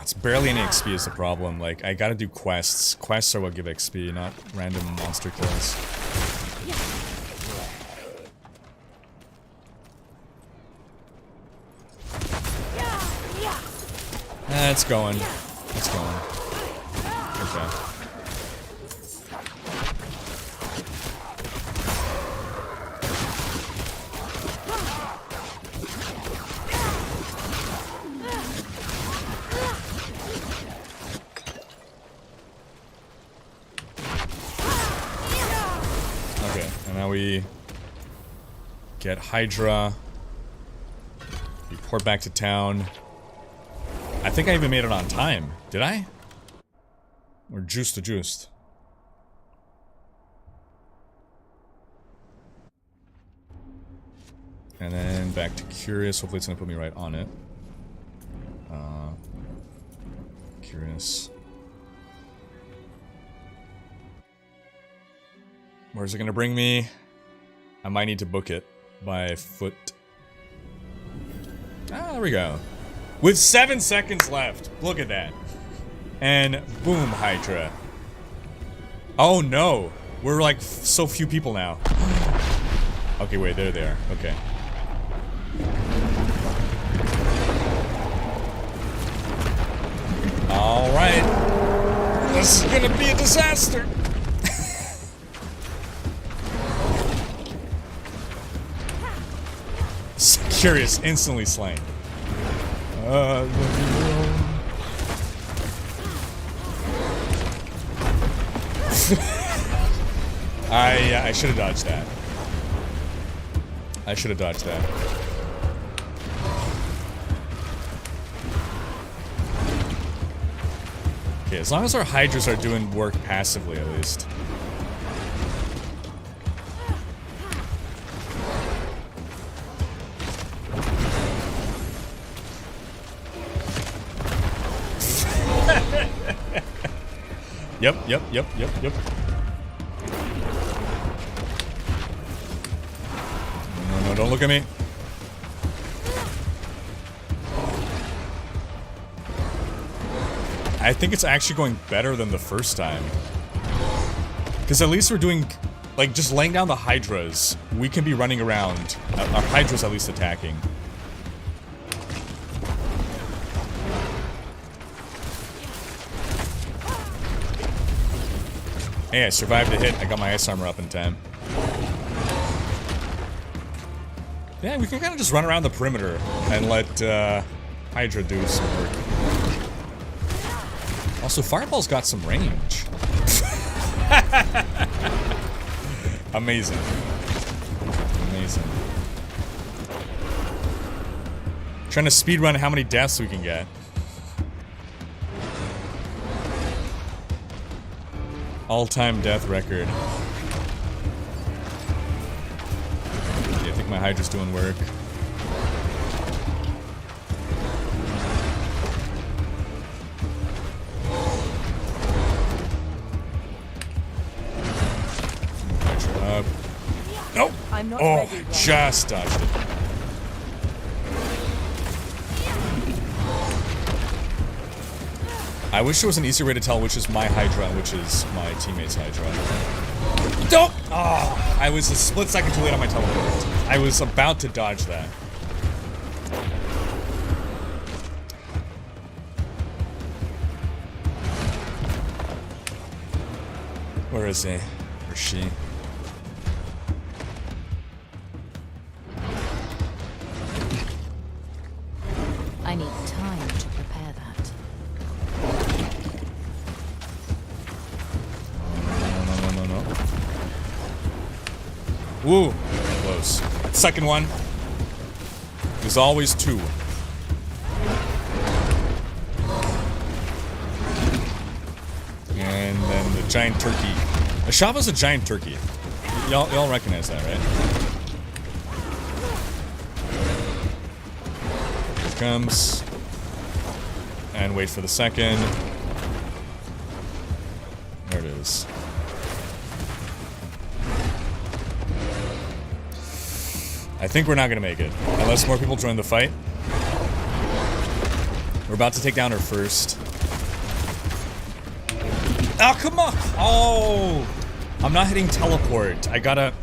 It's barely any XP is the problem. Like, I gotta do quests. Quests are what give XP, not random monster kills. It's going. It's going. Okay. Okay, and now we get Hydra. We port back to town. I think I even made it on time. Did I? Or juiced to juiced? And then back to Curious. Hopefully it's gonna put me right on it. Curious. Where's it gonna bring me? I might need to book it by foot. Ah, there we go. With 7 seconds left. Look at that. And boom, Hydra. Oh no. We're like so few people now. Okay, wait, they're there. Okay. Alright. This is gonna be a disaster. Curious, instantly slain. I should have dodged that. I should have dodged that. Okay, as long as our Hydras are doing work passively, at least. Yep. No, don't look at me. I think it's actually going better than the first time. Because at least we're doing, like, just laying down the Hydras. We can be running around. Our Hydras at least attacking. Hey, I survived a hit. I got my ice armor up in time. Yeah, we can kind of just run around the perimeter and let Hydra do some work. Also, Fireball's got some range. Amazing. Amazing. Trying to speedrun how many deaths we can get. All-time death record. Yeah, I think my Hydra's doing work. Hydra up. Nope! Oh, just dodged it. I wish there was an easier way to tell which is my Hydra and which is my teammate's Hydra. Don't! Oh, I was a split second too late on my teleport. I was about to dodge that. Where is he? Or she? I need time to prepare that. No. Woo! Close. Second one. There's always two. And then the giant turkey. Ashava's a giant turkey. Y'all recognize that, right? Here it comes. And wait for the second. There it is. I think we're not gonna make it. Unless more people join the fight. We're about to take down her first. Oh, come on! Oh! I'm not hitting teleport. I gotta...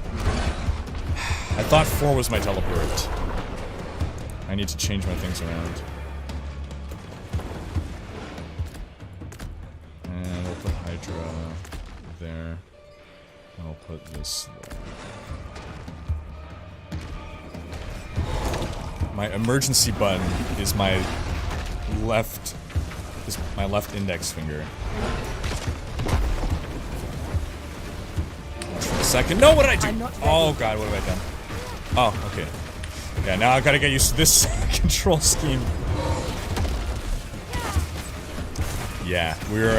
I thought 4 was my teleport. I need to change my things around. And we'll put Hydra there. I'll put this there. My emergency button is my left index finger. Second. No, what did I do? Oh god, what have I done? Oh, okay. Yeah, now I gotta get used to this control scheme. Yeah, we're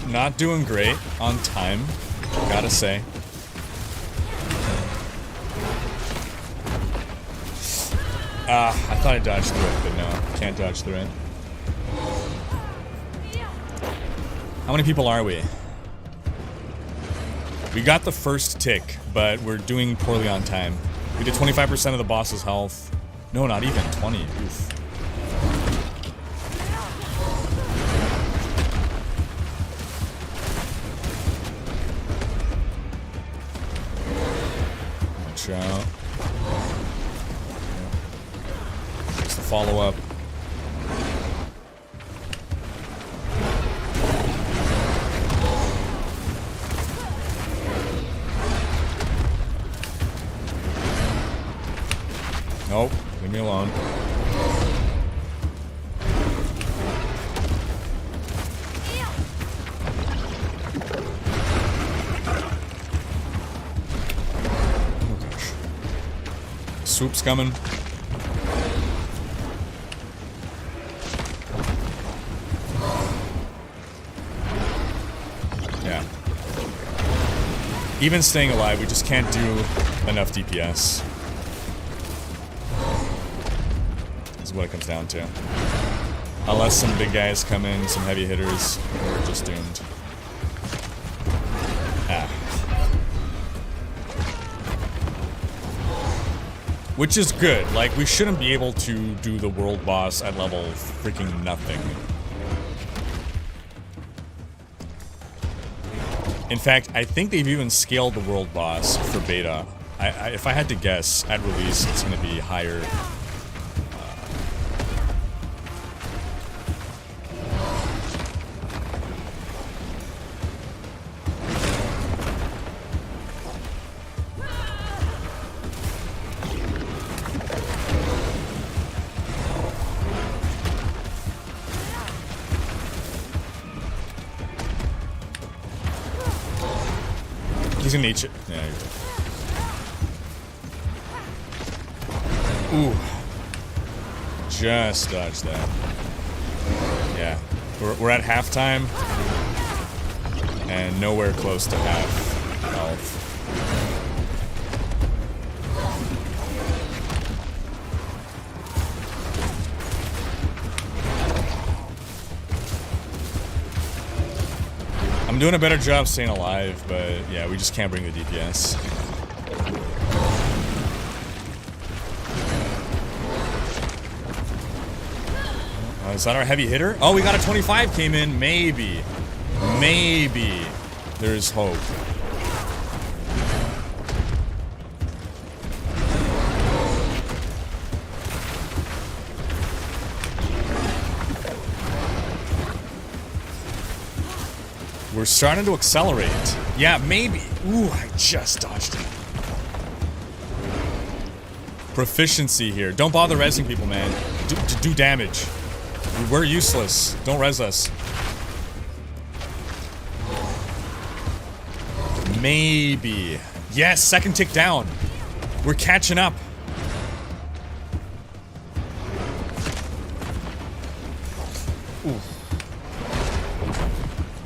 not doing great on time, gotta say. I thought I dodged through it, but no, can't dodge through it. How many people are we? We got the first tick, but we're doing poorly on time. We did 25% of the boss's health. No, not even 20. Oof. Watch out. Here's the follow-up. Nope, leave me alone. Oh gosh. Soup's coming. Yeah. Even staying alive, we just can't do enough DPS. What it comes down to. Unless some big guys come in, some heavy hitters, we're just doomed. Ah. Which is good. Like, we shouldn't be able to do the world boss at level freaking nothing. In fact, I think they've even scaled the world boss for beta. If I had to guess, at release, it's going to be higher. He's gonna eat it. Yeah, you're right. Ooh. Just dodged that. Yeah. We're at halftime. And nowhere close to half health. I'm doing a better job staying alive, but yeah, we just can't bring the DPS. Is that our heavy hitter? Oh, we got a 25 came in. Maybe. Maybe. There's hope. We're starting to accelerate. Yeah, maybe. Ooh, I just dodged it. Proficiency here. Don't bother resing people, man. Do damage. We're useless. Don't res us. Maybe. Yes, second tick down. We're catching up. Ooh.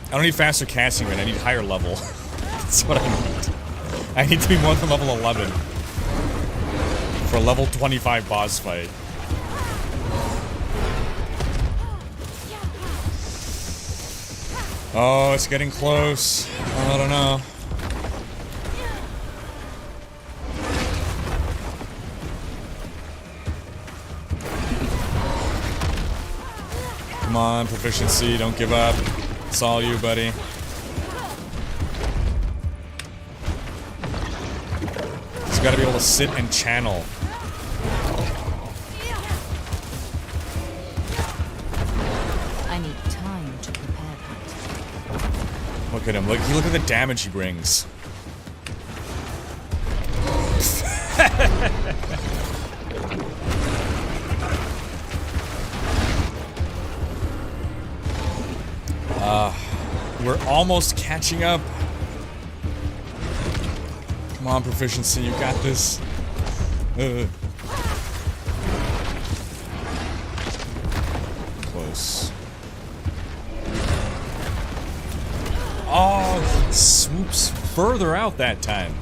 I don't need faster casting rate, I need higher level. That's what I need. I need to be more than level 11 for a level 25 boss fight. Oh, it's getting close. I don't know. Come on, proficiency, don't give up. It's all you, buddy. He's gotta be able to sit and channel. I need time to prepare that. Look at him, look at the damage he brings. We're almost catching up. Come on, proficiency, you got this. Close. Oh, he swoops further out that time.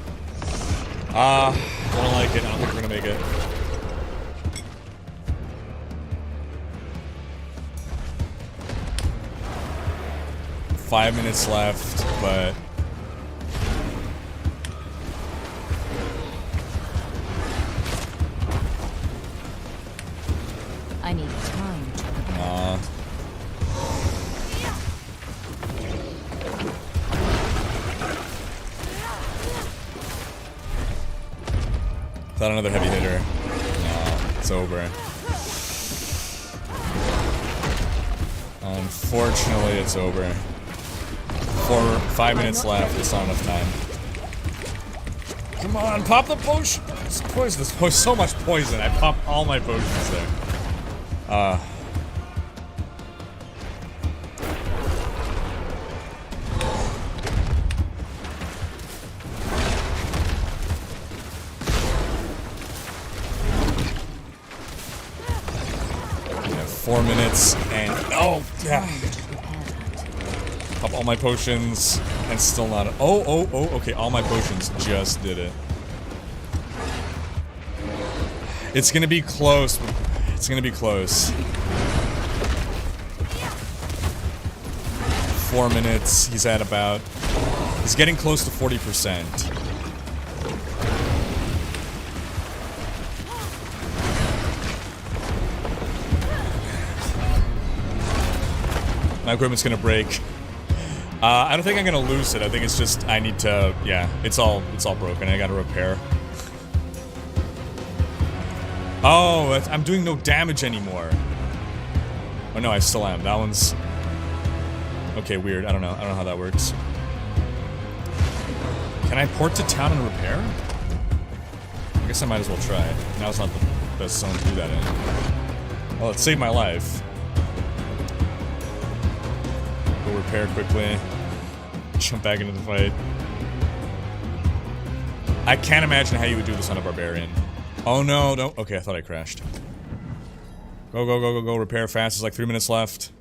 Don't like it. I don't think we're gonna make it. Five minutes left, but I need time to prepare. Thought another heavy hitter. No, it's over. Unfortunately, it's over. 5 minutes left. It's not enough time. Come on, pop the potion. This poison. There's so much poison. I popped all my potions there. Yeah, 4 minutes and yeah. Pop all my potions and still not. Oh, okay. All my potions just did it. It's gonna be close. It's gonna be close. 4 minutes. He's at about. He's getting close to 40%. My equipment's gonna break. I don't think I'm gonna lose it. I think it's just I need to. Yeah, it's all broken. I gotta repair. Oh, I'm doing no damage anymore. Oh no, I still am. That one's okay. Weird. I don't know how that works. Can I port to town and repair? I guess I might as well try. Now's not the best zone to do that in. Well, it saved my life. Go repair quickly. Jump back into the fight. I can't imagine how you would do this on a barbarian. Oh no, no. Okay, I thought I crashed. Go, repair fast. There's like 3 minutes left.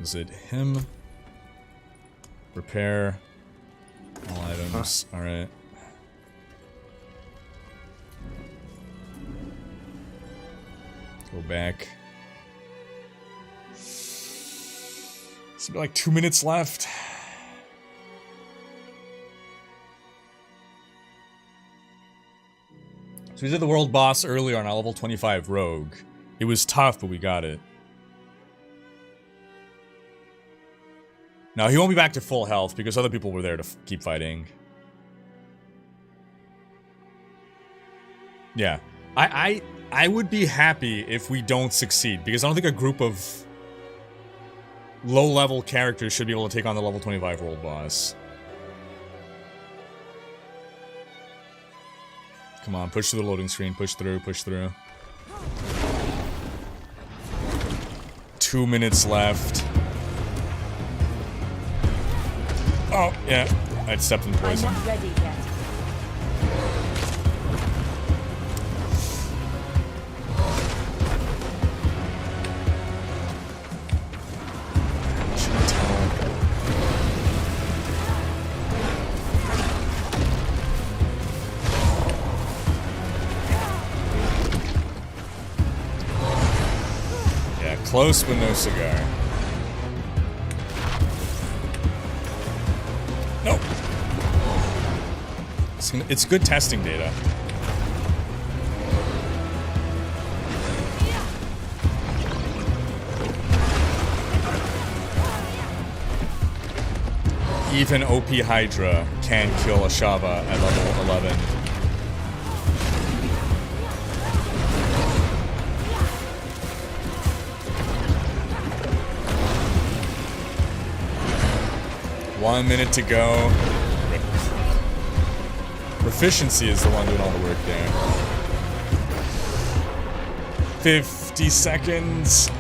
Is it him? Repair. All items. Alright. Go back. It's like 2 minutes left. So we did the world boss earlier on our level 25 rogue. It was tough, but we got it. Now, he won't be back to full health because other people were there to keep fighting. Yeah. I would be happy if we don't succeed because I don't think a group of low-level characters should be able to take on the level 25 world boss. Come on, push through the loading screen. Push through, push through. 2 minutes left. Oh, yeah. I'd stepped in poison. I'm not ready yet. Yeah, close but no cigar. Nope. It's good testing data. Even OP Hydra can kill Ashava at level 11. One minute to go. Proficiency is the one doing all the work there. 50 seconds.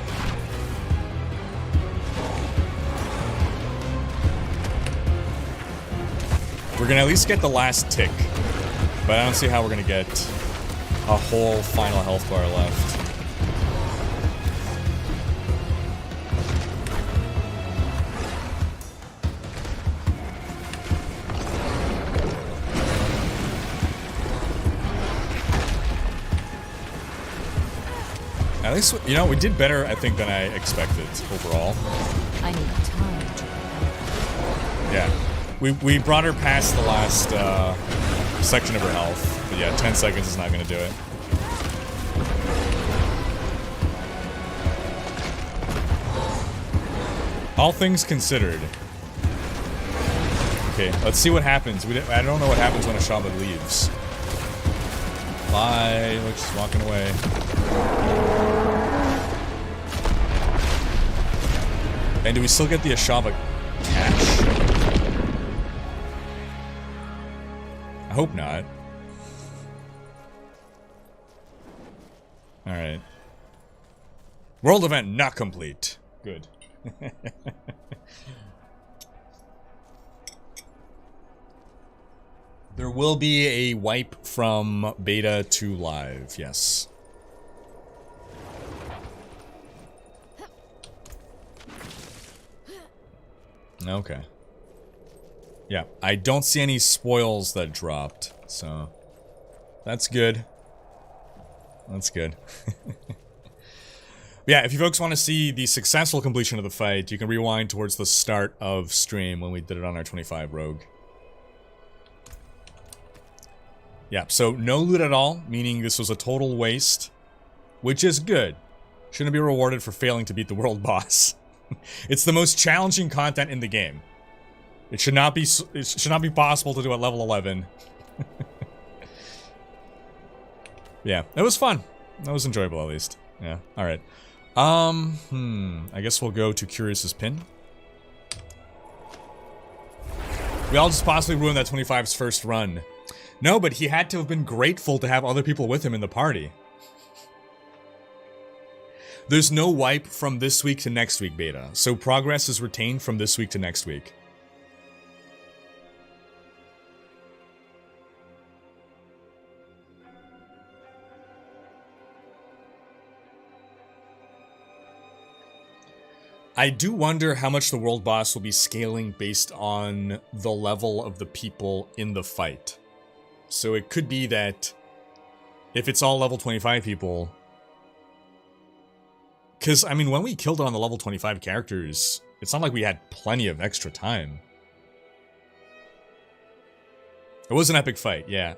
We're gonna at least get the last tick, but I don't see how we're gonna get a whole final health bar left. At least, you know, we did better, I think, than I expected overall. I need time to recover. Yeah. We brought her past the last section of her health. But yeah, 10 seconds is not going to do it. All things considered. Okay, let's see what happens. I don't know what happens when a shaman leaves. Bye. Look, she's walking away. And do we still get the Ashava cash? I hope not. Alright. World event not complete. Good. There will be a wipe from beta to live, yes. Okay. Yeah, I don't see any spoils that dropped, so that's good. That's good. Yeah, if you folks want to see the successful completion of the fight, you can rewind towards the start of stream when we did it on our 25 rogue. Yeah, so no loot at all, meaning this was a total waste, which is good. Shouldn't be rewarded for failing to beat the world boss. It's the most challenging content in the game. It should not be possible to do at level 11. Yeah, it was fun. That was enjoyable at least. Yeah, alright. I guess we'll go to Curious's pin. We all just possibly ruined that 25's first run. No, but he had to have been grateful to have other people with him in the party. There's no wipe from this week to next week beta, so progress is retained from this week to next week. I do wonder how much the world boss will be scaling based on the level of the people in the fight. So it could be that if it's all level 25 people... Because, I mean, when we killed it on the level 25 characters, it's not like we had plenty of extra time. It was an epic fight, yeah.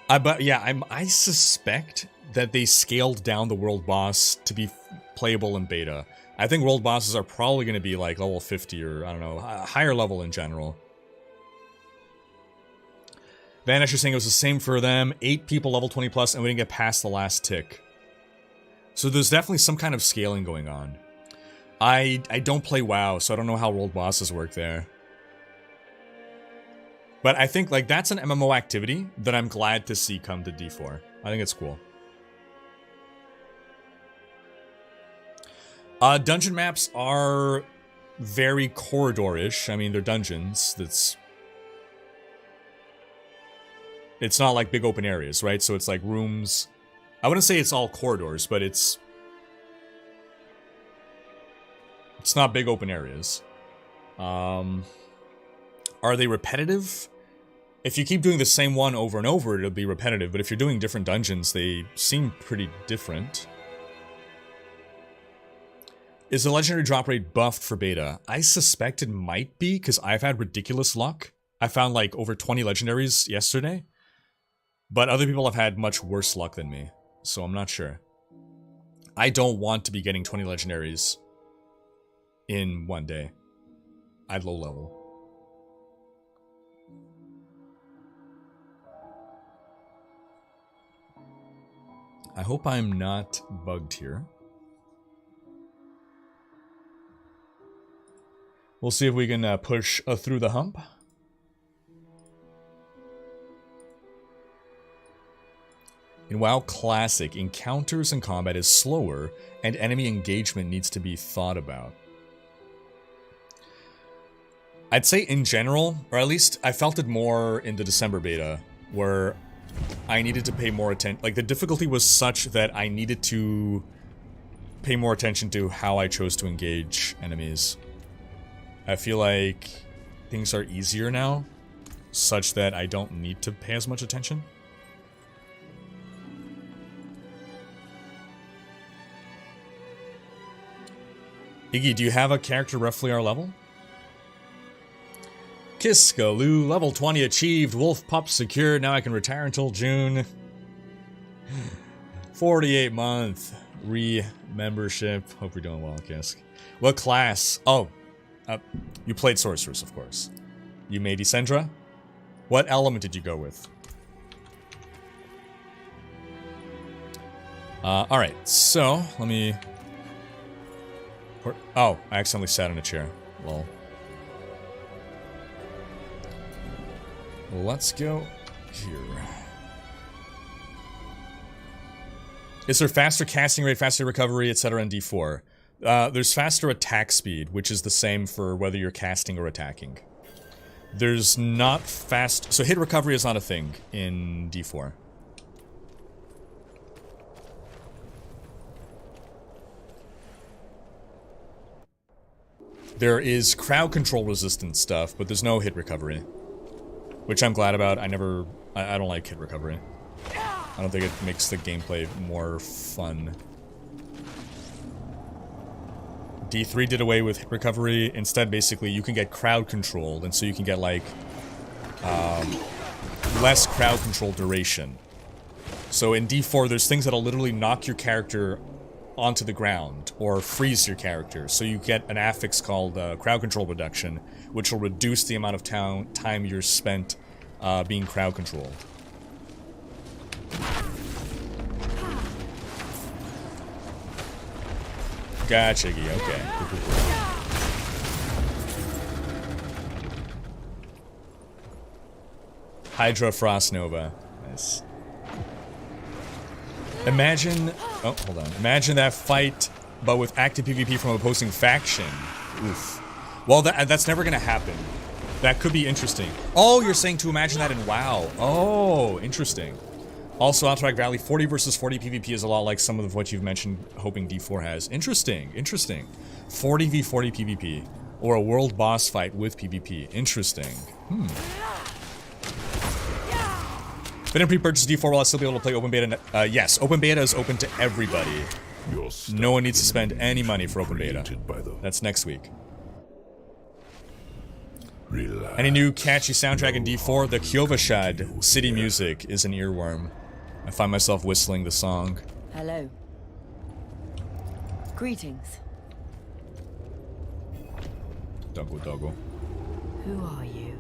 But yeah, I suspect that they scaled down the world boss to be playable in beta. I think world bosses are probably going to be like level 50 or, I don't know, higher level in general. MaiaNashira saying it was the same for them. 8 people level 20 plus, and we didn't get past the last tick. So there's definitely some kind of scaling going on. I don't play WoW, so I don't know how world bosses work there. But I think, like, that's an MMO activity that I'm glad to see come to D4. I think it's cool. Dungeon maps are very corridor-ish. I mean, they're dungeons. It's not like big open areas, right? So it's like rooms. I wouldn't say it's all corridors, but it's not big open areas. Are they repetitive? If you keep doing the same one over and over, it'll be repetitive. But if you're doing different dungeons, they seem pretty different. Is the legendary drop rate buffed for beta? I suspect it might be, because I've had ridiculous luck. I found like over 20 legendaries yesterday. But other people have had much worse luck than me, so I'm not sure. I don't want to be getting 20 legendaries in one day at low level. I hope I'm not bugged here. We'll see if we can push through the hump. In WoW Classic, encounters and combat is slower, and enemy engagement needs to be thought about. I'd say in general, or at least I felt it more in the December beta, where I needed to pay more attention. Like, the difficulty was such that I needed to pay more attention to how I chose to engage enemies. I feel like things are easier now, such that I don't need to pay as much attention. Iggy, do you have a character roughly our level? Kiskaloo, level 20 achieved, wolf pup secured, now I can retire until June. 48 month re-membership. Hope you're doing well, Kisk. What class? Oh, you played Sorceress, of course. You made Essendra? What element did you go with? Alright, so, let me... Oh, I accidentally sat in a chair. Lol. Let's go here. Is there faster casting rate, faster recovery, etc. in D4? There's faster attack speed, which is the same for whether you're casting or attacking. There's not fast... So hit recovery is not a thing in D4. There is crowd control resistance stuff, but there's no hit recovery. Which I'm glad about. I don't like hit recovery. I don't think it makes the gameplay more fun. D3 did away with hit recovery. Instead, basically, you can get crowd controlled, and so you can get, like, less crowd control duration. So in D4, there's things that'll literally knock your character onto the ground, or freeze your character. So you get an affix called crowd control reduction, which will reduce the amount of time you're spent being crowd controlled. Gotcha, okay. Cool. Hydra Frost Nova. Nice. Imagine... Oh, hold on. Imagine that fight, but with active PvP from opposing faction. Oof. Well, that's never gonna happen. That could be interesting. Oh, you're saying to imagine that in WoW. Oh, interesting. Also, Outback Valley, 40 versus 40 PvP is a lot like some of what you've mentioned hoping D4 has. Interesting, interesting. 40 v 40 PvP. Or a world boss fight with PvP. Interesting. If I didn't pre-purchase D4, will I still be able to play open beta? Yes, open beta is open to everybody. No one needs to spend any money for open beta. That's next week. Relax. Any new catchy soundtrack in D4? The Kyovashad city music is an earworm. I find myself whistling the song. Hello. Greetings. Doggo. Who are you?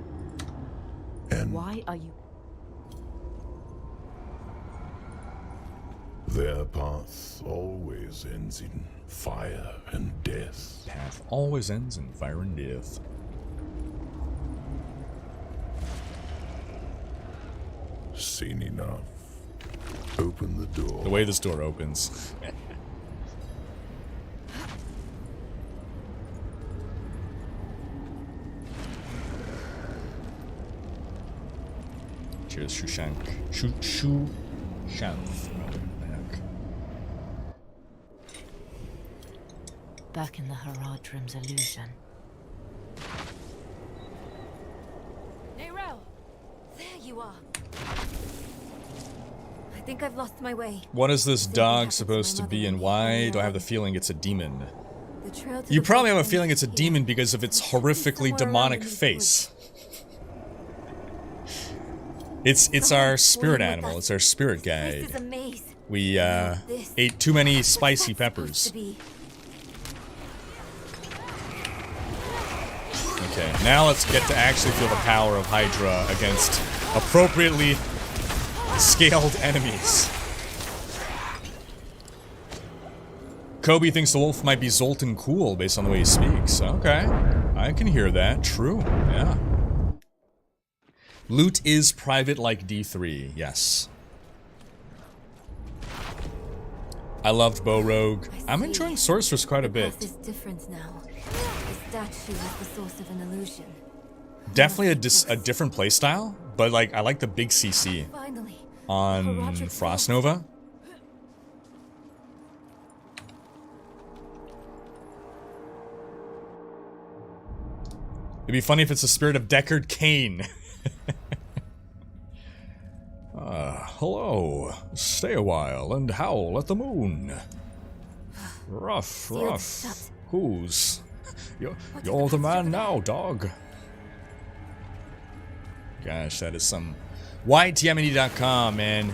And Why are you... Their path always ends in fire and death. Path always ends in fire and death. Seen enough. Open the door. The way this door opens. Cheers, Shushank. Shanth, rather. Back in the Haradrim's illusion. Neyrel! There you are. I think I've lost my way. What is this dog supposed to be, and why do I have the feeling it's a demon? The trail to You the probably have a bottom feeling is it's a here. demon because of its horrifically demonic face. It's our spirit animal. It's our spirit This is guide. a maze. We ate too many spicy peppers. Okay, now let's get to actually feel the power of Hydra against appropriately scaled enemies. Kobe thinks the wolf might be Zoltan cool based on the way he speaks. Okay, I can hear that. True, yeah. Loot is private like D3, yes. I loved Bow Rogue. I'm enjoying Sorceress quite a bit. The path is different now. The statue is the source of an illusion. Definitely a different playstyle, but like I like the big CC Finally. on Frost Nova. It'd be funny if it's the spirit of Deckard Cain. Hello. Stay a while and howl at the moon. Rough. Who's? You're the man now, dog. Gosh, that is some... YTMND.com, man.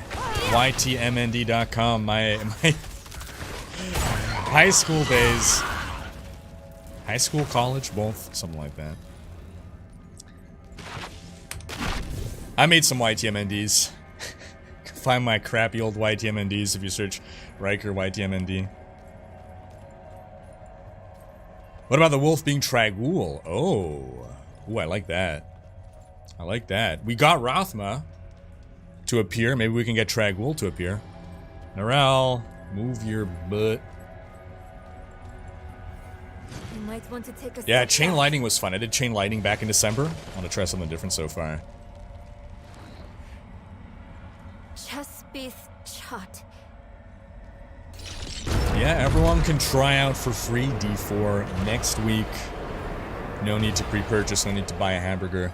YTMND.com. My high school days. High school, college, both. Something like that. I made some YTMNDs. Find my crappy old YTMNDs if you search Riker YTMND. What about the wolf being Trag'Oul? Oh. Ooh, I like that. I like that. We got Rathma to appear. Maybe we can get Trag'Oul to appear. Narelle, move your butt. You might want to take a Yeah, step chain back. lighting was fun. I did chain lighting back in December. I want to try something different so far. Chespith Chut. Yeah, everyone can try out for free D4 next week. No need to pre-purchase, no need to buy a hamburger.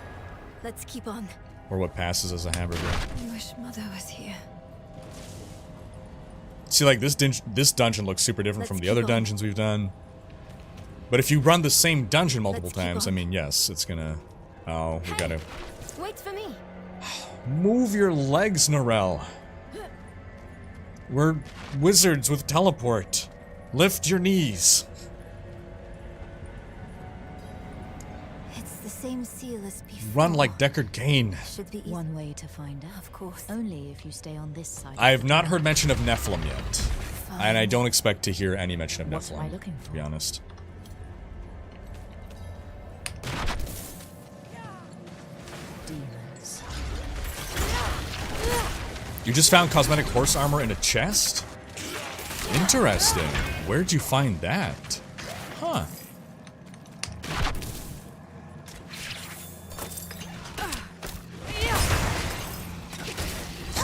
Let's keep on. Or what passes as a hamburger. I wish Mother was here. See, like, this dungeon looks super different from the other dungeons we've done. But if you run the same dungeon multiple times, I mean, yes, it's gonna... Oh, we gotta... Wait for me. Move your legs, Narelle. We're wizards with teleport. Lift your knees. It's the same seal as before. Run like Deckard Cain. Should be one way to find out. Of course. Only if you stay on this side. I have not heard mention of Nephilim yet. And I don't expect to hear any mention of What am I Nephilim, looking to be honest. Demons. You just found cosmetic horse armor in a chest? Interesting. Where'd you find that? Huh.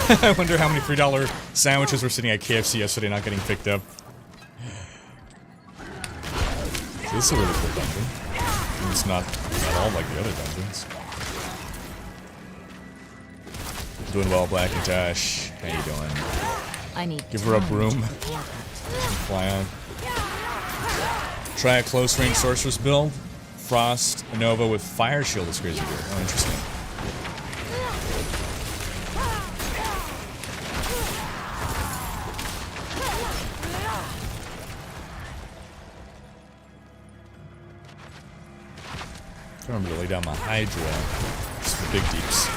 I wonder how many $3 sandwiches were sitting at KFC yesterday not getting picked up. This is a really cool dungeon. It's not at all like the other dungeons. Doing well, Black and Tash. How you doing? I need Give her up room. Fly on. Try a close range sorceress build. Frost Nova with fire shield is crazy good. Oh, interesting. I remember to lay down my Hydra. Just the big deeps.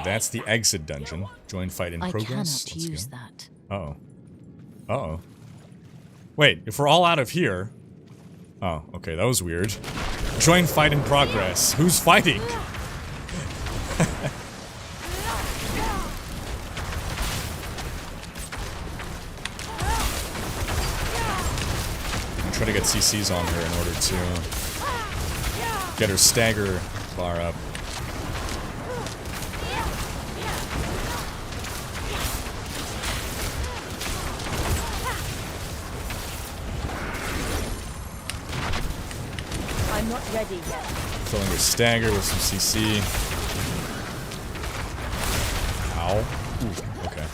that's the exit dungeon. Join fight in progress. I cannot Let's use go. that. Uh-oh. Uh-oh. Wait, if we're all out of here... Oh, okay, that was weird. Join fight in progress. Who's fighting? I'm trying to get CCs on her in order to get her stagger bar up. I'm not ready yet. Filling her stagger with some CC. Ow. Ooh, okay.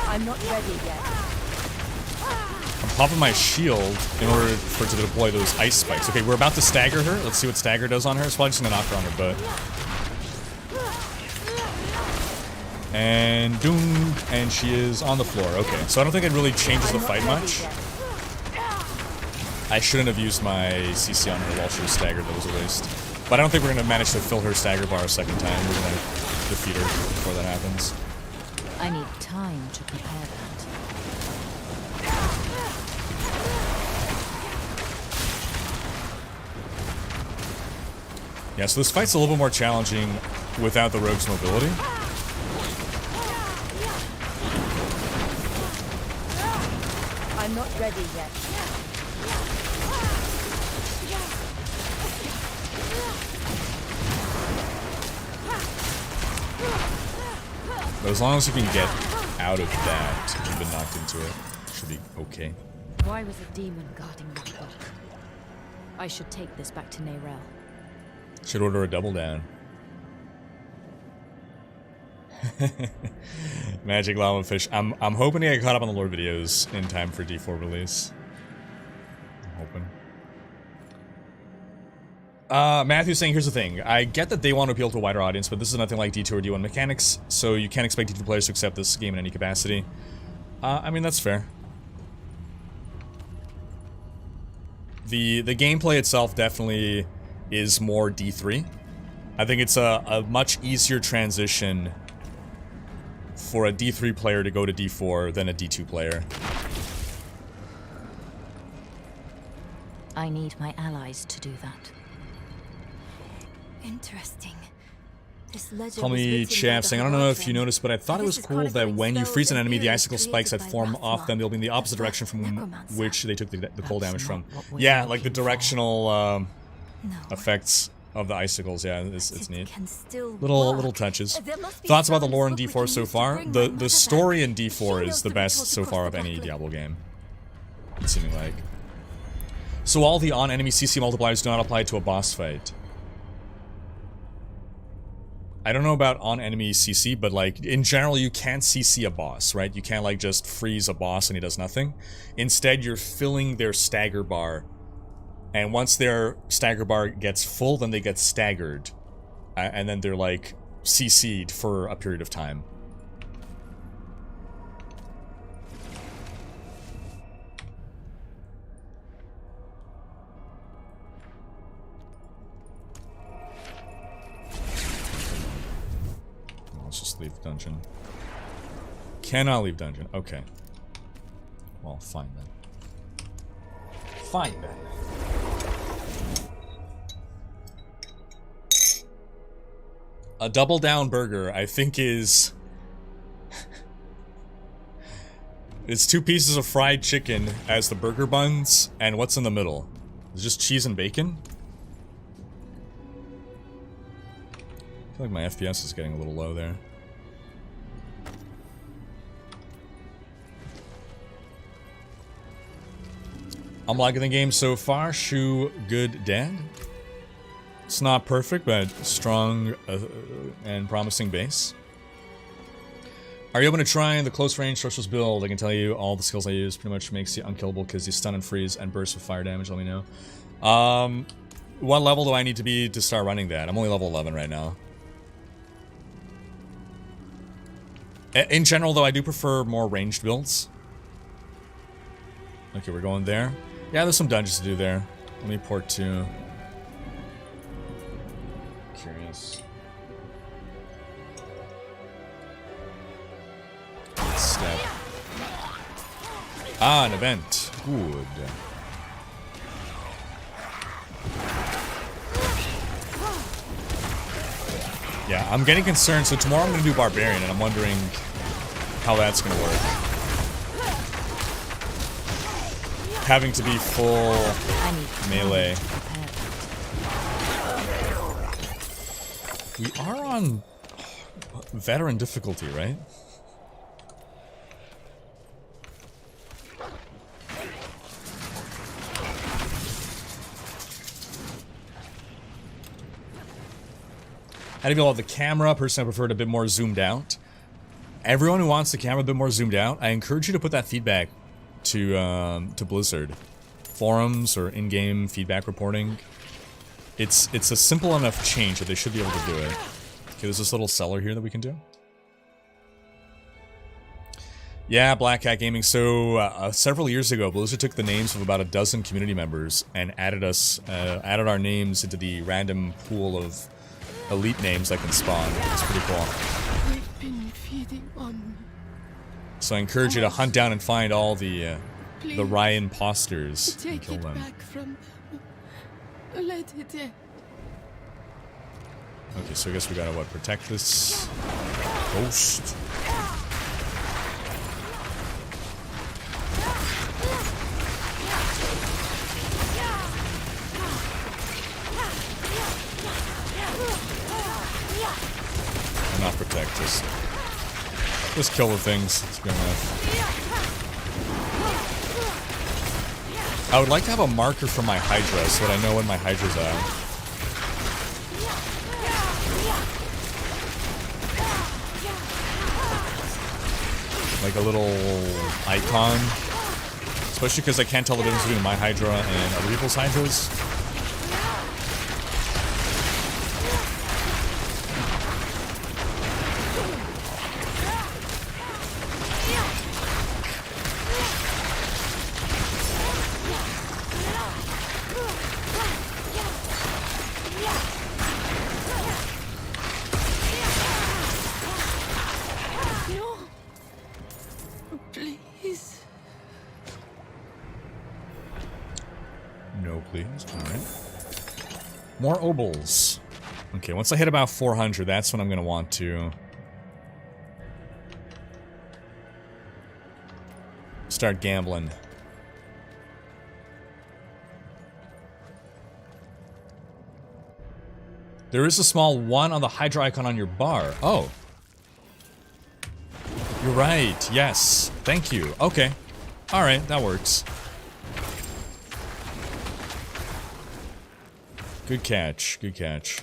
I'm not ready yet. I'm popping my shield in order for it to deploy those ice spikes. Okay, we're about to stagger her. Let's see what stagger does on her. It's probably just gonna knock her on her butt. And doom, and she is on the floor. Okay, so I don't think it really changes the fight much. I shouldn't have used my CC on her while she was staggered. That was a waste. But I don't think we're gonna manage to fill her stagger bar a second time. We're gonna defeat her before that happens. I need time to prepare that. Yeah, so this fight's a little bit more challenging without the rogue's mobility. I'm not ready yet. But as long as you can get out of that, if you've been knocked into it, it should be okay. Why was a demon guarding that book? I should take this back to Neyrelle. Should order a double down. Magic Lava Fish. I'm hoping to get caught up on the lore videos in time for D4 release. I'm hoping. Matthew's saying, here's the thing. I get that they want to appeal to a wider audience, but this is nothing like D2 or D1 mechanics, so you can't expect D2 players to accept this game in any capacity. I mean, that's fair. The gameplay itself definitely is more D3. I think it's a much easier transition for a D3 player to go to D4 than a D2 player. I need my allies to do that. Interesting. This legend Call me Chav saying, I don't know if you noticed, but I thought it was cool that when you freeze an enemy, the icicle spikes that form off them, they'll be in the opposite direction from which they took the cold damage from. Yeah, like the directional effects of the icicles, yeah, it's neat. Little touches. Thoughts about the lore in D4 so far? The story in D4 is the best so far of any Diablo game. It's seeming like. So all the on-enemy CC multipliers do not apply to a boss fight. I don't know about on-enemy CC, but like, in general, you can't CC a boss, right? You can't like just freeze a boss and he does nothing. Instead, you're filling their stagger bar. And once their stagger bar gets full, then they get staggered. And then they're like CC'd for a period of time. Let's just leave dungeon. Cannot leave dungeon. Okay. Well, fine then. Fine then. A double down burger, I think, is... it's 2 pieces of fried chicken as the burger buns, and what's in the middle? Is it just cheese and bacon? I feel like my FPS is getting a little low there. I'm liking the game so far. Shu, good dad. It's not perfect, but strong and promising base. Are you open to trying the close range Sorceress build? I can tell you all the skills I use pretty much makes you unkillable because you stun and freeze and burst with fire damage. Let me know. What level do I need to be to start running that? I'm only level 11 right now. In general, though, I do prefer more ranged builds. Okay, we're going there. Yeah, there's some dungeons to do there. Let me port to... Curious. Step. Ah, an event. Good. Yeah, I'm getting concerned. So tomorrow I'm going to do barbarian, and I'm wondering how that's going to work. Having to be full melee. We are on veteran difficulty, right? How do you feel about the camera? Personally, I prefer it a bit more zoomed out. Everyone who wants the camera a bit more zoomed out, I encourage you to put that feedback to Blizzard. Forums or in-game feedback reporting. It's a simple enough change that they should be able to do it. Okay, there's this little cellar here that we can do. Yeah, Black Hat Gaming. So several years ago, Blizzard took the names of about a dozen community members and added our names into the random pool of elite names that can spawn. It's pretty cool. We've been feeding on. So I encourage you to hunt down and find all the Ryan imposters and Take kill it them. back from them. Let it end. Okay, so I guess we gotta what? Protect this ghost. Not protect this. Just kill the things. It's good enough. I would like to have a marker for my Hydra so that I know when my Hydra's out. Like a little icon. Especially because I can't tell the difference between my Hydra and other people's Hydras. More obols. Okay, once I hit about 400, that's when I'm gonna want to start gambling. There is a small 1 on the Hydra icon on your bar. Oh. You're right. Yes. Thank you. Okay. Alright, that works. Good catch, good catch.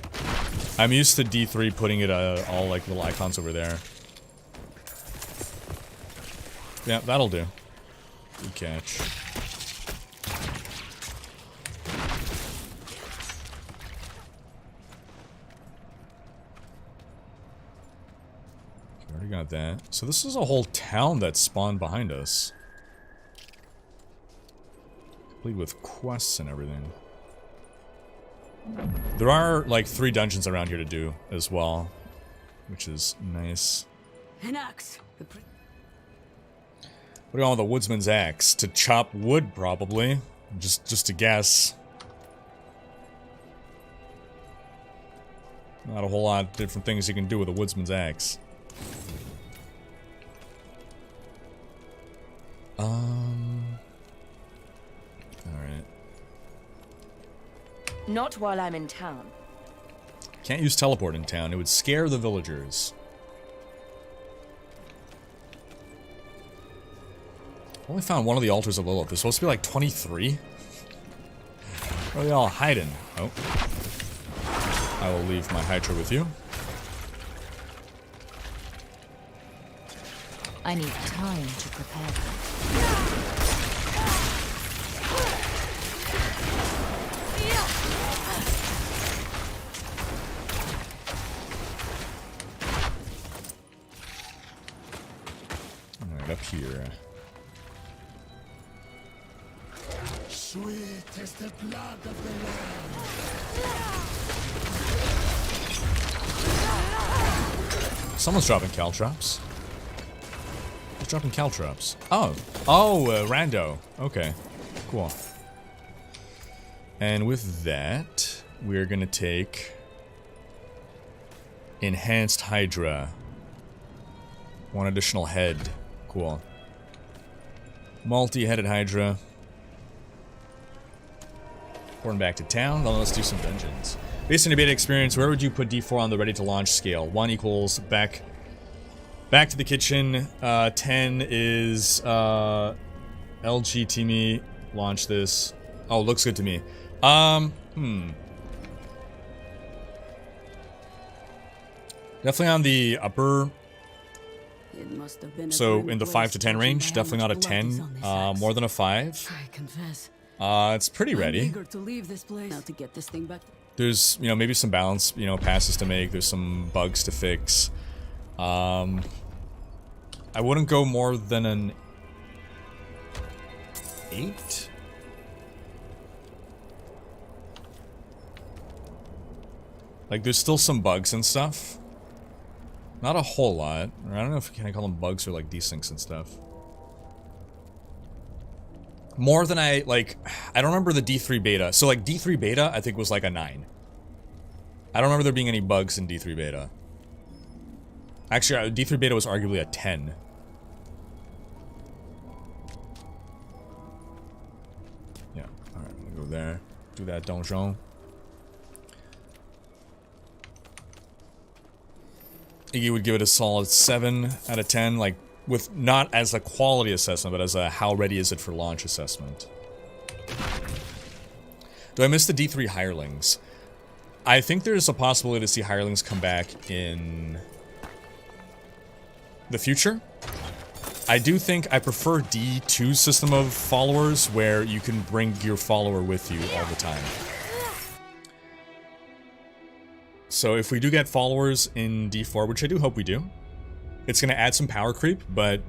I'm used to D3 putting it all like little icons over there. Yeah, that'll do. Good catch. Okay, already got that. So this is a whole town that spawned behind us. Complete with quests and everything. There are, like, 3 dungeons around here to do, as well. Which is nice. An axe. What do you want with the woodsman's axe? To chop wood, probably. Just to guess. Not a whole lot of different things you can do with a woodsman's axe. Alright. Not while I'm in town. Can't use teleport in town. It would scare the villagers. Only found one of the altars of Lilith. There's supposed to be like 23? Where are they all hiding? Oh. I will leave my Hydra with you. I need time to prepare them. Alright, up here. Sweet is the blood of the land. Someone's dropping caltrops. Who's dropping caltrops? Oh, rando. Okay, cool. And with that, we're gonna take enhanced Hydra. One additional head. Cool. Multi-headed Hydra. Porting back to town. Then let's do some dungeons. Based on your beta experience, where would you put D4 on the ready to launch scale? 1 equals back to the kitchen. 10 is LG Teamy. Launch this. Oh, looks good to me. Definitely on the upper. It must have been So in the 5 to 10 range, definitely not a 10. More than a 5. I confess. It's pretty ready. I'm eager to leave this place. Now to get this thing back. There's, maybe some balance, passes to make. There's some bugs to fix. I wouldn't go more than an 8. Like, there's still some bugs and stuff. Not a whole lot. I don't know if I call them bugs or, like, desyncs and stuff. More than I don't remember the D3 beta. So, like, D3 beta, I think, was like a 9. I don't remember there being any bugs in D3 beta. Actually, D3 beta was arguably a 10. Yeah, alright, I'm gonna go there. Do that donjon. Iggy would give it a solid 7 out of 10, like, with not as a quality assessment, but as a how ready is it for launch assessment. Do I miss the D3 hirelings? I think there's a possibility to see hirelings come back in the future. I do think I prefer D2's system of followers, where you can bring your follower with you all the time. So if we do get followers in D4, which I do hope we do, it's going to add some power creep, but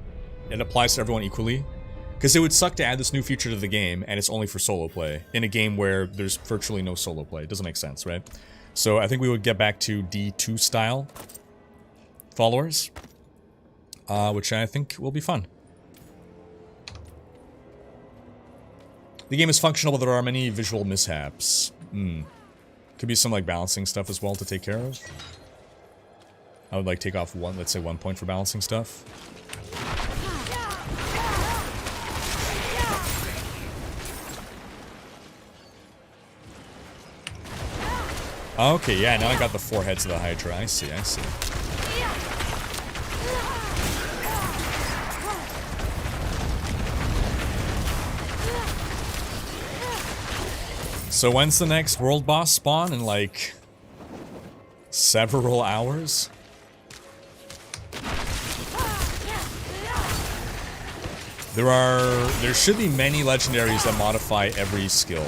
it applies to everyone equally. Because it would suck to add this new feature to the game, and it's only for solo play, in a game where there's virtually no solo play. It doesn't make sense, right? So I think we would get back to D2 style followers, which I think will be fun. The game is functional, but there are many visual mishaps. Could be some, like, balancing stuff as well to take care of. I would, like, take off let's say 1 point for balancing stuff. Okay, yeah, now I got the 4 heads of the Hydra. I see, I see. So when's the next world boss spawn? In, like, several hours? There should be many legendaries that modify every skill.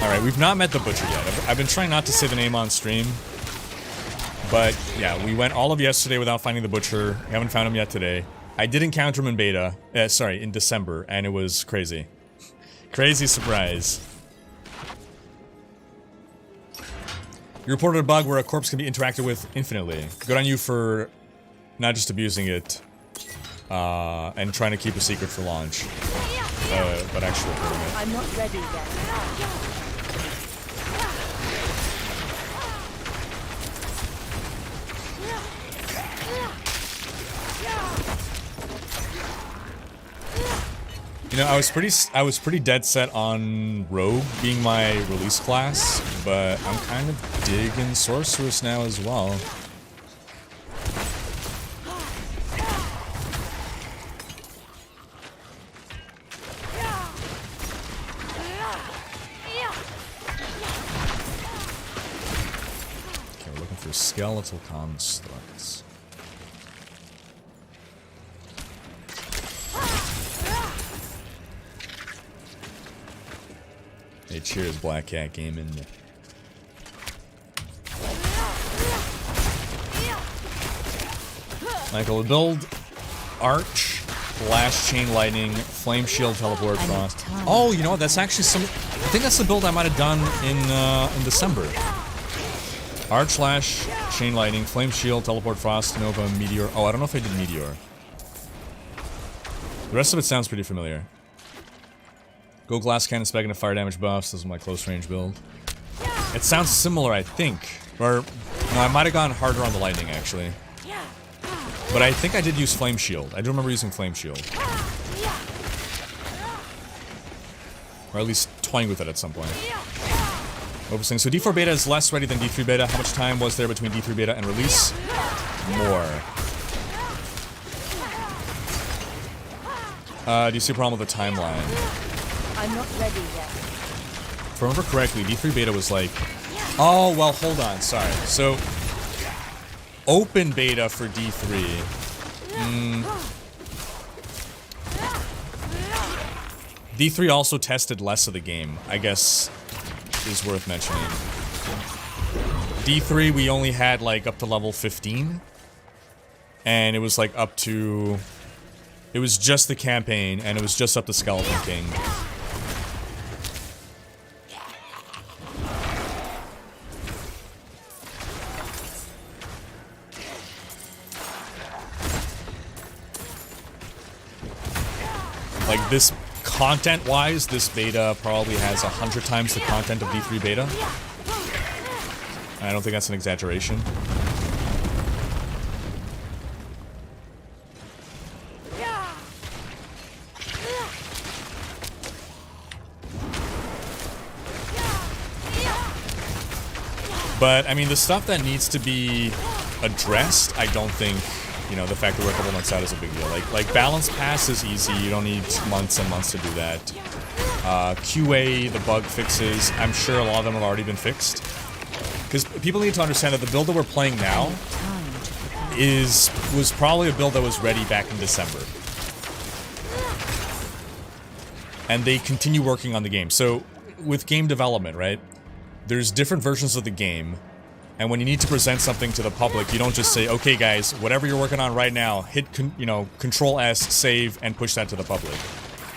Alright, we've not met the Butcher yet. I've been trying not to say the name on stream. But, yeah, we went all of yesterday without finding the Butcher. We haven't found him yet today. I did encounter him in beta. In December, and it was crazy. Crazy surprise. You reported a bug where a corpse can be interacted with infinitely. Good on you for not just abusing it, and trying to keep a secret for launch, but actually reporting it. I'm not ready yet. You know, I was pretty dead set on Rogue being my release class, but I'm kind of digging Sorceress now as well. Okay, we're looking for skeletal constructs. Hey, cheers, Black Cat Gaming. Michael, build Arch Blast, Chain Lightning, Flame Shield, Teleport, Frost. Oh, you know what? That's actually some... I think that's the build I might have done in December. Arch Slash, Chain Lightning, Flame Shield, Teleport, Frost, Nova, Meteor. Oh, I don't know if I did Meteor. The rest of it sounds pretty familiar. Go Glass Cannon, Spec, and Fire Damage buffs. This is my close range build. It sounds similar, I think. Or, no, I might have gone harder on the Lightning, actually. But I think I did use Flame Shield. I do remember using Flame Shield. Or at least toying with it at some point. Focusing. So D4 beta is less ready than D3 beta. How much time was there between D3 beta and release? More. Do you see a problem with the timeline? I'm not ready yet. If I remember correctly, D3 beta was like... Oh, well, hold on. Sorry. So... Open beta for D3. D3 also tested less of the game, I guess is worth mentioning. D3 we only had like up to level 15. And it was like up to... It was just the campaign, and it was just up to Skeleton King. Like, this, content-wise, this beta probably has 100 times the content of D3 beta. And I don't think that's an exaggeration. But, I mean, the stuff that needs to be addressed, I don't think... You know, the fact that we're a couple months out is a big deal. Like balance pass is easy. You don't need months and months to do that. QA, the bug fixes, I'm sure a lot of them have already been fixed. Because people need to understand that the build that we're playing now was probably a build that was ready back in December. And they continue working on the game. So, with game development, right? There's different versions of the game. And when you need to present something to the public, you don't just say, okay guys, whatever you're working on right now, hit, Control S, save, and push that to the public.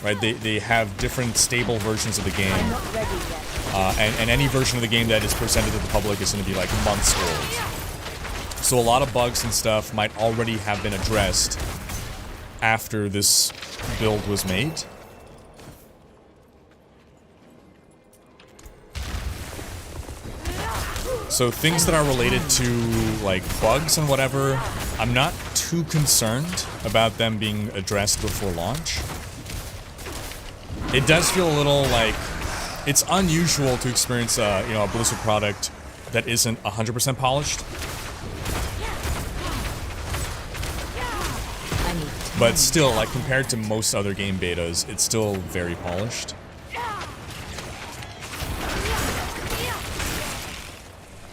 Right? They have different stable versions of the game. I'm not ready yet. And any version of the game that is presented to the public is going to be like months old. So a lot of bugs and stuff might already have been addressed after this build was made. So things that are related to, like, bugs and whatever, I'm not too concerned about them being addressed before launch. It does feel a little like... It's unusual to experience, a Blizzard product that isn't 100% polished. But still, like, compared to most other game betas, it's still very polished.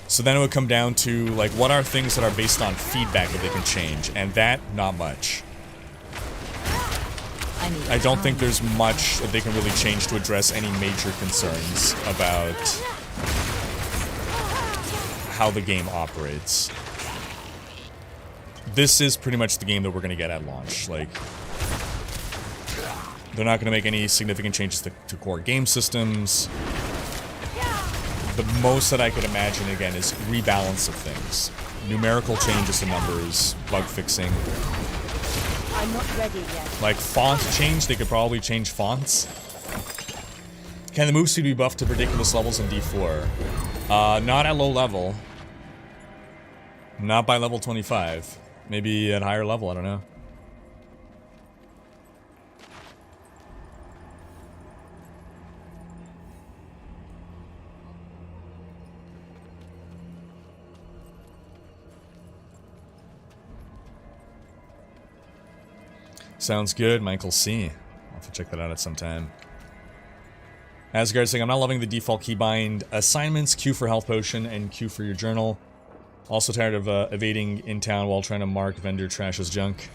So then it would come down to, like, what are things that are based on feedback that they can change? And that, not much. I don't think there's much that they can really change to address any major concerns about how the game operates. This is pretty much the game that we're going to get at launch. Like, they're not going to make any significant changes to core game systems. The most that I could imagine, again, is rebalance of things. Numerical changes to numbers, bug fixing. I'm not ready yet. Like, font change, they could probably change fonts. Can the move speed be buffed to ridiculous levels in D4? Not at low level. Not by level 25. Maybe at higher level, I don't know. Sounds good, Michael C. I'll have to check that out at some time. Asgard saying, I'm not loving the default keybind assignments, Q for health potion, and Q for your journal. Also tired of evading in town while trying to mark vendor trash as junk.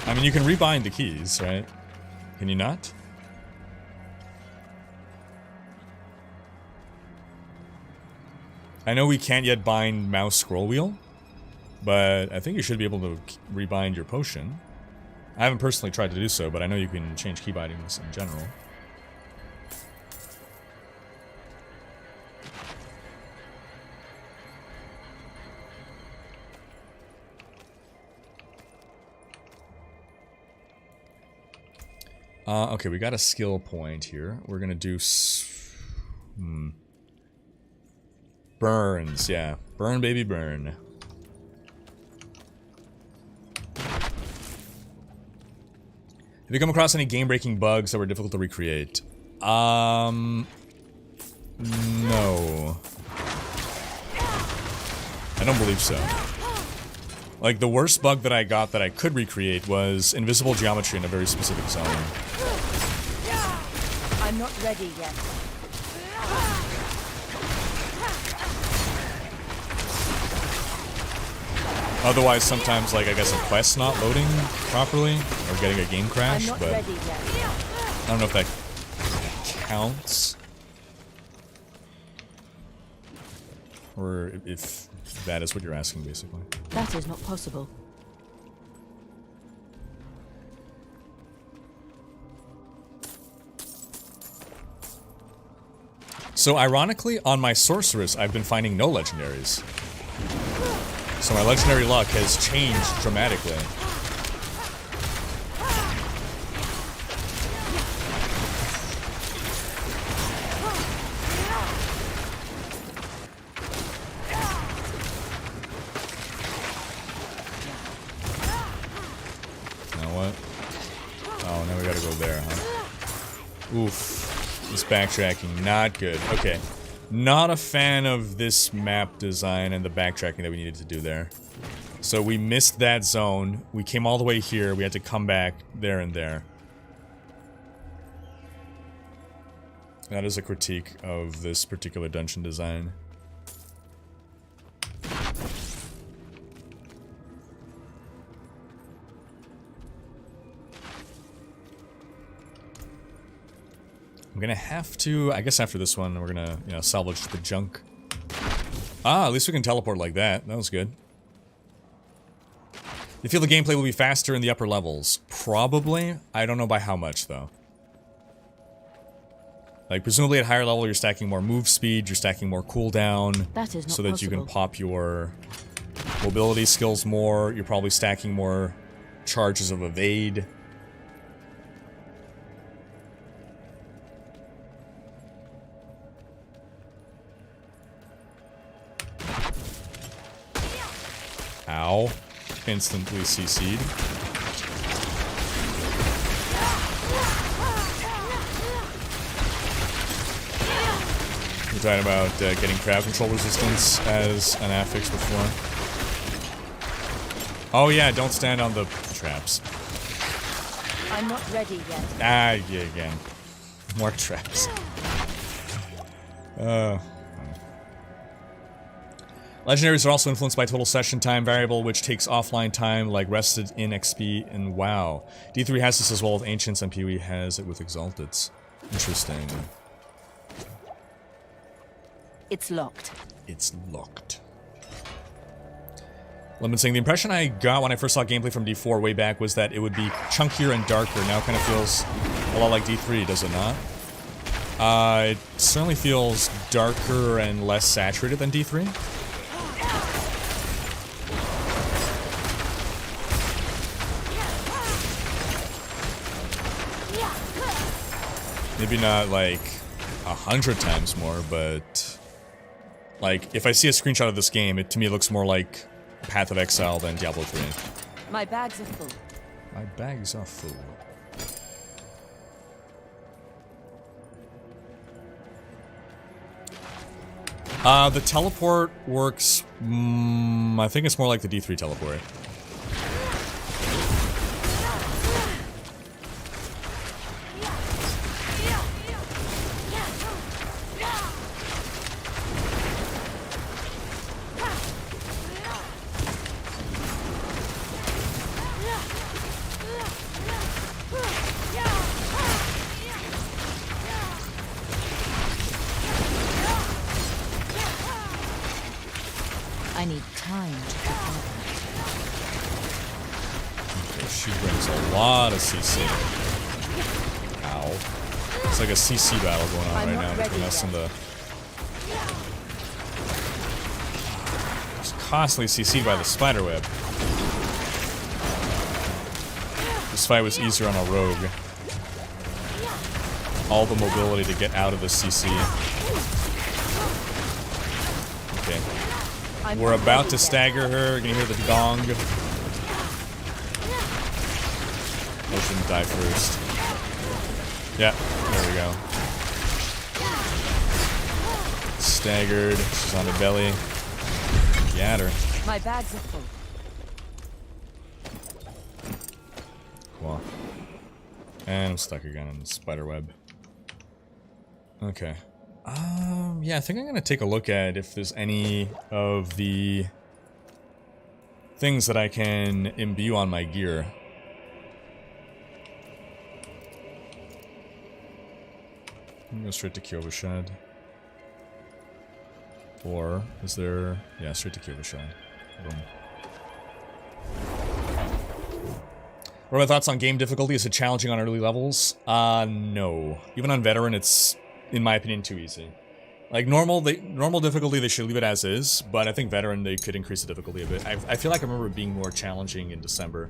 I mean, you can rebind the keys, right? Can you not? I know we can't yet bind mouse scroll wheel. but I think you should be able to rebind your potion. I haven't personally tried to do so, but I know you can change key bindings in general. Okay, we got a skill point here. We're gonna do burns, yeah. Burn, baby, burn. Have you come across any game-breaking bugs that were difficult to recreate? No. I don't believe so. Like, the worst bug that I got that I could recreate was invisible geometry in a very specific zone. I'm not ready yet. Otherwise, sometimes, like, I guess a quest's not loading properly, or getting a game crash, but ready yet. I don't know if that counts. Or if that is what you're asking, basically. That is not possible. So, ironically, on my Sorceress, I've been finding no legendaries. So my legendary luck has changed dramatically. Now what? Oh, now we gotta go there, huh? Oof. This backtracking, not good. Okay. Not a fan of this map design and the backtracking that we needed to do there. So we missed that zone. We came all the way here. We had to come back there and there. That is a critique of this particular dungeon design. I'm gonna have to, I guess after this one, we're gonna, you know, salvage the junk. Ah, at least we can teleport like that. That was good. You feel the gameplay will be faster in the upper levels? Probably. I don't know by how much, though. Like, presumably at higher level, you're stacking more move speed, you're stacking more cooldown. That is not so that possible. you can pop your mobility skills more. You're probably stacking more charges of evade. Ow. Instantly CC'd. We're talking about getting crowd control resistance as an affix before. Oh yeah, don't stand on the traps. I'm not ready yet. Ah, yeah, again. More traps. Legendaries are also influenced by total session time variable, which takes offline time, like rested in XP and WoW. D3 has this as well with Ancients, and PoE has it with Exalteds. Interesting. It's locked. It's locked. Lemon saying, the impression I got when I first saw gameplay from D4 way back was that it would be chunkier and darker. Now it kind of feels a lot like D3, does it not? It certainly feels darker and less saturated than D3. Maybe not like 100 times more, but like if I see a screenshot of this game, to me it looks more like Path of Exile than Diablo 3. My bags are full. My bags are full. The teleport works, I think it's more like the D3 teleport. I need time to prepare. Okay, she brings a lot of CC. Ow. It's like a CC battle going on right now between us and the... Just constantly CC'd by the spiderweb. This fight was easier on a rogue. All the mobility to get out of the CC. Okay. We're about to stagger her. Can you hear the gong? I shouldn't die first. Yeah, there we go. Staggered. She's on her belly. Get her. My bags are full. Cool. And I'm stuck again in the spider web. Okay. Yeah, I think I'm gonna take a look at if there's any of the things that I can imbue on my gear. I'm gonna go straight to Kiovashad. Or is there... Yeah, straight to Kiovashad. Boom. What are my thoughts on game difficulty? Is it challenging on early levels? No. Even on veteran, it's, in my opinion, too easy. Like, normal difficulty, they should leave it as is, but I think veteran, they could increase the difficulty a bit. I feel like I remember it being more challenging in December.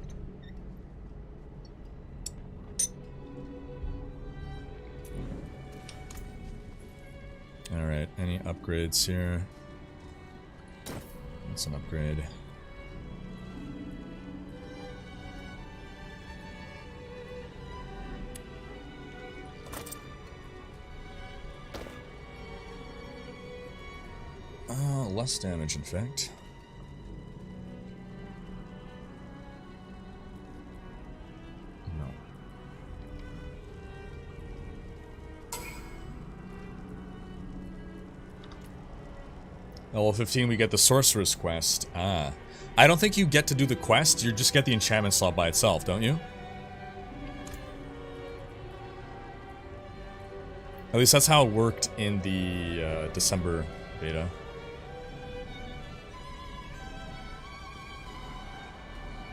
Alright, any upgrades here? That's an upgrade. Less damage, in fact. No. Level 15, we get the Sorceress quest. Ah. I don't think you get to do the quest, you just get the enchantment slot by itself, don't you? At least that's how it worked in the December beta.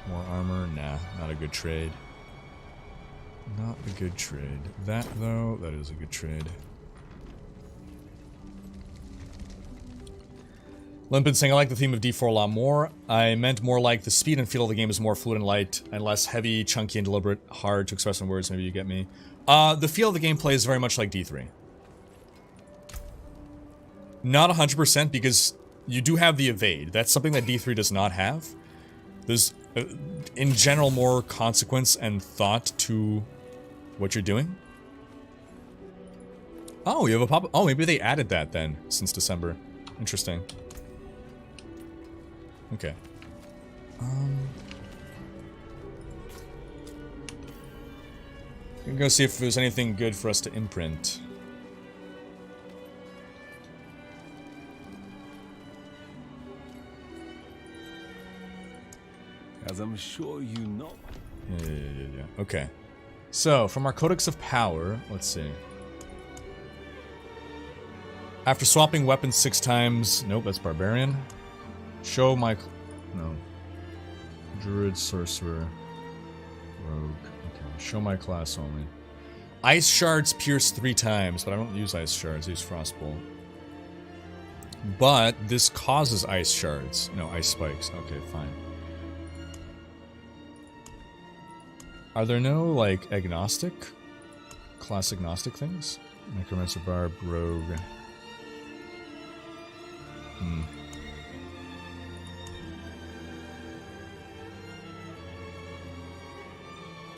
More armor? Nah, not a good trade. Not a good trade. That, though, that is a good trade. Limpin saying, I like the theme of D4 a lot more. I meant more like the speed and feel of the game is more fluid and light, and less heavy, chunky, and deliberate. Hard to express in words, maybe you get me. The feel of the gameplay is very much like D3. Not 100% because you do have the evade. That's something that D3 does not have. There's, in general, more consequence and thought to what you're doing. Oh, you have a pop. Oh, maybe they added that then since December. Interesting. Okay. We can go see if there's anything good for us to imprint. As I'm sure you know. Yeah. Okay. So, from our Codex of Power, let's see. After swapping weapons 6 times... Nope, that's Barbarian. Show my... No. Druid, Sorcerer, Rogue. Okay, show my class only. Ice Shards pierce 3 times, but I don't use Ice Shards, I use Frostbolt. But this causes Ice Shards. No, Ice Spikes. Okay, fine. Are there no, like, agnostic? Class agnostic things? Necromancer, Barb, Rogue...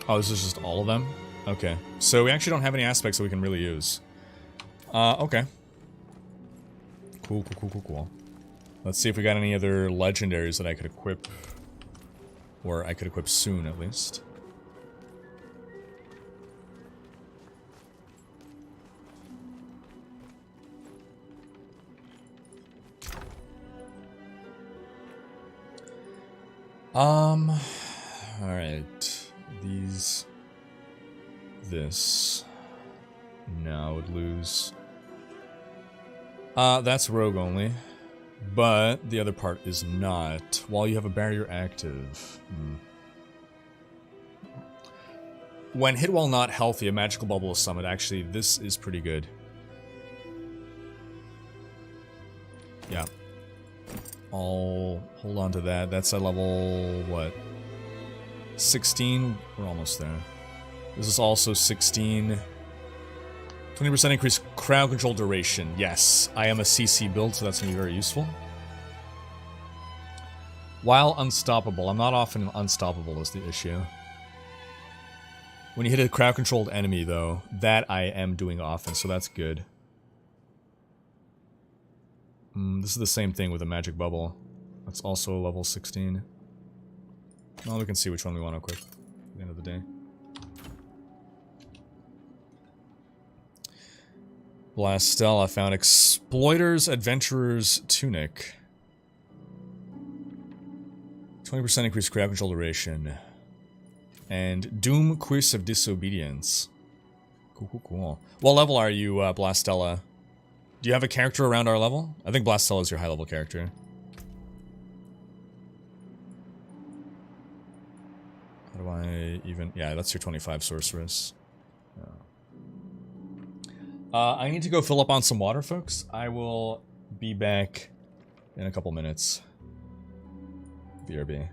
Oh, this is just all of them? Okay. So we actually don't have any aspects that we can really use. Okay. Cool. Let's see if we got any other legendaries that I could equip. Or I could equip soon, at least. Alright. This. No, I would lose. That's rogue only. but the other part is not. While you have a barrier active. When hit while not healthy, a magical bubble is summoned. Actually, this is pretty good. Yeah. I'll hold on to that. That's at level, what? 16? We're almost there. This is also 16. 20% increase crowd control duration. Yes, I am a CC build, so that's going to be very useful. While unstoppable. I'm not often unstoppable is the issue. When you hit a crowd-controlled enemy, though, that I am doing often, so that's good. This is the same thing with a magic bubble. That's also level 16. Well, we can see which one we want to equip at the end of the day. Blastella found Exploiter's Adventurer's Tunic. 20% increased crowd control duration. And Doom Quiz of Disobedience. Cool, cool, cool. What level are you, Blastella? Do you have a character around our level? I think Blastella is your high level character. How do I even... Yeah, that's your 25 Sorceress. I need to go fill up on some water, folks. I will be back in a couple minutes. BRB.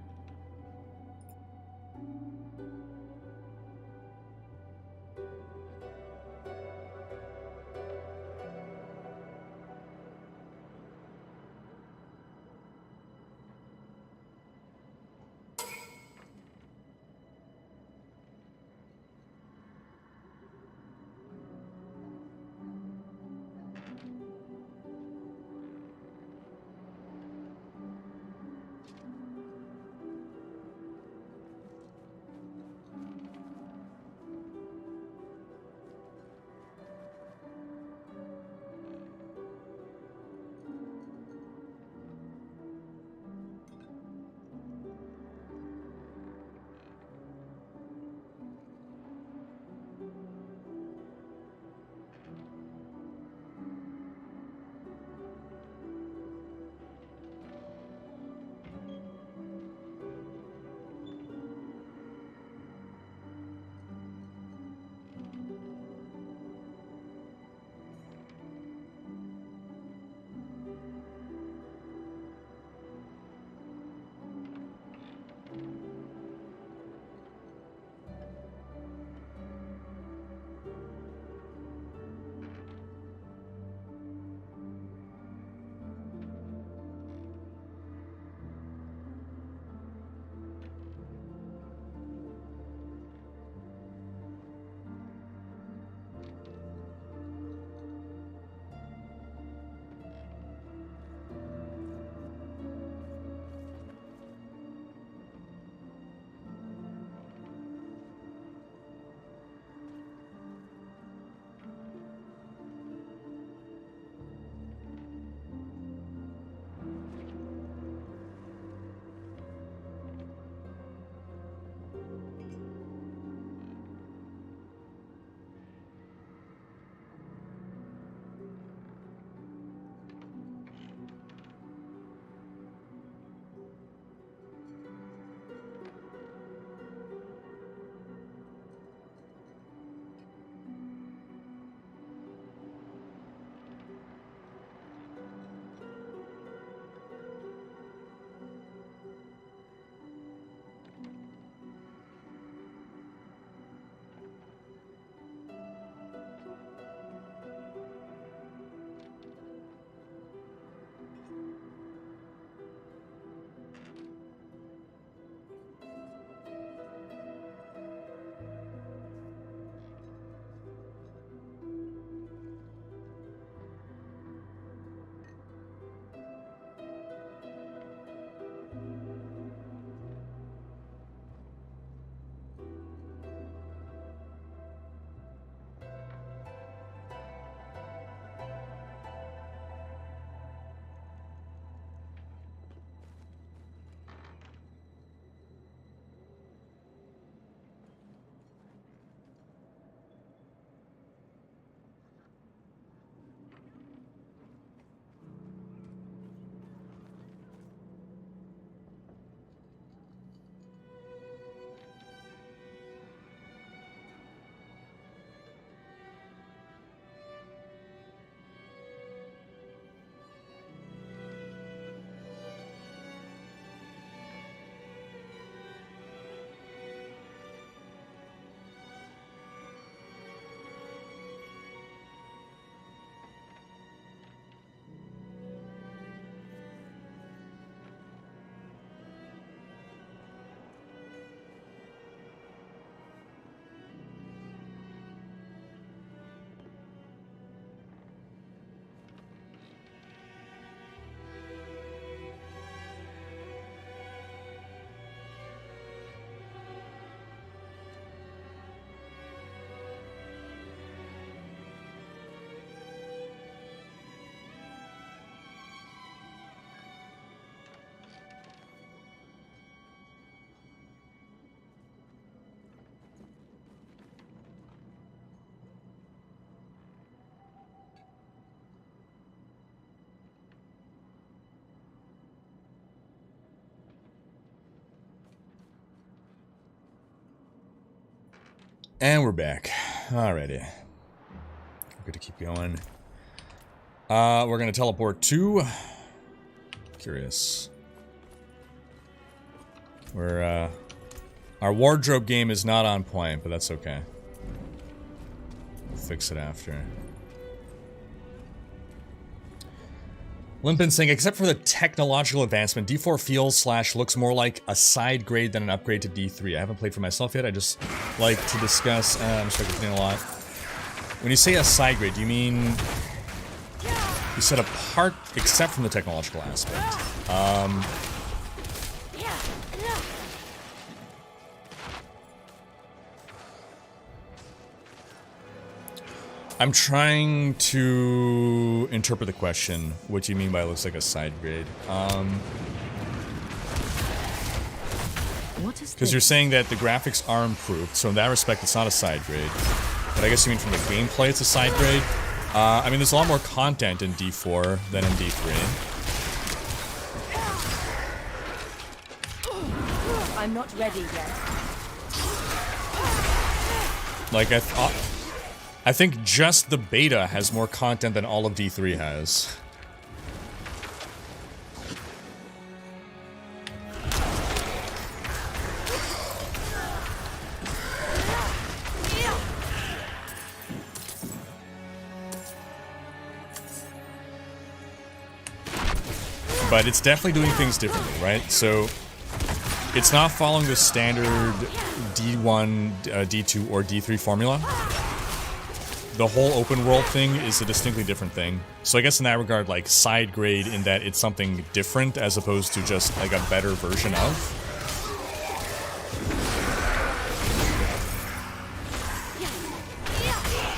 And we're back. Alrighty. Good to keep going. We're gonna teleport to... Curious. We're, our wardrobe game is not on point, but that's okay. We'll fix it after. Limpin saying, except for the technological advancement, D4 feels / looks more like a side grade than an upgrade to D3. I haven't played for myself yet, I just like to discuss, I'm starting to think a lot. When you say a side grade, do you mean you said apart except from the technological aspect? I'm trying to interpret the question. What do you mean by it looks like a side grade? Because you're saying that the graphics are improved, so in that respect it's not a side grade. But I guess you mean from the gameplay it's a side grade? I mean, there's a lot more content in D4 than in D3. I'm not ready yet. Like, I think just the beta has more content than all of D3 has. But it's definitely doing things differently, right? So it's not following the standard D1, D2, or D3 formula. The whole open world thing is a distinctly different thing. So I guess in that regard, like, side grade in that it's something different as opposed to just, like, a better version of.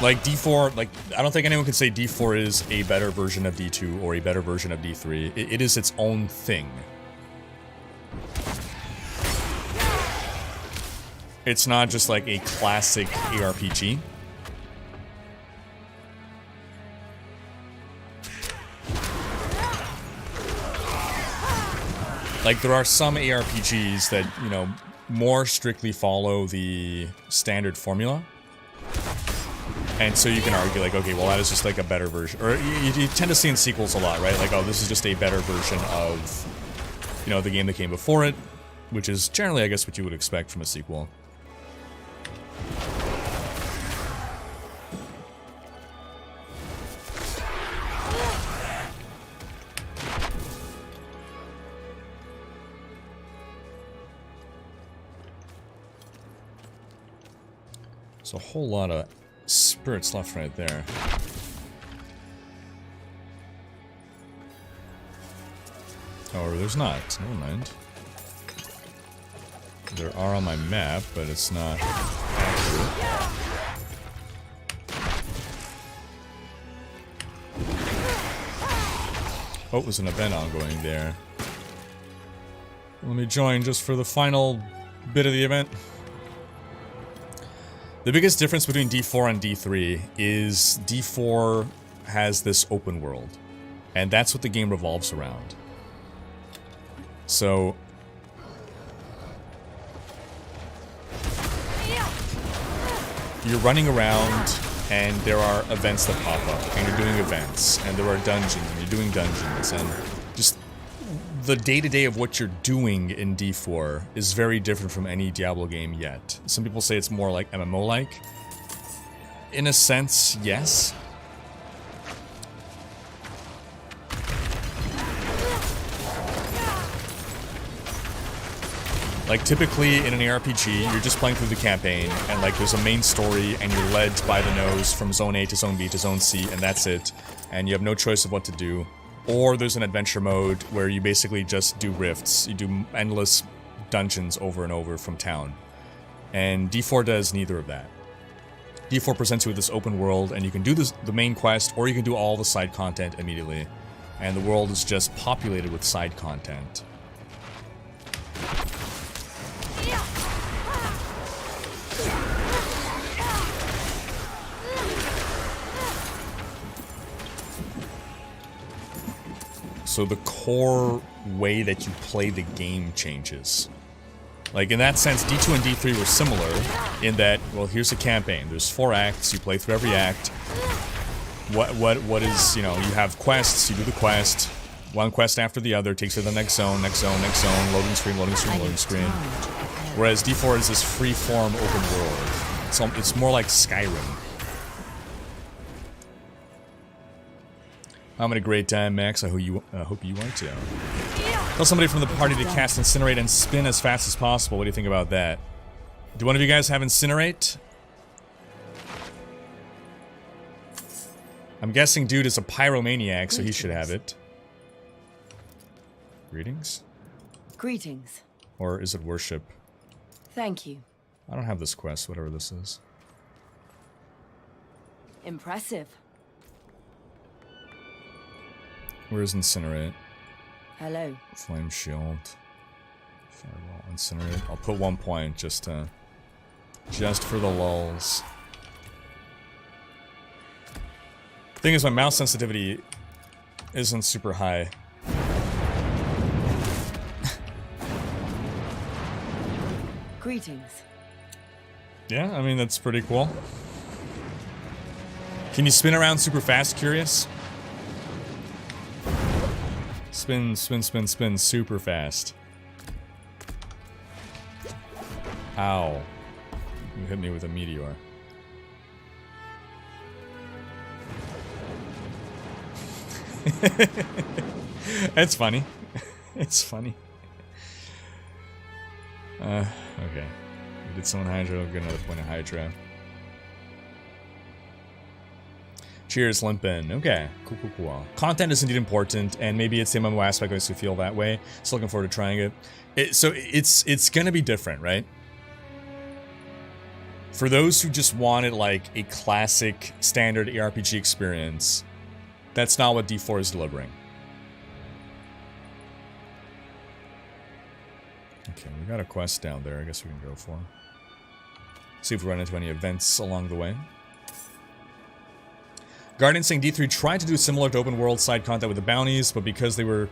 Like, D4, like, I don't think anyone can say D4 is a better version of D2 or a better version of D3. It is its own thing. It's not just, like, a classic ARPG. Like, there are some ARPGs that, you know, more strictly follow the standard formula. And so you can argue, like, okay, well, that is just, like, a better version. Or you tend to see in sequels a lot, right? Like, oh, this is just a better version of, you know, the game that came before it. Which is generally, I guess, what you would expect from a sequel. There's a whole lot of spirits left right there. Oh, there's not. Never mind. There are on my map, but it's not accurate. Oh, there's an event ongoing there. Let me join just for the final bit of the event. The biggest difference between D4 and D3 is D4 has this open world, and that's what the game revolves around. So you're running around, and there are events that pop up, and you're doing events, and there are dungeons, and you're doing dungeons, and just the day-to-day of what you're doing in D4 is very different from any Diablo game yet. Some people say it's more like MMO-like. In a sense, yes. Like, typically in an ARPG, you're just playing through the campaign, and like there's a main story, and you're led by the nose from Zone A to Zone B to Zone C, and that's it. And you have no choice of what to do. Or there's an adventure mode where you basically just do rifts. You do endless dungeons over and over from town. And D4 does neither of that. D4 presents you with this open world, and you can do the main quest, or you can do all the side content immediately. And the world is just populated with side content. So the core way that you play the game changes. Like, in that sense, D2 and D3 were similar in that, well, here's a campaign. There's 4 acts, you play through every act. What is, you know, you have quests, you do the quest, one quest after the other, takes you to the next zone, loading screen, loading screen, loading screen. Whereas D4 is this free-form open world. So it's more like Skyrim. I'm having a great time, Max. I hope you are too. Tell somebody from the party to cast Incinerate and spin as fast as possible. What do you think about that? Do one of you guys have Incinerate? I'm guessing dude is a pyromaniac, so he should have it. Greetings? Greetings. Or is it worship? Thank you. I don't have this quest, whatever this is. Impressive. Where is Incinerate? Hello. Flame shield. Fireball. Incinerate. I'll put 1 point just for the lulz. Thing is, my mouse sensitivity isn't super high. Greetings. Yeah, I mean, that's pretty cool. Can you spin around super fast, curious? Spin, spin, spin, spin super fast. Ow. You hit me with a meteor. It's funny. It's funny. Okay. We did summon Hydra, get another point of Hydra. Cheers, Limpin. Okay, cool, cool, cool. Content is indeed important, and maybe it's the MMO aspect that makes you feel that way. So looking forward to trying it. So it's gonna be different, right? For those who just wanted like a classic standard ARPG experience, that's not what D4 is delivering. Okay, we got a quest down there. I guess we can go for. See if we run into any events along the way. Guardian saying D3 tried to do similar to open world side content with the bounties, but because they were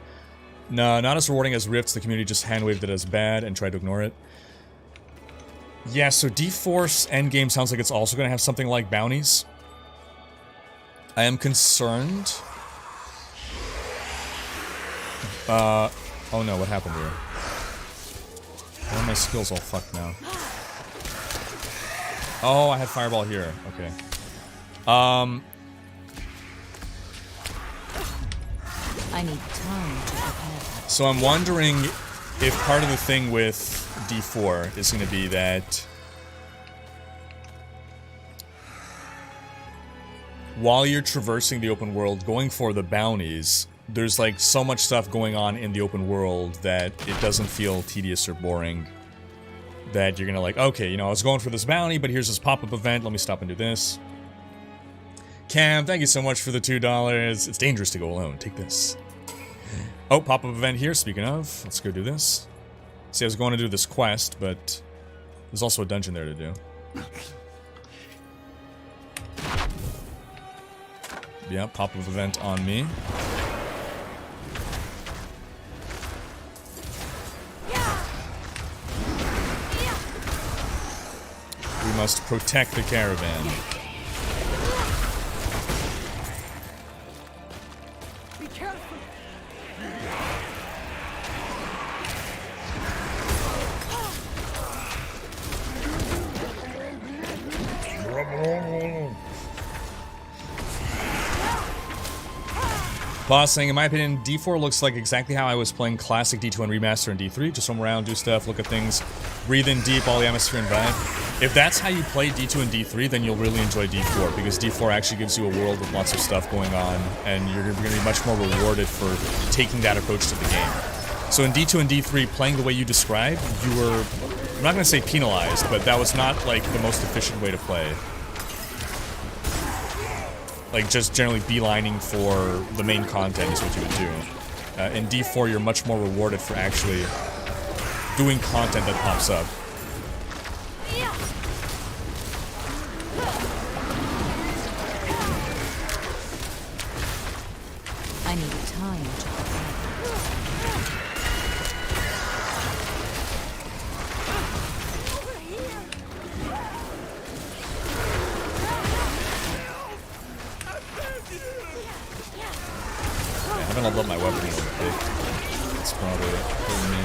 not as rewarding as Rifts, the community just hand-waved it as bad and tried to ignore it. Yeah, so D4's endgame sounds like it's also going to have something like bounties. I am concerned. Oh no, what happened here? Why are my skills all fucked now? Oh, I had Fireball here. Okay. I need time to prepare. So I'm wondering if part of the thing with D4 is going to be that while you're traversing the open world, going for the bounties, there's like so much stuff going on in the open world that it doesn't feel tedious or boring. That you're going to like, okay, you know, I was going for this bounty, but here's this pop-up event, let me stop and do this. Cam, thank you so much for the $2. It's dangerous to go alone. Take this. Oh, pop-up event here, speaking of. Let's go do this. See, I was going to do this quest, but there's also a dungeon there to do. Yeah, pop-up event on me. We must protect the caravan. Be careful. Boss saying, in my opinion, D4 looks like exactly how I was playing classic D2 and Remaster in D3. Just roam around, do stuff, look at things, breathe in deep, all the atmosphere and vibe. If that's how you play D2 and D3, then you'll really enjoy D4, because D4 actually gives you a world with lots of stuff going on, and you're going to be much more rewarded for taking that approach to the game. So in D2 and D3, playing the way you described, you were, I'm not going to say penalized, but that was not like the most efficient way to play. Like, just generally beelining for the main content is what you would do. In D4, you're much more rewarded for actually doing content that pops up. I need time to prepare. I haven't leveled up my weapon yet. It's probably hurting me.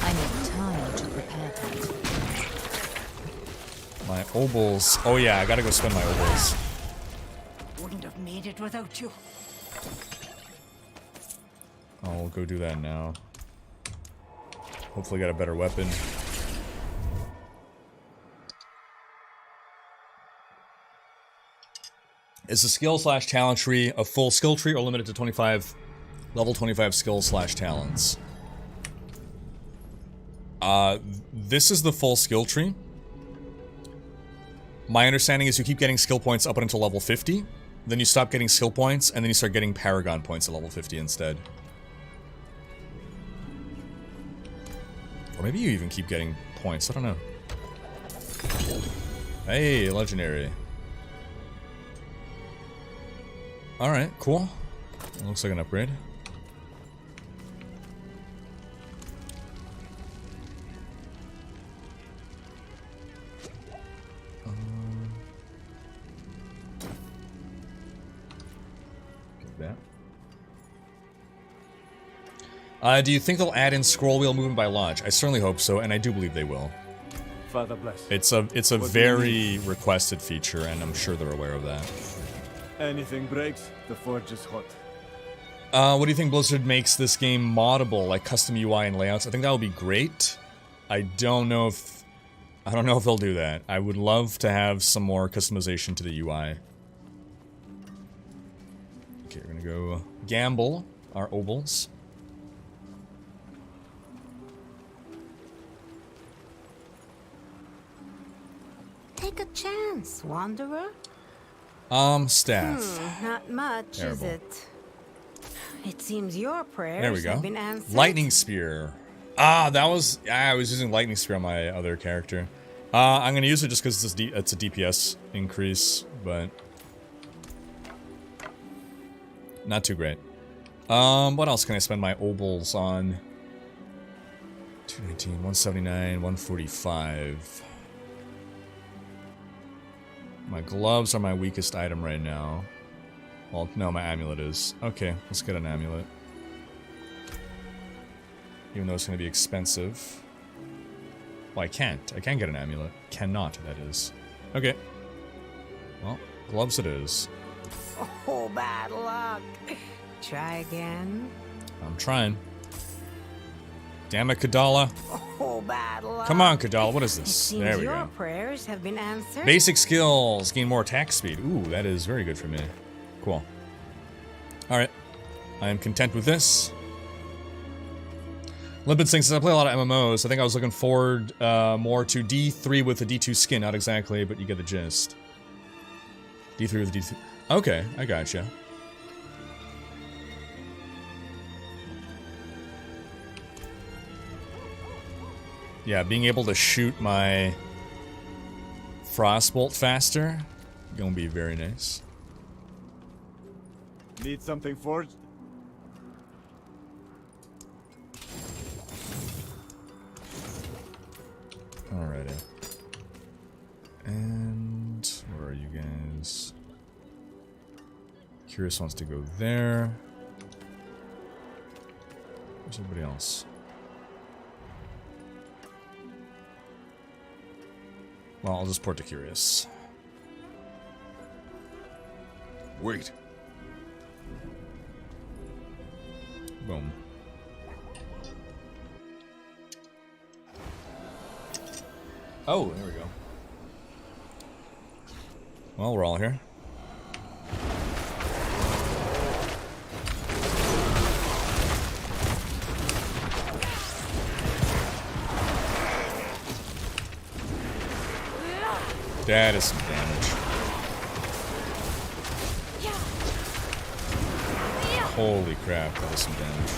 I need time to prepare that. My obols. Oh yeah, I gotta go spend my obols. Wouldn't have made it without you. I'll go do that now. Hopefully get a better weapon. Is the skill/talent tree a full skill tree or limited to 25 level 25 skill/talents? This is the full skill tree. My understanding is you keep getting skill points up until level 50, then you stop getting skill points, and then you start getting paragon points at level 50 instead. Or maybe you even keep getting points, I don't know. Hey, legendary. Alright, cool. It looks like an upgrade. Get that. Do you think they'll add in scroll wheel movement by launch? I certainly hope so, and I do believe they will. Father bless. It's a very requested feature, and I'm sure they're aware of that. Anything breaks, the forge is hot. What do you think Blizzard makes this game moddable, like custom UI and layouts? I think that would be great. I don't know if they'll do that. I would love to have some more customization to the UI. Okay, we're gonna go gamble our obols. Take a chance, Wanderer. Staff. Not much, Terrible. is it? It seems your prayers There we go. have been answered. Lightning spear. I was using lightning spear on my other character. I'm gonna use it just because it's a DPS increase, but not too great. What else can I spend my obols on? 219, 179, 145. My gloves are my weakest item right now. Well, no, my amulet is. Okay, let's get an amulet. Even though it's going to be expensive. Well, I can't. I can get an amulet. Cannot, that is. Okay. Well, gloves it is. Oh, bad luck. Try again. I'm trying. Damn it, Kadala. Oh, bad luck. Come on, Kadala. What is It this? seems There we your go. prayers have been answered. Basic skills. Gain more attack speed. Ooh, that is very good for me. Cool. Alright. I am content with this. Limpid saying, since I play a lot of MMOs, I think I was looking forward more to D3 with a D2 skin. Not exactly, but you get the gist. D3 with a D2. Okay, I gotcha. Yeah, being able to shoot my Frostbolt faster, gonna be very nice. Need something forged? Alrighty. And where are you guys? Curious wants to go there. Where's everybody else? Well, I'll just port to Curious. Wait. Boom. Oh, there we go. Well, we're all here. That is some damage. Holy crap, that is some damage.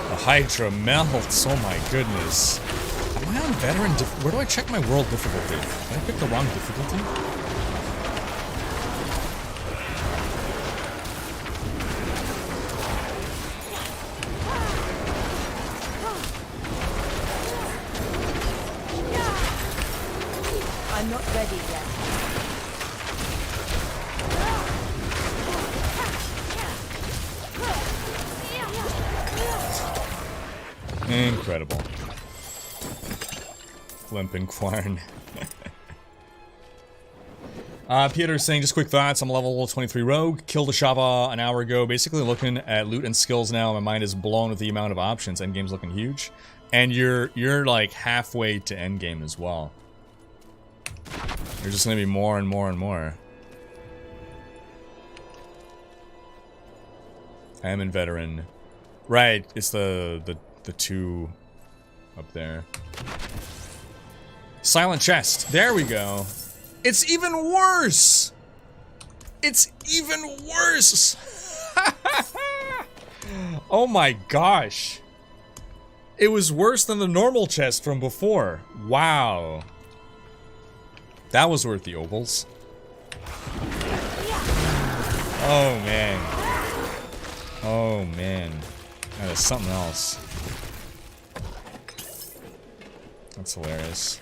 The Hydra melts, oh my goodness. Am I on veteran where do I check my world difficulty? Did I pick the wrong difficulty? I'm not ready yet. Incredible. Limping Quarn. Peter's saying, just quick thoughts. I'm a level 23 rogue. Killed Ashava an hour ago. Basically looking at loot and skills now. My mind is blown with the amount of options. Endgame's looking huge. And you're like halfway to endgame as well. There's just gonna be more and more and more. I am in veteran. Right, it's the two up there. Silent chest. There we go. It's even worse. It's even worse. Oh my gosh. It was worse than the normal chest from before. Wow. That was worth the opals. Oh man. Oh man. That is something else. That's hilarious.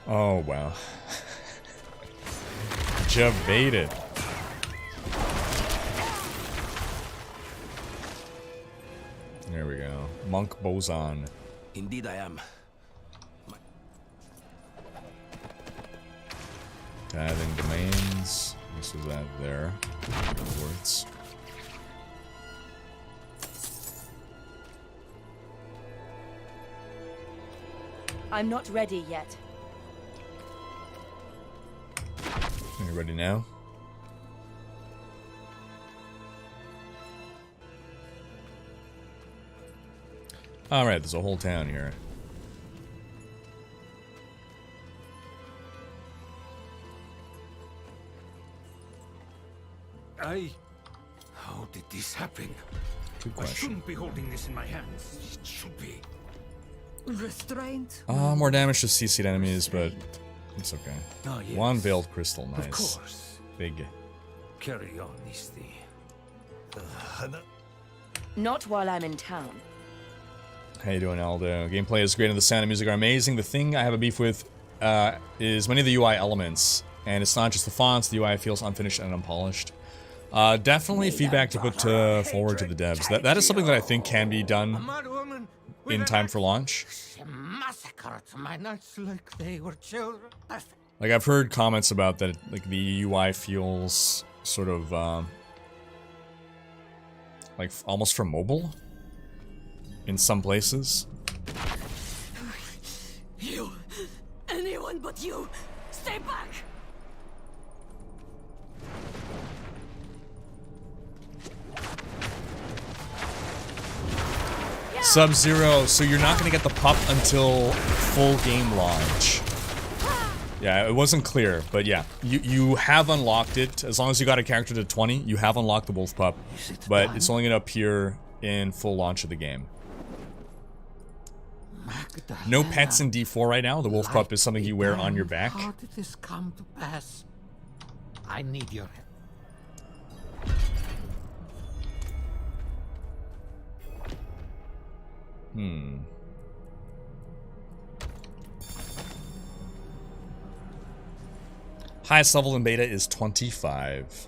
Oh wow. Javated. There we go. Monk Boson. Indeed I am. Adding domains. This is that there. Words. I'm not ready yet. Are you ready now? Alright, there's a whole town here. How did this happen? Good I question. shouldn't be holding this in my hands. It should be. Restraint? More damage to CC'd enemies, but it's okay. Ah, yes. One veiled crystal, nice. Of course. Big. Carry on, Misty. Not while I'm in town. How you doing, Aldo? Gameplay is great and the sound and music are amazing. The thing I have a beef with is many of the UI elements. And it's not just the fonts, the UI feels unfinished and unpolished. Definitely feedback to put forward to the devs. That is something that I think can be done in time for launch. She massacred my knights like they were children. Like, I've heard comments about that, like, the UI feels sort of, like, almost for mobile in some places. You! Anyone but you! Stay back! Sub-Zero, so you're not gonna get the pup until full game launch. Yeah, it wasn't clear, but yeah. You have unlocked it. As long as you got a character to 20, you have unlocked the wolf pup. But it's only gonna appear in full launch of the game. No pets in D4 right now. The wolf pup is something you wear on your back. How did this come to pass? I need your help. Highest level in beta is 25.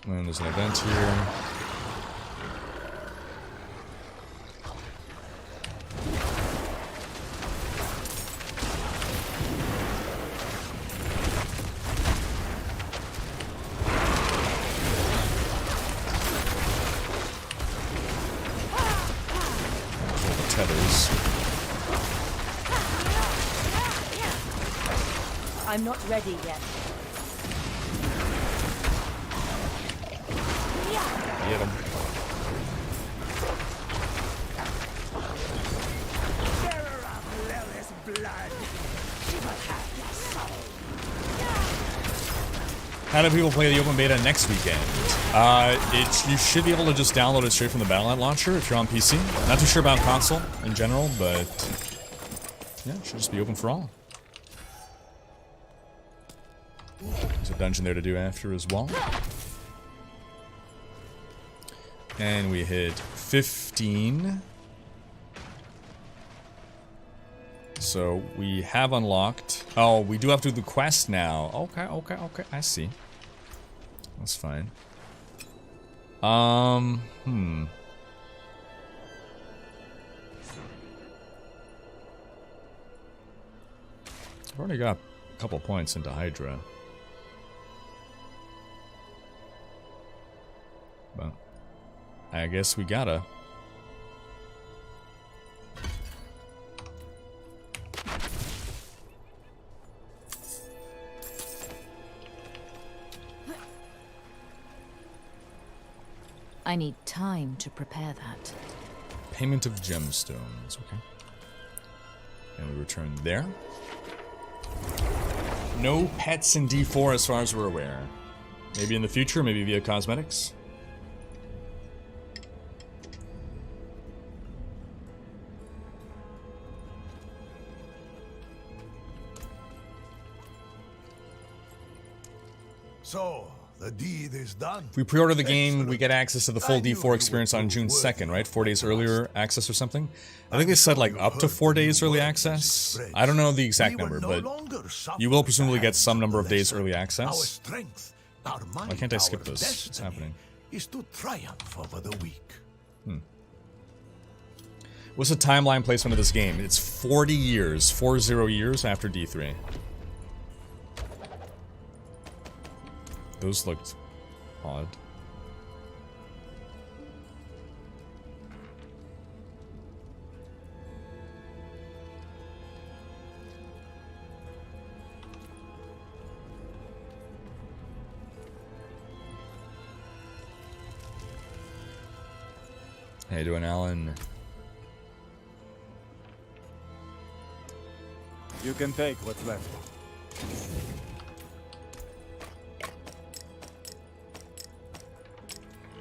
And there's an event here. I'm not ready yet. Get him. Bearer of Lilith's blood. She will have your soul. How do people play the open beta next weekend? You should be able to just download it straight from the Battle.net launcher if you're on PC. Not too sure about console in general, but yeah, it should just be open for all. There's a dungeon there to do after as well. And we hit 15. So we have unlocked. Oh, we do have to do the quest now. Okay. I see. That's fine. I've already got a couple points into Hydra. But I guess we gotta. I need time to prepare that. Payment of gemstones, okay. And we return there. No pets in D4 as far as we're aware. Maybe in the future, maybe via cosmetics. So, the deed is done. If we pre-order the game, we get access to the full D4 experience on June 2nd, right? 4 days earlier access or something? I think they said like up to 4 days early access. I don't know the exact number, but you will presumably get some number of days early access. Why can't I skip this? What's happening? Is to triumph over the weak. What's the timeline placement of this game? It's 40 years, 40 years after D3. Those looked odd. How you doing, Alan? You can take what's left.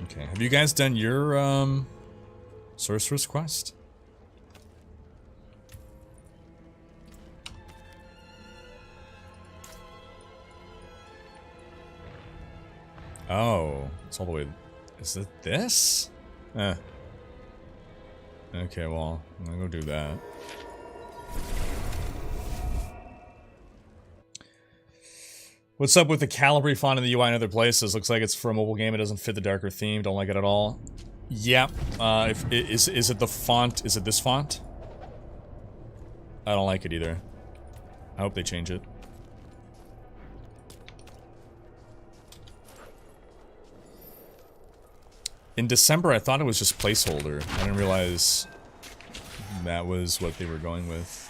Okay, have you guys done your, Sorceress quest? Oh, it's all the way... Is it this? Eh. Okay, well, I'm gonna go do that. What's up with the Calibri font in the UI in other places? Looks like it's for a mobile game. It doesn't fit the darker theme. Don't like it at all. Yeah. Is it the font? Is it this font? I don't like it either. I hope they change it. In December, I thought it was just placeholder. I didn't realize that was what they were going with.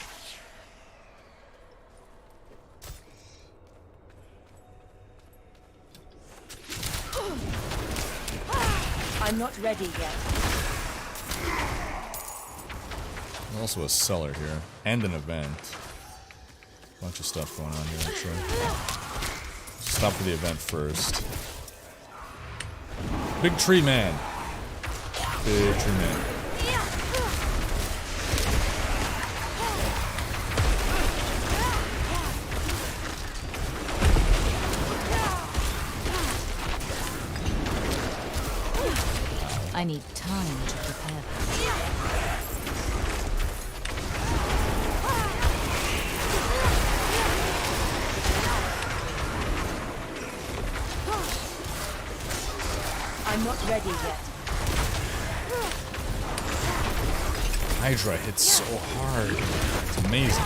I'm not ready yet. There's also a cellar here, and an event. Bunch of stuff going on here, actually. Stop for the event first. Big tree man. Big tree man. I need time to prepare that. I'm not ready yet. Hydra hits so hard. It's amazing.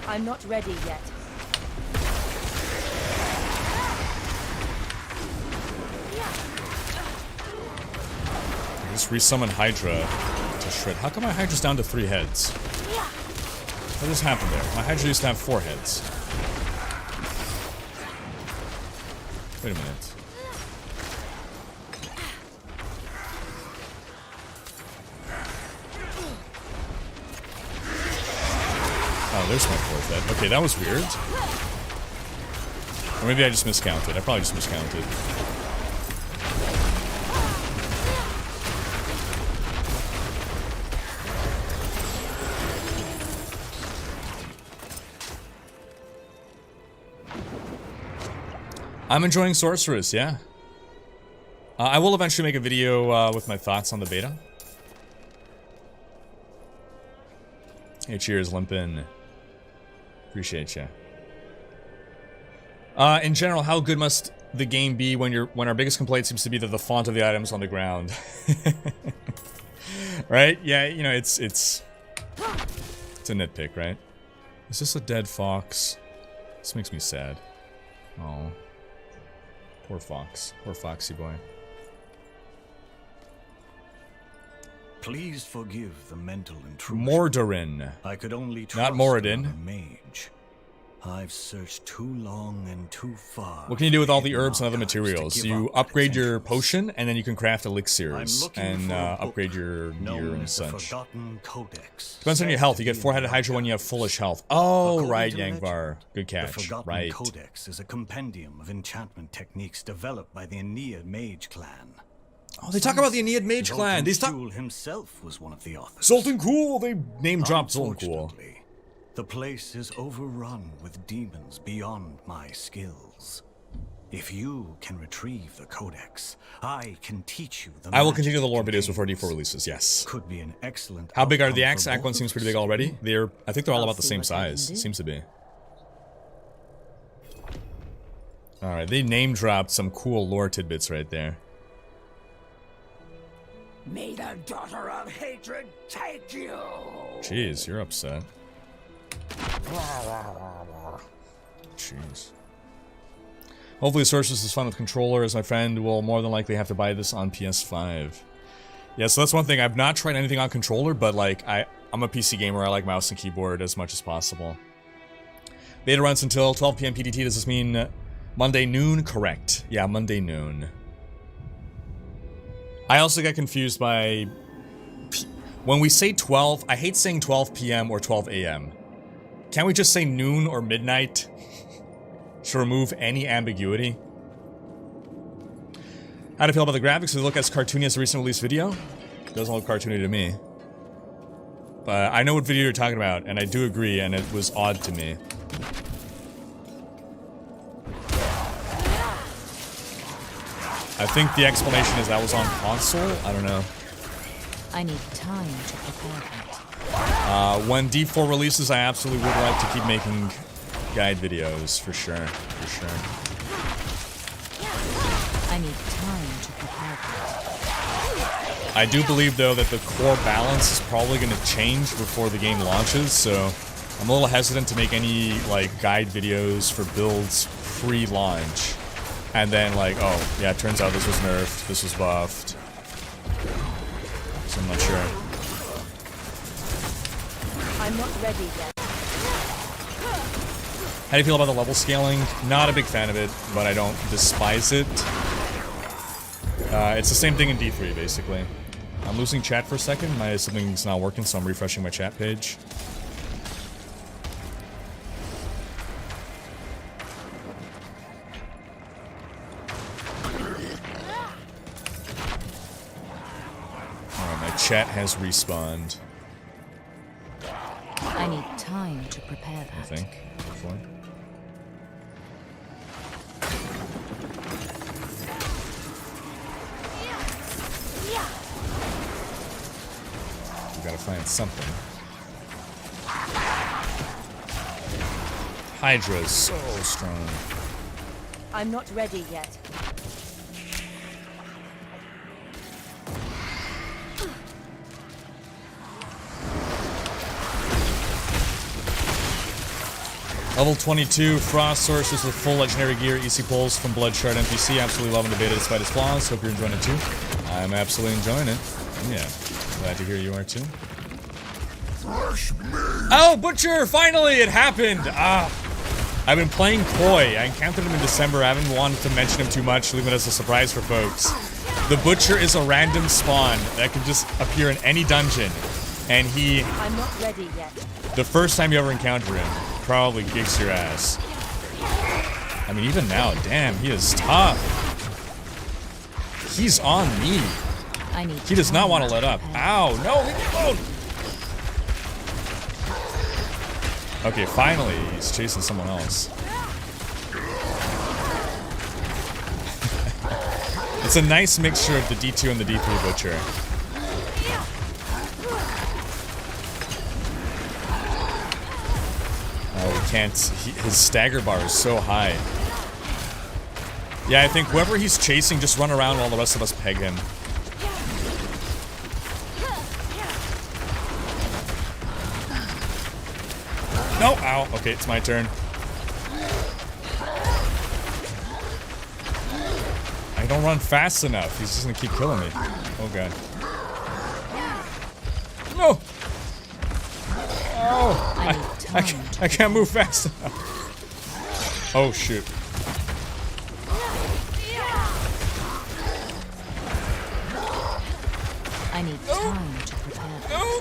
I'm not ready yet. Just resummon Hydra to shred. How come my Hydra's down to 3 heads? What just happened there? My Hydra used to have 4 heads. Wait a minute. Oh, Oh, there's my fourth head. Okay, that was weird. Or maybe I just miscounted. I probably just miscounted. I'm enjoying Sorceress, yeah. I will eventually make a video with my thoughts on the beta. Hey, cheers, Limpin. Appreciate ya. In general, how good must the game be when our biggest complaint seems to be that the font of the items on the ground? Right? Yeah, you know, it's a nitpick, right? Is this a dead fox? This makes me sad. Oh. Poor fox. Poor foxy boy. Please forgive the mental intrusion. Mordorin. I could only trust not Moradin. another mage. I've searched too long and too far. What can you do with all the herbs and other materials? You upgrade your potion, and then you can craft elixirs and upgrade your gear and such. Depends on your health. You get 4-headed Hydra when you have fullish health. Oh, right, Yangvar. Good catch. The Forgotten Right. Codex is a compendium of enchantment techniques developed by the Aeneid Mage Clan. Oh, they talk about the Aeneid Mage Clan. They talk. Zoltan himself was one of the authors. Zoltan Cool. They name dropped Zoltan Cool. The place is overrun with demons beyond my skills. If you can retrieve the Codex, I can teach you the I will continue the lore videos before D4 releases, yes. Could be an excellent. How big are the acts? Act 1 seems pretty big already. I think they're all about the same size. Seems to be. Alright, they name dropped some cool lore tidbits right there. May the daughter of hatred take you! Jeez, you're upset. Jeez. Hopefully Sorceress is fun with controller, as my friend will more than likely have to buy this on PS5. Yeah, so that's one thing. I've not tried anything on controller, but like I'm a PC gamer. I like mouse and keyboard as much as possible. Beta runs until 12 PM PDT. Does this mean Monday noon? Correct. Yeah, Monday noon. I also get confused by... When we say 12, I hate saying 12 PM or 12 AM. Can't we just say noon or midnight? To remove any ambiguity? How do you feel about the graphics? Do they look as cartoony as the recent release video? Doesn't look cartoony to me. But I know what video you're talking about, and I do agree, and it was odd to me. I think the explanation is that was on console? I don't know. I need time to prepare that. When D4 releases, I absolutely would like to keep making guide videos, for sure. For sure. I need time to prepare that. I do believe, though, that the core balance is probably going to change before the game launches, so I'm a little hesitant to make any, like, guide videos for builds pre-launch. And then, like, oh, yeah, it turns out this was nerfed, this was buffed. So I'm not sure. I'm not ready yet. How do you feel about the level scaling? Not a big fan of it, but I don't despise it. It's the same thing in D3, basically. I'm losing chat for a second. Something's not working, so I'm refreshing my chat page. Chat has respawned. I need time to prepare that. I think. Hopefully. We gotta find something. Hydra is so strong. I'm not ready yet. Level 22, Frost Sorceress with full legendary gear, EC pulls from Bloodshard NPC. Absolutely loving the beta despite its flaws. Hope you're enjoying it too. I'm absolutely enjoying it. Yeah, glad to hear you are too. Oh, Butcher! Finally, it happened! I've been playing Koi. I encountered him in December. I haven't wanted to mention him too much, leave it as a surprise for folks. The Butcher is a random spawn that can just appear in any dungeon. And he... I'm not ready yet. The first time you ever encounter him, probably kicks your ass. I mean, even now, damn, he is tough. He's on me. He does not want to let up. Ow, no, leave me alone. Okay, finally, he's chasing someone else. It's a nice mixture of the D2 and the D3 Butcher. Oh, we can't. His stagger bar is so high. Yeah, I think whoever he's chasing, just run around while the rest of us peg him. No! Ow. Okay, it's my turn. I don't run fast enough. He's just gonna keep killing me. Oh, God. No! Oh! I can't move fast enough. Oh, shoot. I need time to prepare. No!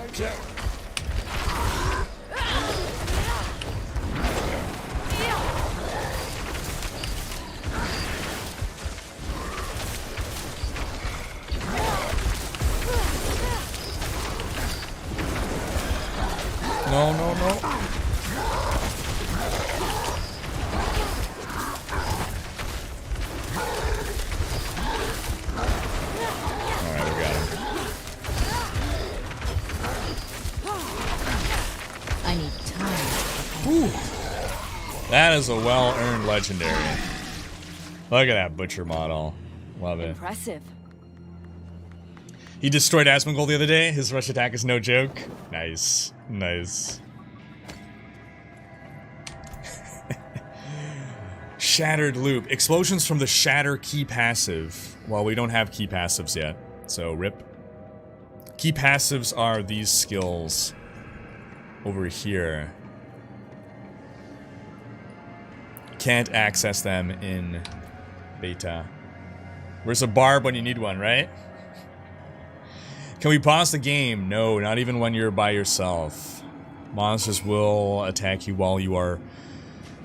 Okay. No, no, no. Alright, we got him. I need time. Ooh. That is a well-earned legendary. Look at that butcher model. Love it. Impressive. He destroyed Asmongold the other day. His rush attack is no joke. Nice. Nice. Shattered loop. Explosions from the shatter key passive. Well, we don't have key passives yet, so rip. Key passives are these skills over here. Can't access them in beta. Where's a barb when you need one, right? Can we pause the game? No, not even when you're by yourself. Monsters will attack you while you are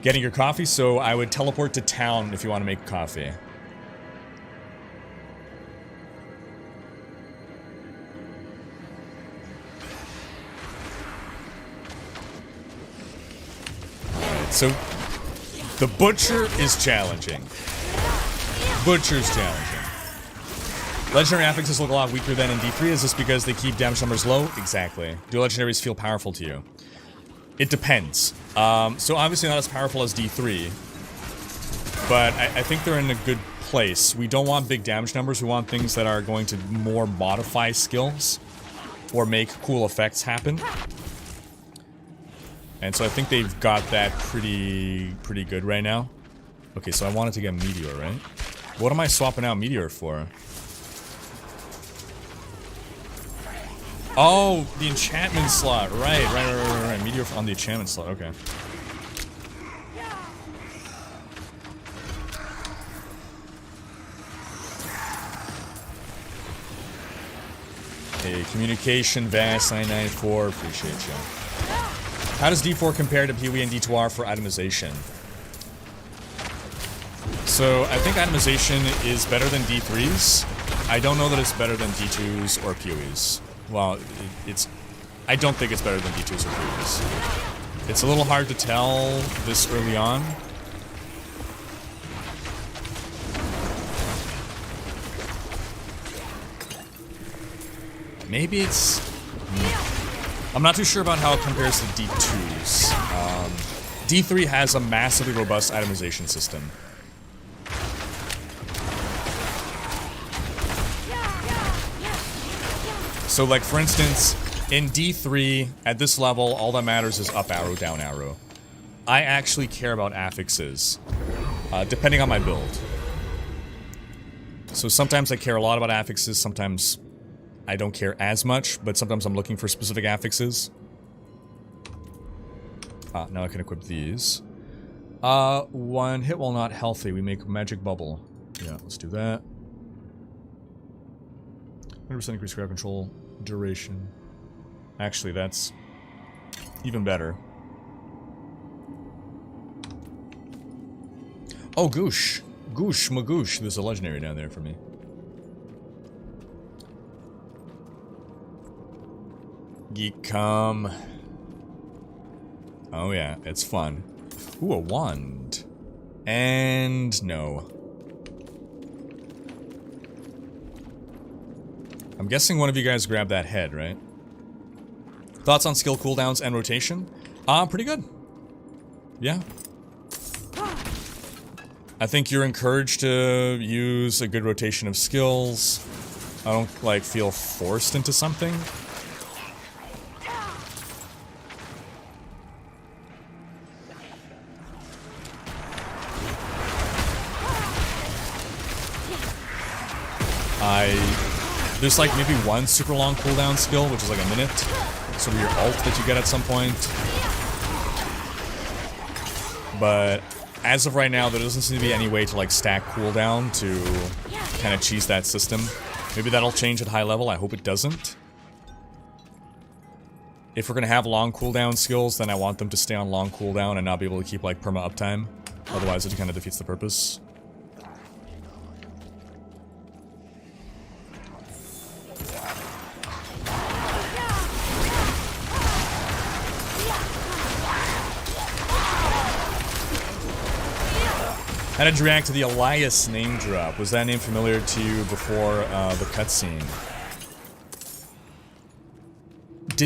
getting your coffee, so I would teleport to town if you want to make coffee. Alright, so the Butcher is challenging. Butcher's challenging. Legendary affixes look a lot weaker than in D3. Is this because they keep damage numbers low? Exactly. Do legendaries feel powerful to you? It depends. So obviously not as powerful as D3, but I think they're in a good place. We don't want big damage numbers. We want things that are going to more modify skills or make cool effects happen. And so I think they've got that pretty good right now. Okay, so I wanted to get Meteor, right? What am I swapping out Meteor for? Oh, the enchantment slot. Right. Meteor on the enchantment slot. Okay. Hey, communication, Vast 994. Appreciate you. How does D4 compare to PoE and D2R for itemization? So, I think itemization is better than D3's. I don't know that it's better than D2's or PoE's. Well, I don't think it's better than D2's or PoE's. It's a little hard to tell this early on. Maybe it's... I'm not too sure about how it compares to D2's. D3 has a massively robust itemization system. So, like, for instance, in D3, at this level, all that matters is up arrow, down arrow. I actually care about affixes, depending on my build. So sometimes I care a lot about affixes, sometimes I don't care as much, but sometimes I'm looking for specific affixes. Now I can equip these. One hit while not healthy, we make magic bubble. Yeah, let's do that. 100% increase crowd control. duration. Actually, that's even better. Oh, Goosh. Goosh, Magoosh. There's a legendary down there for me. Geek come. Oh yeah, it's fun. Ooh, a wand. And no. I'm guessing one of you guys grabbed that head, right? Thoughts on skill cooldowns and rotation? Pretty good. Yeah. I think you're encouraged to use a good rotation of skills. I don't, like, feel forced into something. There's like maybe one super long cooldown skill, which is like a minute. Sort of your ult that you get at some point. But as of right now, there doesn't seem to be any way to like stack cooldown to kind of cheese that system. Maybe that'll change at high level. I hope it doesn't. If we're gonna have long cooldown skills, then I want them to stay on long cooldown and not be able to keep like perma uptime. Otherwise, it kind of defeats the purpose. How did you react to the Elias name drop? Was that name familiar to you before the cutscene?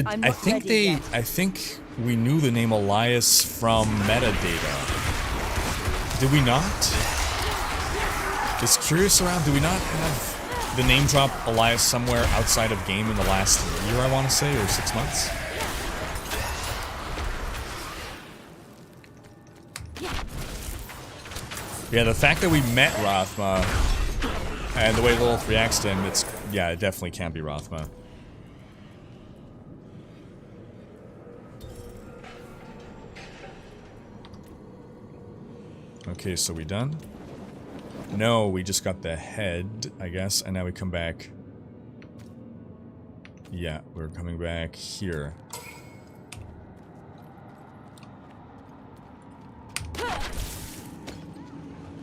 I think we knew the name Elias from metadata. Did we not? Just curious around, do we not have the name drop Elias somewhere outside of game in the last year, I want to say, or 6 months? Yeah, the fact that we met Rothma and the way Lilith reacts to him, it's, yeah, it definitely can't be Rothma. Okay, so we done? No, we just got the head, I guess, and now we come back. Yeah, we're coming back here.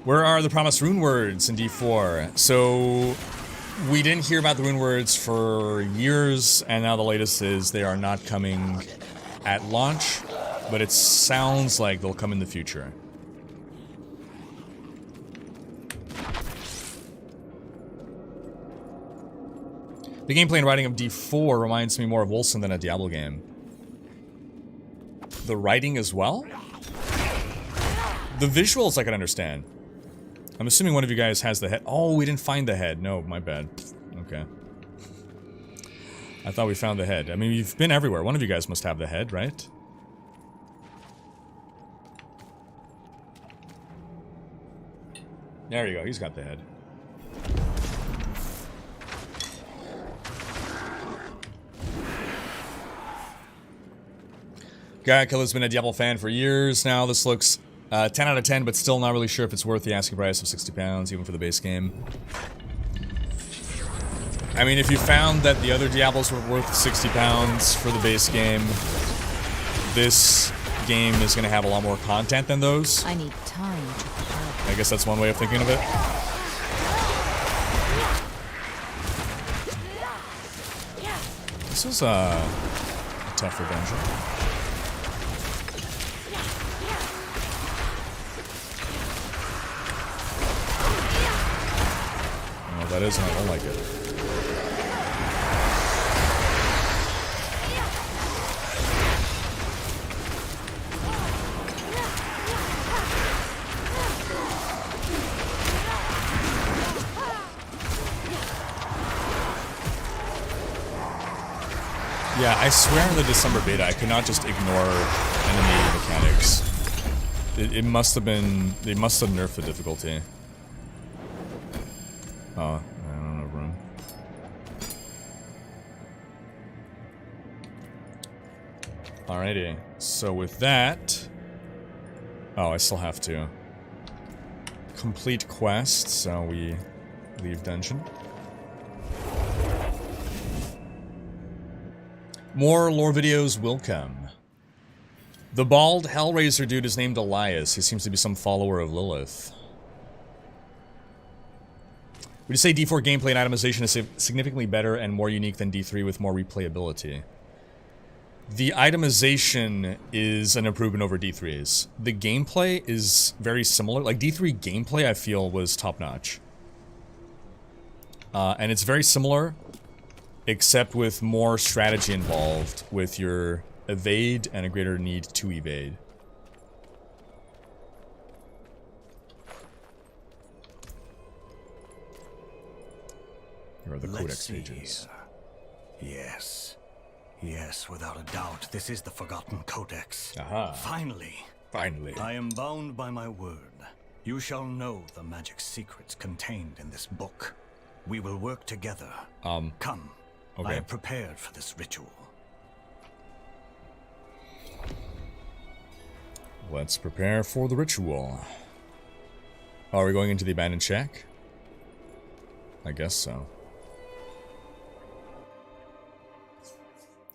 Where are the promised rune words in D4? So, we didn't hear about the rune words for years, and now the latest is they are not coming at launch, but it sounds like they'll come in the future. The gameplay and writing of D4 reminds me more of Wilson than a Diablo game. The writing as well? The visuals I can understand. I'm assuming one of you guys has the head. Oh, we didn't find the head. No, my bad. Okay. I thought we found the head. I mean, we've been everywhere. One of you guys must have the head, right? There you go. He's got the head. Gaiakilla's been a Diablo fan for years now. This looks 10 out of 10, but still not really sure if it's worth the asking price of £60, even for the base game. I mean, if you found that the other Diablos were worth £60 for the base game, this game is going to have a lot more content than those. I need time to prepare. I guess that's one way of thinking of it. This is a tougher dungeon. That is, and I don't like it. Yeah, I swear in the December beta I could not just ignore enemy mechanics. It must have been... They must have nerfed the difficulty. Oh, I don't know, room. Alrighty, so with that... Oh, I still have to complete quest, so we leave dungeon. More lore videos will come. The bald Hellraiser dude is named Elias. He seems to be some follower of Lilith. Would you say D4 gameplay and itemization is significantly better and more unique than D3 with more replayability? The itemization is an improvement over D3's. The gameplay is very similar. Like, D3 gameplay, I feel, was top-notch. And it's very similar, except with more strategy involved with your evade and a greater need to evade. Here are the codex pages. Yes. Yes, without a doubt, this is the Forgotten Codex. Aha. Finally. Finally. I am bound by my word. You shall know the magic secrets contained in this book. We will work together. Come. Okay. I have prepared for this ritual. Let's prepare for the ritual. Are we going into the abandoned shack? I guess so.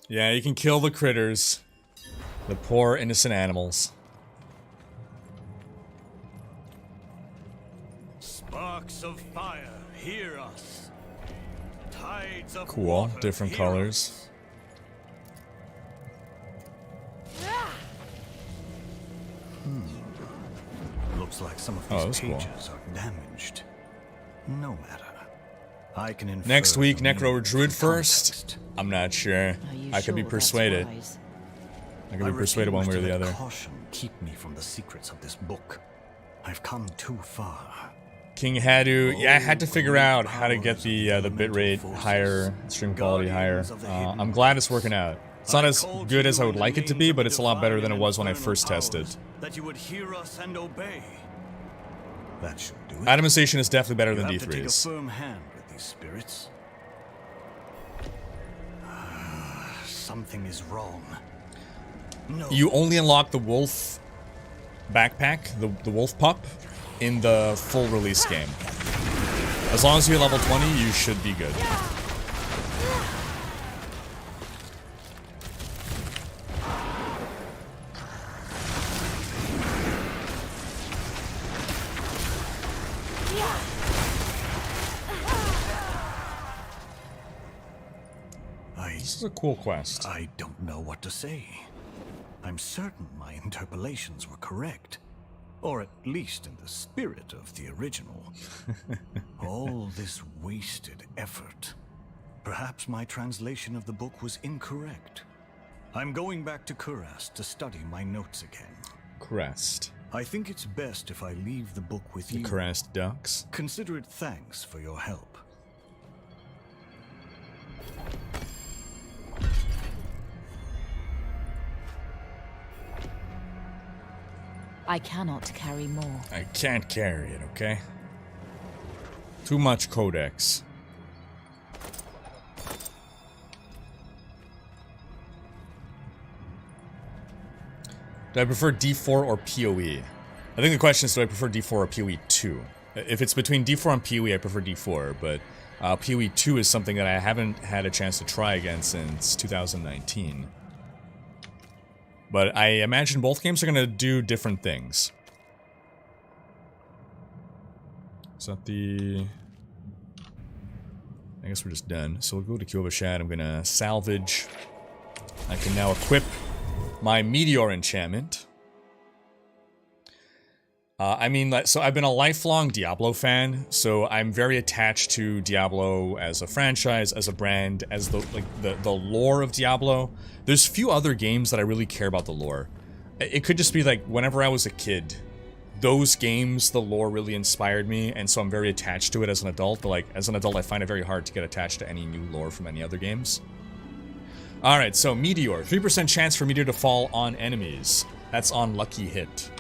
Yeah, you can kill the critters. The poor innocent animals. Sparks of fire, hear us. Tides of Cool, water, different hear colors. Looks like some of Oh, these that's cool. pages are damaged. No matter. I can infer Next week, the meaning Necro or Druid from first? context. I'm not sure. Are you I could be sure that's persuaded. wise? I could be persuaded one way or refuse the to let other. Caution keep me from the secrets of this book. I've come too far. King Hadu, yeah, I had to figure out how to get the bitrate higher, stream quality higher. I'm glad it's working out. It's not as good as I would like it to be, but it's a lot better than it was when I first tested. That you would hear us and obey. That should do it. Itemization is definitely better You than have to take a D3's. firm hand with these spirits. Something is wrong. No. You only unlock the wolf backpack, the wolf pup, in the full release game. As long as you're level 20, you should be good. This is a cool quest. I don't know what to say. I'm certain my interpolations were correct. Or at least in the spirit of the original. All this wasted effort. Perhaps my translation of the book was incorrect. I'm going back to Kurast to study my notes again. Crest. I think it's best if I leave the book with The you. Crest Ducks. Consider it thanks for your help. I cannot carry more. I can't carry it, okay? Too much codex. Do I prefer D4 or PoE? I think the question is, do I prefer D4 or PoE 2? If it's between D4 and PoE, I prefer D4, but PoE 2 is something that I haven't had a chance to try again since 2019. But I imagine both games are going to do different things. Is that the... I guess we're just done. So we'll go to Kyova Shad. I'm going to salvage. I can now equip my Meteor enchantment. I mean, so I've been a lifelong Diablo fan, so I'm very attached to Diablo as a franchise, as a brand, as the lore of Diablo. There's few other games that I really care about the lore. It could just be like whenever I was a kid, those games, the lore really inspired me, and so I'm very attached to it as an adult. But like as an adult, I find it very hard to get attached to any new lore from any other games. All right, so Meteor, 3% chance for Meteor to fall on enemies. That's on lucky hit.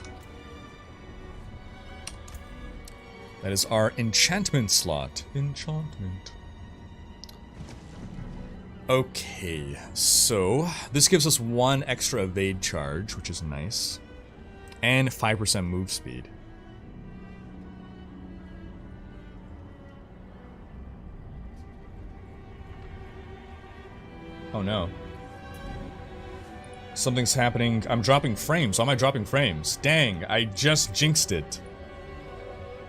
That is our enchantment slot. Enchantment. Okay, so this gives us 1 extra evade charge, which is nice. And 5% move speed. Oh no. Something's happening. I'm dropping frames. Why am I dropping frames? Dang, I just jinxed it.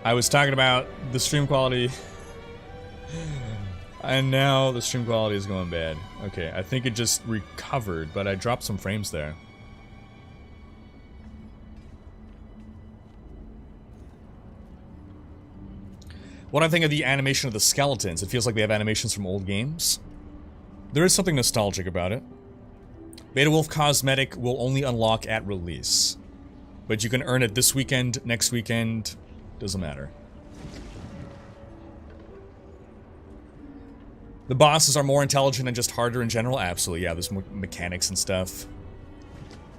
I was talking about the stream quality. And now the stream quality is going bad. Okay, I think it just recovered, but I dropped some frames there. What I think of the animation of the skeletons, it feels like they have animations from old games. There is something nostalgic about it. Beta Wolf Cosmetic will only unlock at release. But you can earn it this weekend, next weekend, doesn't matter. The bosses are more intelligent and just harder in general? Absolutely, yeah, there's more mechanics and stuff.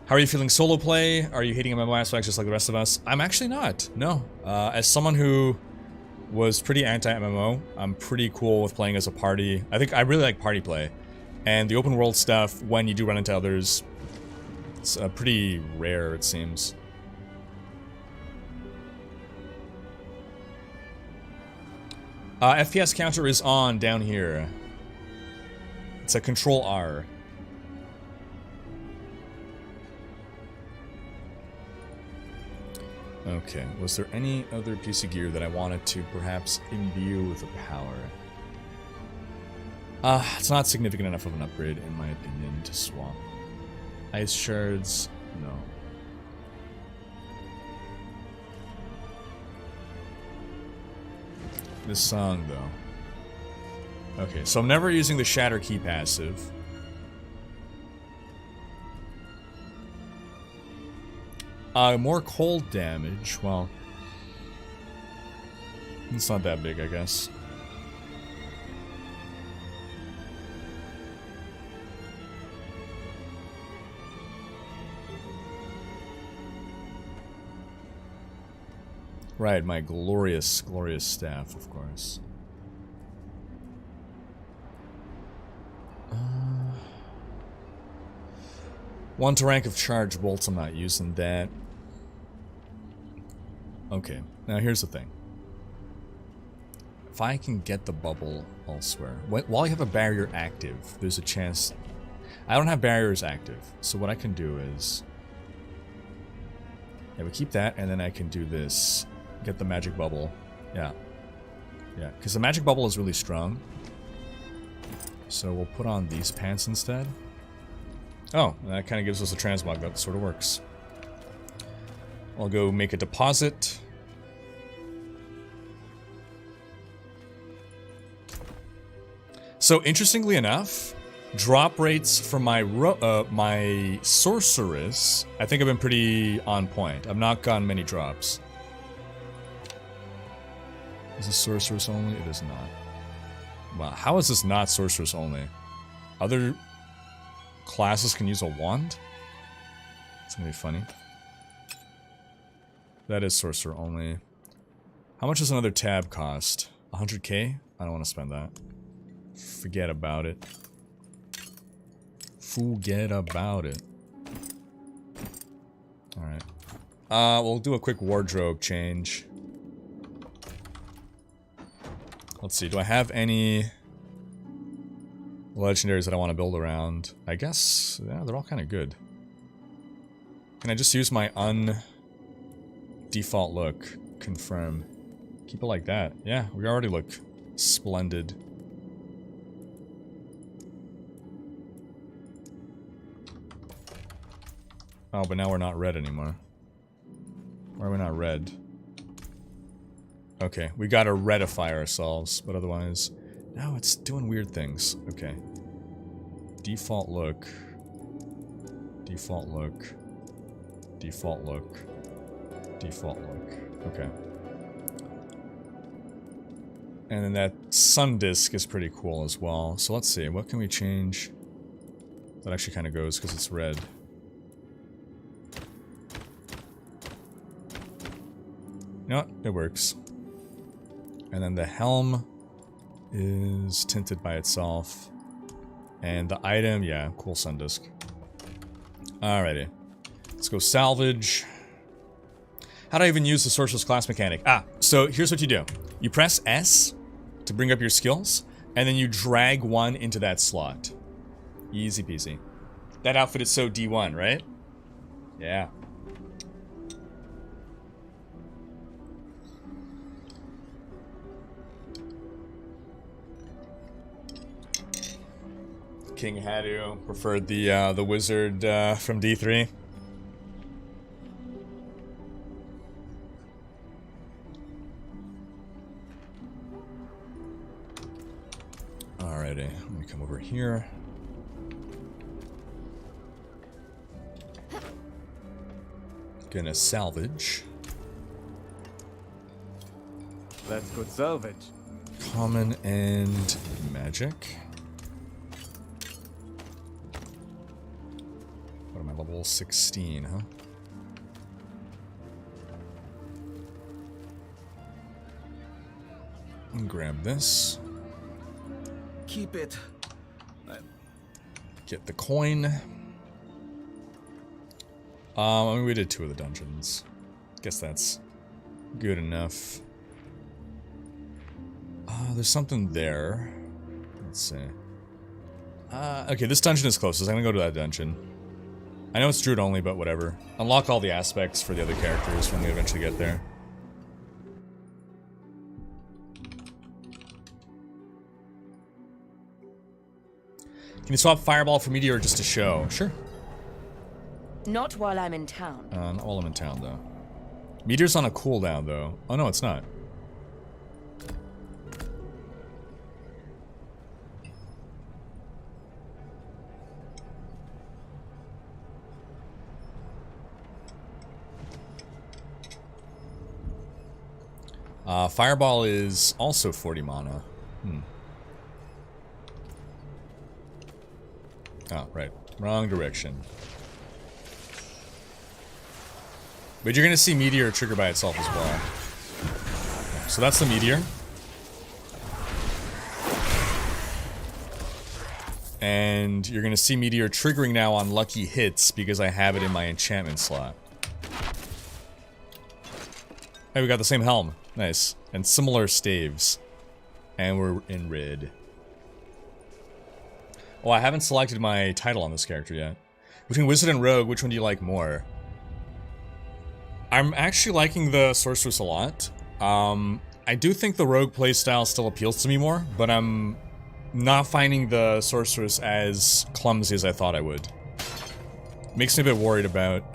How are you feeling solo play? Are you hating MMO aspects just like the rest of us? I'm actually not, no. As someone who was pretty anti-MMO, I'm pretty cool with playing as a party. I really like party play. And the open world stuff, when you do run into others, it's pretty rare, it seems. FPS counter is on down here. It's a Control R. Okay, was there any other piece of gear that I wanted to perhaps imbue with a power? It's not significant enough of an upgrade, in my opinion, to swap. Ice shards, no. This song, though. Okay, so I'm never using the Shatter Key passive. More cold damage, well... It's not that big, I guess. Right, my glorious, glorious staff, of course. One to rank of charge bolts, I'm not using that. Okay, now here's the thing. If I can get the bubble elsewhere, while you have a barrier active, there's a chance... I don't have barriers active, so what I can do is... Yeah, we keep that, and then I can do this. Get the magic bubble. Yeah. Yeah, because the magic bubble is really strong. So we'll put on these pants instead. Oh, that kind of gives us a transmog. That sort of works. I'll go make a deposit. So, interestingly enough, drop rates for my my Sorceress, I think have been pretty on point. I've not gotten many drops. Is this Sorceress only? It is not. Wow, how is this not Sorceress only? Other classes can use a wand? It's gonna be funny. That is Sorcerer only. How much does another tab cost? 100k? I don't want to spend that. Forget about it. Forget about it. Alright. We'll do a quick wardrobe change. Let's see, do I have any legendaries that I want to build around? I guess, yeah, they're all kind of good. Can I just use my default look? Confirm. Keep it like that. Yeah, we already look splendid. Oh, but now we're not red anymore. Why are we not red? Okay, we gotta redify ourselves, but otherwise... No, it's doing weird things. Okay. Default look. Default look. Default look. Default look. Okay. And then that sun disk is pretty cool as well. So let's see, what can we change? That actually kind of goes because it's red. You know what? It works. And then the helm is tinted by itself. And the item, yeah, cool sun disk. Alrighty. Let's go salvage. How do I even use the Sorceress class mechanic? So here's what you do. You press S to bring up your skills, and then you drag one into that slot. Easy peasy. That outfit is so D1, right? Yeah. King Hadu preferred the wizard from D3. Alrighty, let me come over here. Gonna salvage. That's good salvage. Common and magic. What am I, level 16, huh? And grab this. Keep it. Get the coin. I mean, we did 2 of the dungeons. Guess that's good enough. There's something there. Let's see. Okay, this dungeon is closest. I'm gonna go to that dungeon. I know it's druid only, but whatever. Unlock all the aspects for the other characters when we eventually get there. Can you swap Fireball for Meteor just to show? Sure. Not while I'm in town. Not while I'm in town, though. Meteor's on a cooldown, though. Oh, no, it's not. Fireball is also 40 mana. Oh, right. Wrong direction. But you're gonna see Meteor trigger by itself as well. So that's the Meteor. And you're gonna see Meteor triggering now on lucky hits because I have it in my enchantment slot. Hey, we got the same helm. Nice. And similar staves. And we're in red. Oh, I haven't selected my title on this character yet. Between Wizard and Rogue, which one do you like more? I'm actually liking the Sorceress a lot. I do think the Rogue playstyle still appeals to me more, but I'm not finding the Sorceress as clumsy as I thought I would. Makes me a bit worried about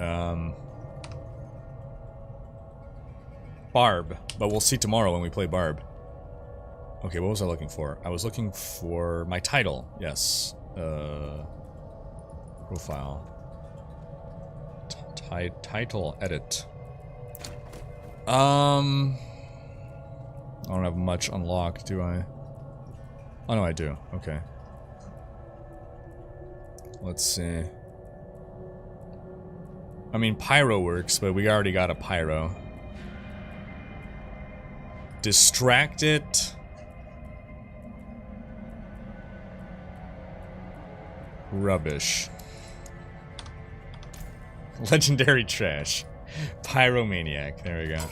Barb, but we'll see tomorrow when we play Barb. Okay, what was I looking for? I was looking for my title. Yes. Profile. Title edit. I don't have much unlocked, do I? Oh no, I do. Okay. Let's see. I mean, Pyro works, but we already got a Pyro. Distracted. Rubbish. Legendary trash. Pyromaniac. There we go.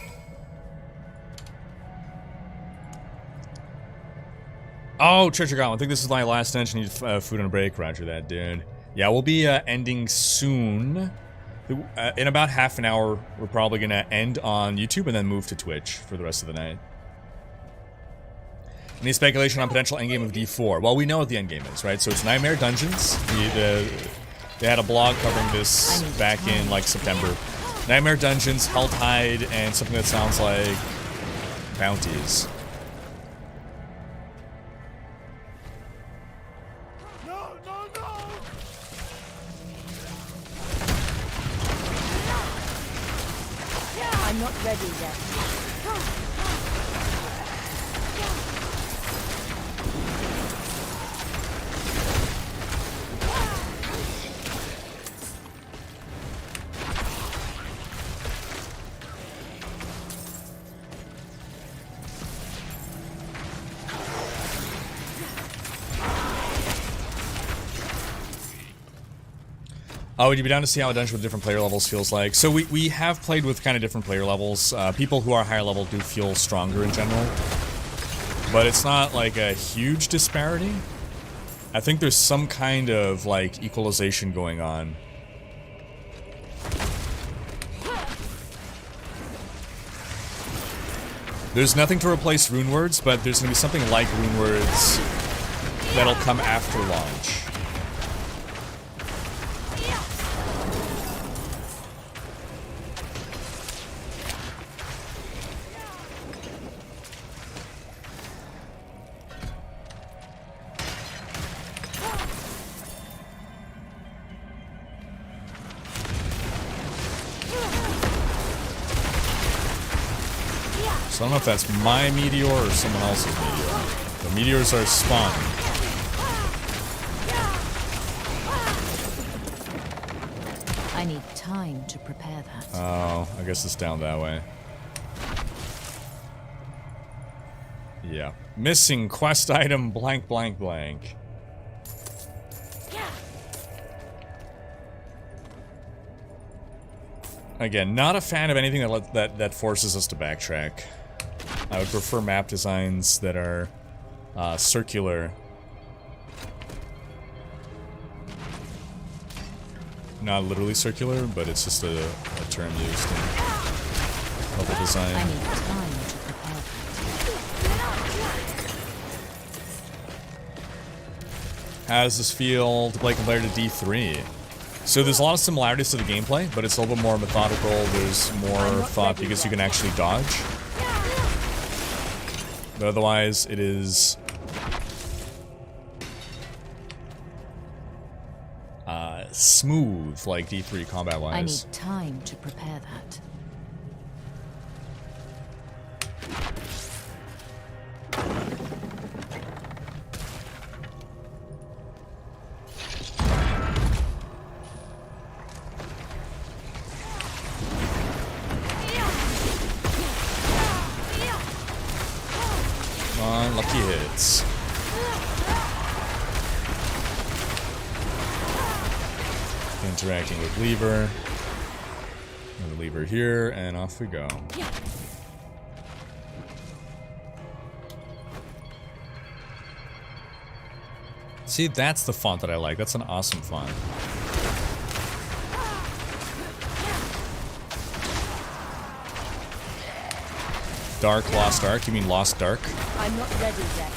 Oh, Treasure Goblin. I think this is my last dungeon. Need food on a break. Roger that, dude. Yeah, we'll be ending soon. In about half an hour, we're probably going to end on YouTube and then move to Twitch for the rest of the night. Any speculation on potential endgame of D4? Well, we know what the endgame is, right? So it's Nightmare Dungeons. They had a blog covering this back in, like, September. Nightmare Dungeons, Helltide, and something that sounds like bounties. I'm not ready yet. Oh, would you be down to see how a dungeon with different player levels feels like? So we have played with kind of different player levels. People who are higher level do feel stronger in general. But it's not like a huge disparity. I think there's some kind of, like, equalization going on. There's nothing to replace rune words, but there's gonna be something like rune words that'll come after launch. So I don't know if that's my meteor or someone else's meteor. The meteors are spawning. I need time to prepare that. Oh, I guess it's down that way. Yeah. Missing quest item blank blank blank. Again, not a fan of anything that forces us to backtrack. I would prefer map designs that are circular. Not literally circular, but it's just a term used in level design. I need time to prepare that. How does this feel to play compared to D3? So there's a lot of similarities to the gameplay, but it's a little bit more methodical. There's more thought because you can actually dodge. But otherwise, it is smooth, like D3 combat-wise. I need time to prepare that. Come on, lucky hits. Interacting with lever. And the lever here, and off we go. See, that's the font that I like. That's an awesome font. Dark, Lost Ark? You mean Lost Dark? I'm not ready yet.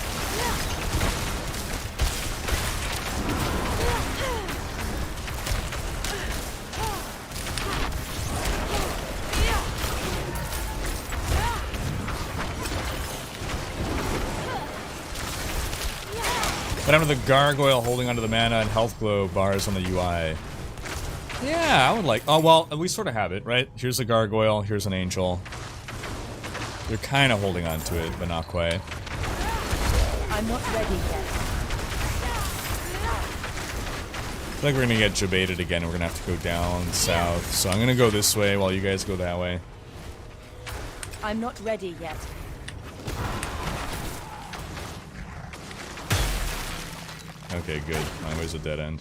What happened to the gargoyle holding onto the mana and health glow bars on the UI? Yeah, I would like... Oh, well, we sort of have it, right? Here's a gargoyle, here's an angel. They're kind of holding on to it, but not quite. I'm not ready yet. I feel like we're gonna get jebaited again. We're gonna have to go down south. So I'm gonna go this way while you guys go that way. I'm not ready yet. Okay, good. My way's a dead end.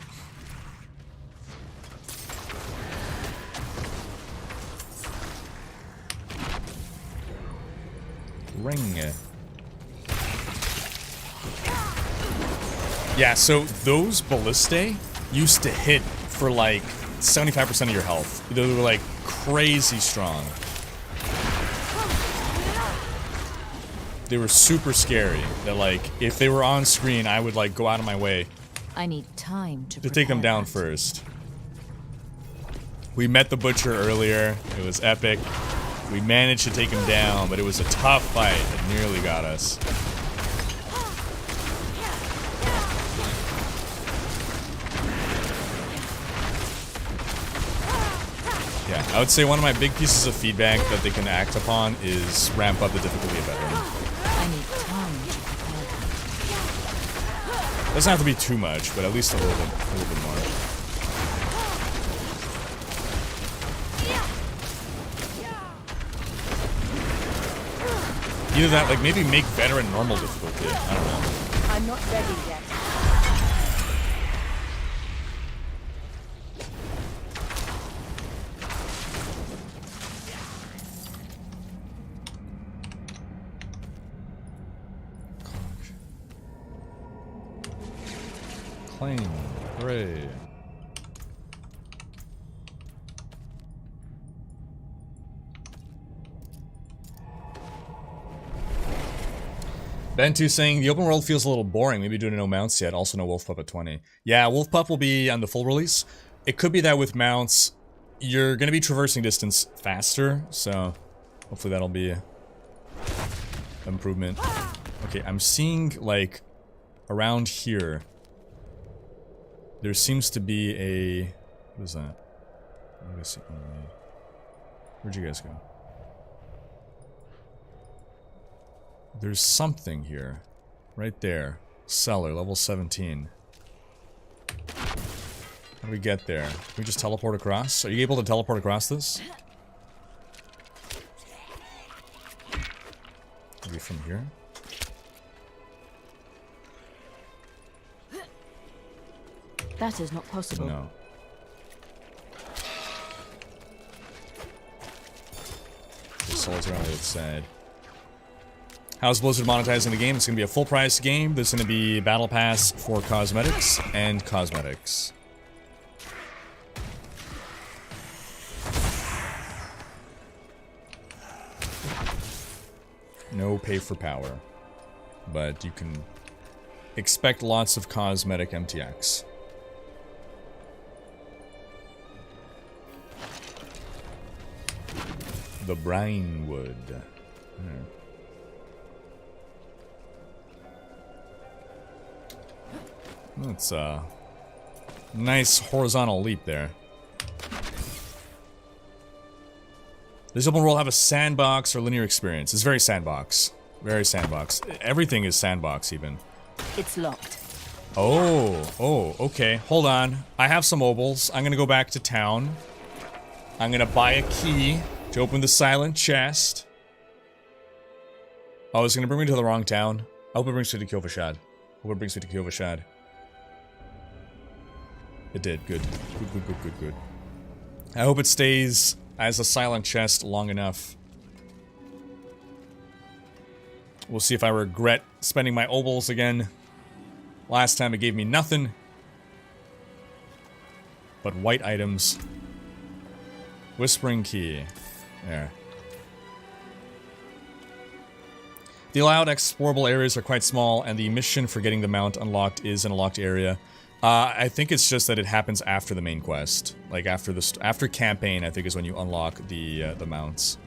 Ring. Yeah, so those ballistae used to hit for like 75% of your health. They were like crazy strong. They were super scary. That like, if they were on screen, I would like go out of my way I need time to take them down that. first. We met the butcher earlier. It was epic. We managed to take him down, but it was a tough fight. It nearly got us. Yeah, I would say one of my big pieces of feedback that they can act upon is ramp up the difficulty of veteran. I need time to prepare that. Doesn't have to be too much, but at least a little bit more. Either that, like maybe make veteran normal difficulty. I don't know. I'm not ready yet. Claim. Hooray. Ben2 saying, the open world feels a little boring. Maybe due to no mounts yet. Also no Wolf Pup at 20. Yeah, Wolf Pup will be on the full release. It could be that with mounts, you're going to be traversing distance faster. So, hopefully that'll be an improvement. Okay, I'm seeing, like, around here, there seems to be a... What is that? Where'd you guys go? There's something here. Right there. Cellar, level 17. How do we get there? Can we just teleport across? Are you able to teleport across this? Maybe from here? That is not possible. No. The souls are on the other side. How's Blizzard monetizing the game? It's going to be a full price game. There's going to be Battle Pass for cosmetics and cosmetics. No pay for power. But you can expect lots of cosmetic MTX. The brine wood. That's a nice horizontal leap there. Does open world have a sandbox or linear experience? It's very sandbox. Very sandbox. Everything is sandbox even. It's locked. Oh, okay. Hold on. I have some obols. I'm gonna go back to town. I'm gonna buy a key to open the silent chest. Oh, it's gonna bring me to the wrong town. I hope it brings me to Kyovashad. Hope it brings me to Kyovashad. It did. Good. Good. I hope it stays as a silent chest long enough. We'll see if I regret spending my obols again. Last time it gave me nothing but white items. Whispering key. There. The allowed explorable areas are quite small, and the mission for getting the mount unlocked is in a locked area. I think it's just that it happens after the main quest. Like after campaign, I think is when you unlock the mounts.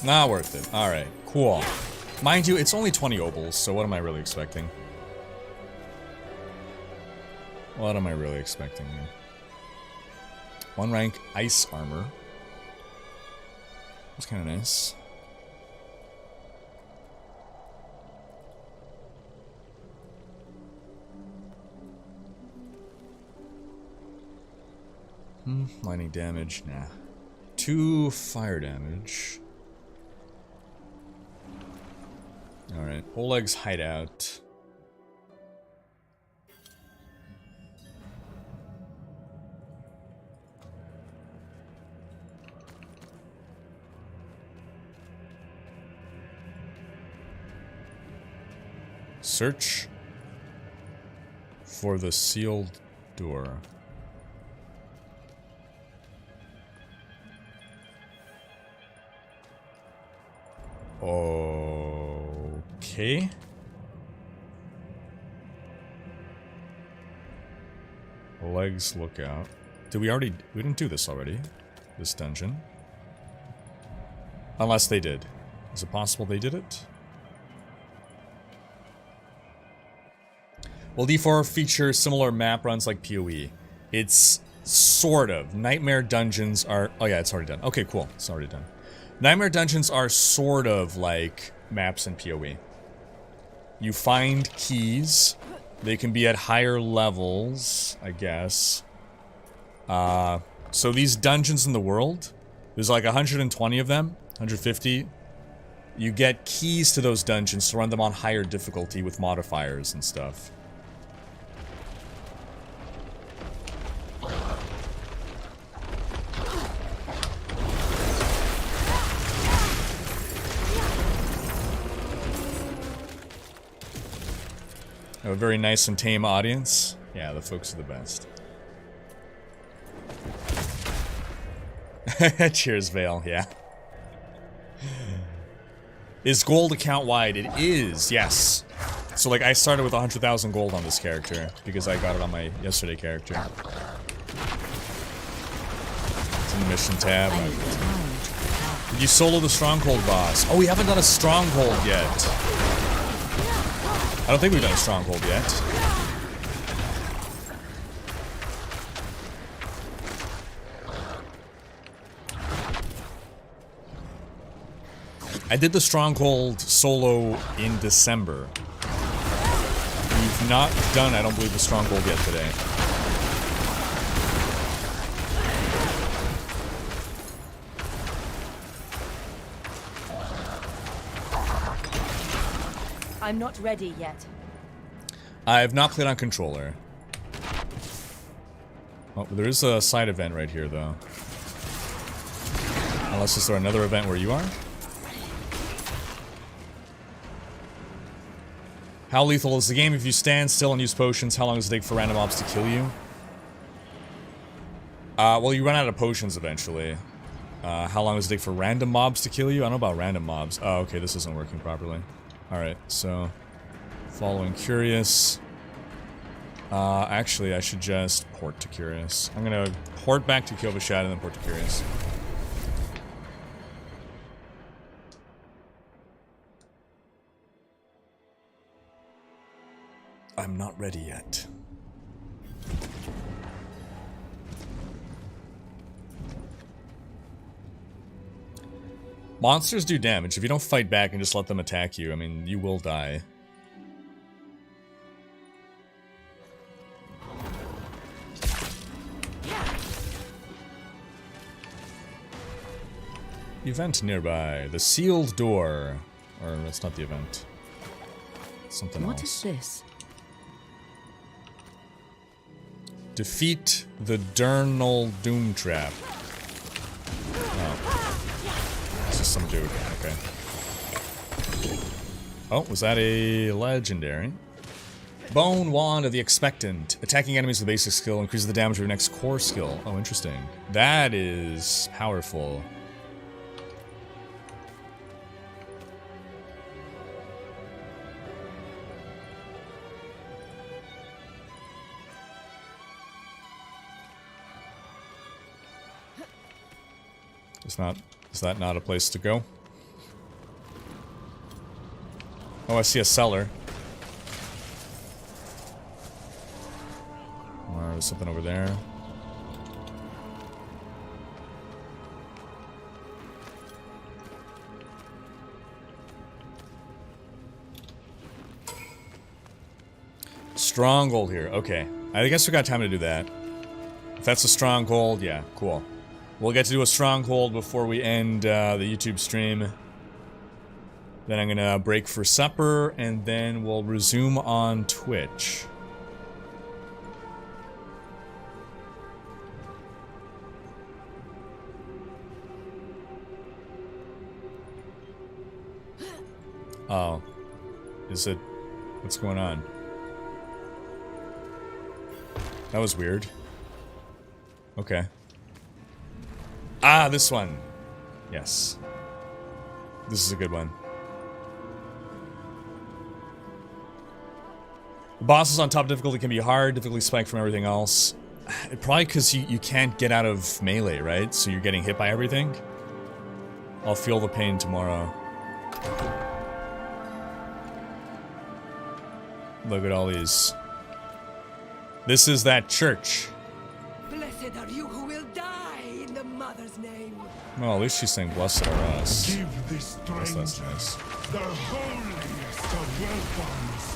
Not worth it. Alright, cool. Mind you, it's only 20 obols, so what am I really expecting? What am I really expecting here? 1 rank ice armor. That's kind of nice. Lightning damage, nah. 2 fire damage. Alright, Oleg's hideout. Search for the sealed door. Okay. Legs lookout. Did we already... We didn't do this already. This dungeon. Unless they did. Is it possible they did it? Will D4 feature similar map runs like PoE? It's sort of. Nightmare dungeons are... Oh yeah, it's already done. Okay, cool. It's already done. Nightmare dungeons are sort of like maps in PoE. You find keys. They can be at higher levels, I guess. So these dungeons in the world, there's like 120 of them, 150. You get keys to those dungeons to run them on higher difficulty with modifiers and stuff. A very nice and tame audience. Yeah, the folks are the best. Cheers, Vale, yeah. Is gold account wide? It is, yes. So, like, I started with 100,000 gold on this character because I got it on my yesterday character. It's in the mission tab. Did you solo the stronghold boss? Oh, we haven't done a stronghold yet. I don't think we've done a stronghold yet. I did the stronghold solo in December. We've not done, I don't believe, the stronghold yet today. I'm not ready yet. I have not played on controller. Oh, there is a side event right here, though. Unless is there another event where you are? How lethal is the game if you stand still and use potions? How long does it take for random mobs to kill you? Well, you run out of potions eventually. How long does it take for random mobs to kill you? I don't know about random mobs. Oh, okay, this isn't working properly. Alright, so... Following Curious. Actually, I should just port to Curious. I'm gonna port back to Kyovashad and then port to Curious. I'm not ready yet. Monsters do damage. If you don't fight back and just let them attack you, I mean, you will die. Event nearby. The sealed door. Or, that's not the event. Something else. What is this? Defeat the Durnal Doom Trap. Oh. It's just some dude. Okay. Oh, was that a legendary? Bone Wand of the Expectant. Attacking enemies with basic skill increases the damage of your next core skill. Oh, interesting. That is powerful. Is that not a place to go? Oh, I see a cellar. Or there's something over there. Stronghold here. Okay. I guess we got time to do that. If that's a stronghold, yeah, cool. We'll get to do a stronghold before we end the YouTube stream. Then I'm gonna break for supper, and then we'll resume on Twitch. Oh. Is it... What's going on? That was weird. Okay. Ah, this one. Yes. This is a good one. The bosses on top difficulty can be hard, difficulty spike from everything else. Probably because you can't get out of melee, right? So you're getting hit by everything. I'll feel the pain tomorrow. Look at all these. This is that church. Blessed are you who will die in the Mother's name. Well, at least she's saying blessed are us. Give this stranger That's nice. the holiest of welcomes.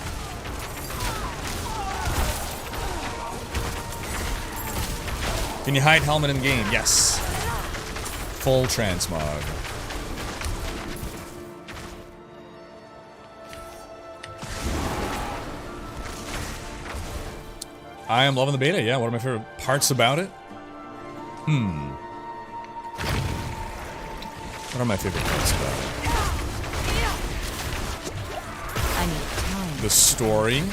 Can you hide helmet in game? Yes. Full transmog. I am loving the beta, yeah. One of my favorite parts about it? What are my favorite parts about it? I need time. The story.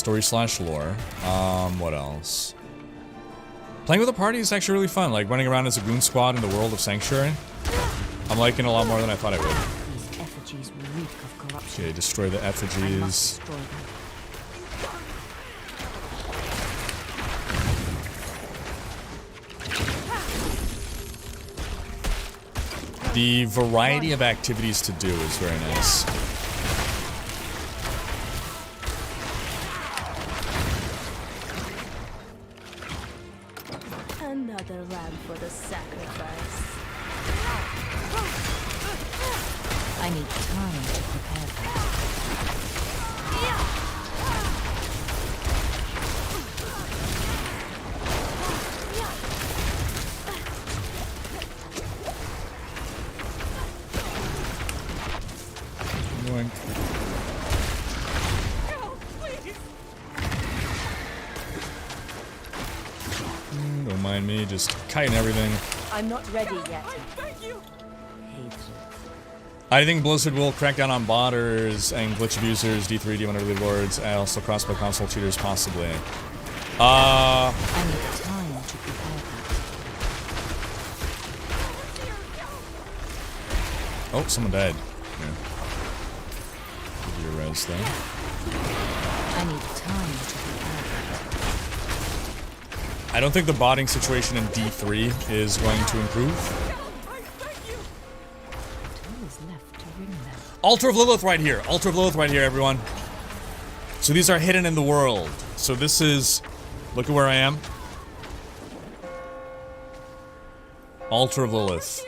Story/lore. What else? Playing with a party is actually really fun, like running around as a goon squad in the world of Sanctuary. I'm liking it a lot more than I thought I would. These effigies reek of corruption. Okay, destroy the effigies. The variety of activities to do is very nice. Another lamb for the sacrifice. I need time to prepare that. Don't mind me, just kiting everything. I'm not ready yet. I think Blizzard will crack down on botters and glitch abusers, D3, D1 early lords, and also crossplay console cheaters, possibly. I need time to prepare that. Oh, someone died. Yeah. Give you a res there. I need time to prepare that. I don't think the botting situation in D3 is going to improve. Altar of Lilith right here. Altar of Lilith right here, everyone. So these are hidden in the world. So this is... Look at where I am. Altar of Lilith.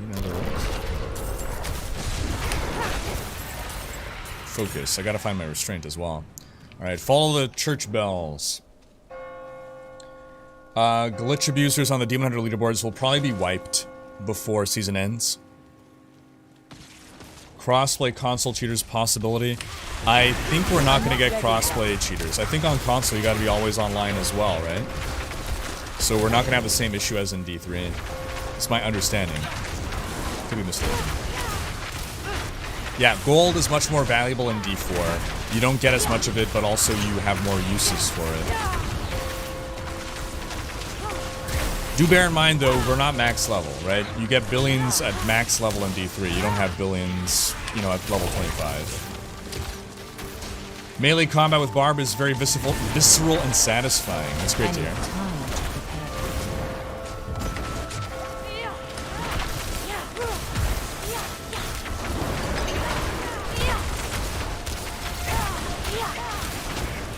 You know the rules. Focus. I gotta find my restraint as well. Alright, follow the church bells. Glitch abusers on the Demon Hunter leaderboards will probably be wiped before season ends. Crossplay console cheaters possibility. I think we're not going to get crossplay cheaters. I think on console you got to be always online as well, right? So we're not going to have the same issue as in D3. It's my understanding. Could be mistaken. Yeah, gold is much more valuable in D4. You don't get as much of it, but also you have more uses for it. Do bear in mind, though, we're not max level, right? You get billions at max level in D3. You don't have billions, you know, at level 25. Melee combat with Barb is very visceral and satisfying. That's great to hear.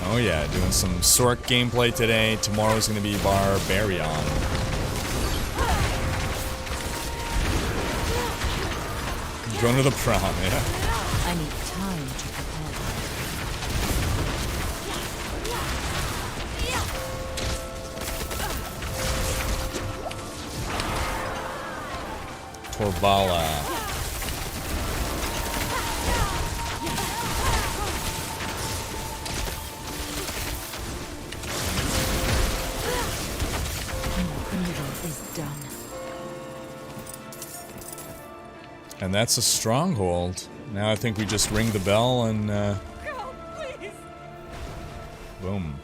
Oh yeah, doing some Sorc gameplay today. Tomorrow's gonna be Barbarian. Going to the prom, yeah. I need time to prepare. Torvala. And that's a stronghold. Now I think we just ring the bell and, boom.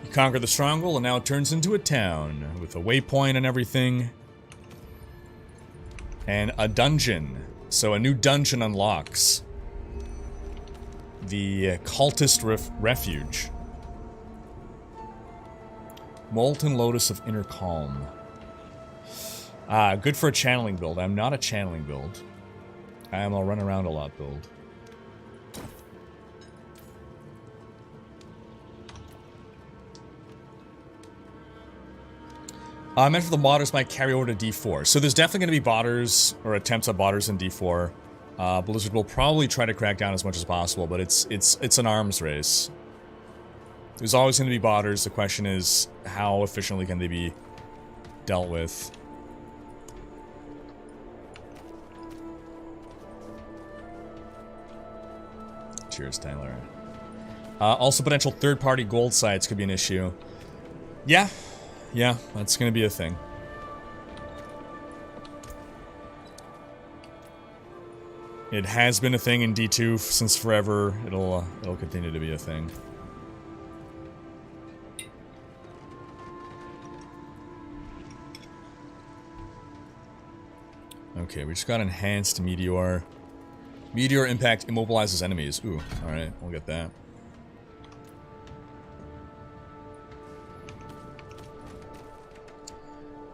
You conquer the stronghold and now it turns into a town with a waypoint and everything. And a dungeon. So a new dungeon unlocks. The Cultist Refuge. Molten Lotus of Inner Calm. Good for a channeling build. I'm not a channeling build. I am a run around a lot build. I meant for the modders might carry over to D4. So there's definitely going to be botters, or attempts at botters in D4. Blizzard will probably try to crack down as much as possible, but it's an arms race. There's always going to be botters. The question is, how efficiently can they be dealt with? Cheers, Tyler. Also, potential third-party gold sites could be an issue. Yeah, that's going to be a thing. It has been a thing in D2 since forever. It'll continue to be a thing. Okay, we just got enhanced meteor. Meteor impact immobilizes enemies. Ooh, alright, we'll get that.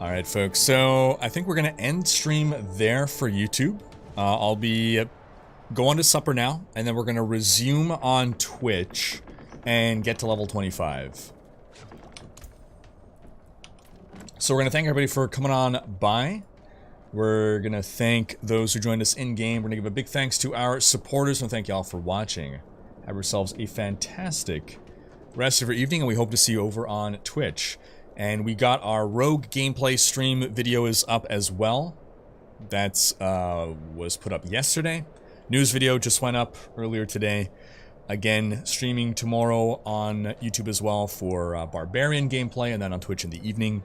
Alright, folks, so I think we're going to end stream there for YouTube. I'll be going to supper now, and then we're going to resume on Twitch and get to level 25. So we're going to thank everybody for coming on by. We're going to thank those who joined us in-game. We're going to give a big thanks to our supporters, and thank y'all for watching. Have yourselves a fantastic rest of your evening, and we hope to see you over on Twitch. And we got our Rogue gameplay stream video is up as well. That's was put up yesterday. News video just went up earlier today. Again, streaming tomorrow on YouTube as well for Barbarian gameplay, and then on Twitch in the evening.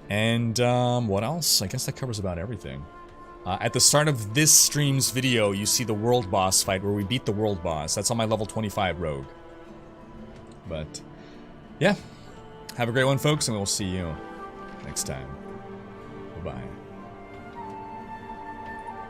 And what else? I guess that covers about everything. At the start of this stream's video, you see the world boss fight where we beat the world boss. That's on my level 25 rogue. But, yeah. Have a great one, folks, and we'll see you next time. Bye-bye.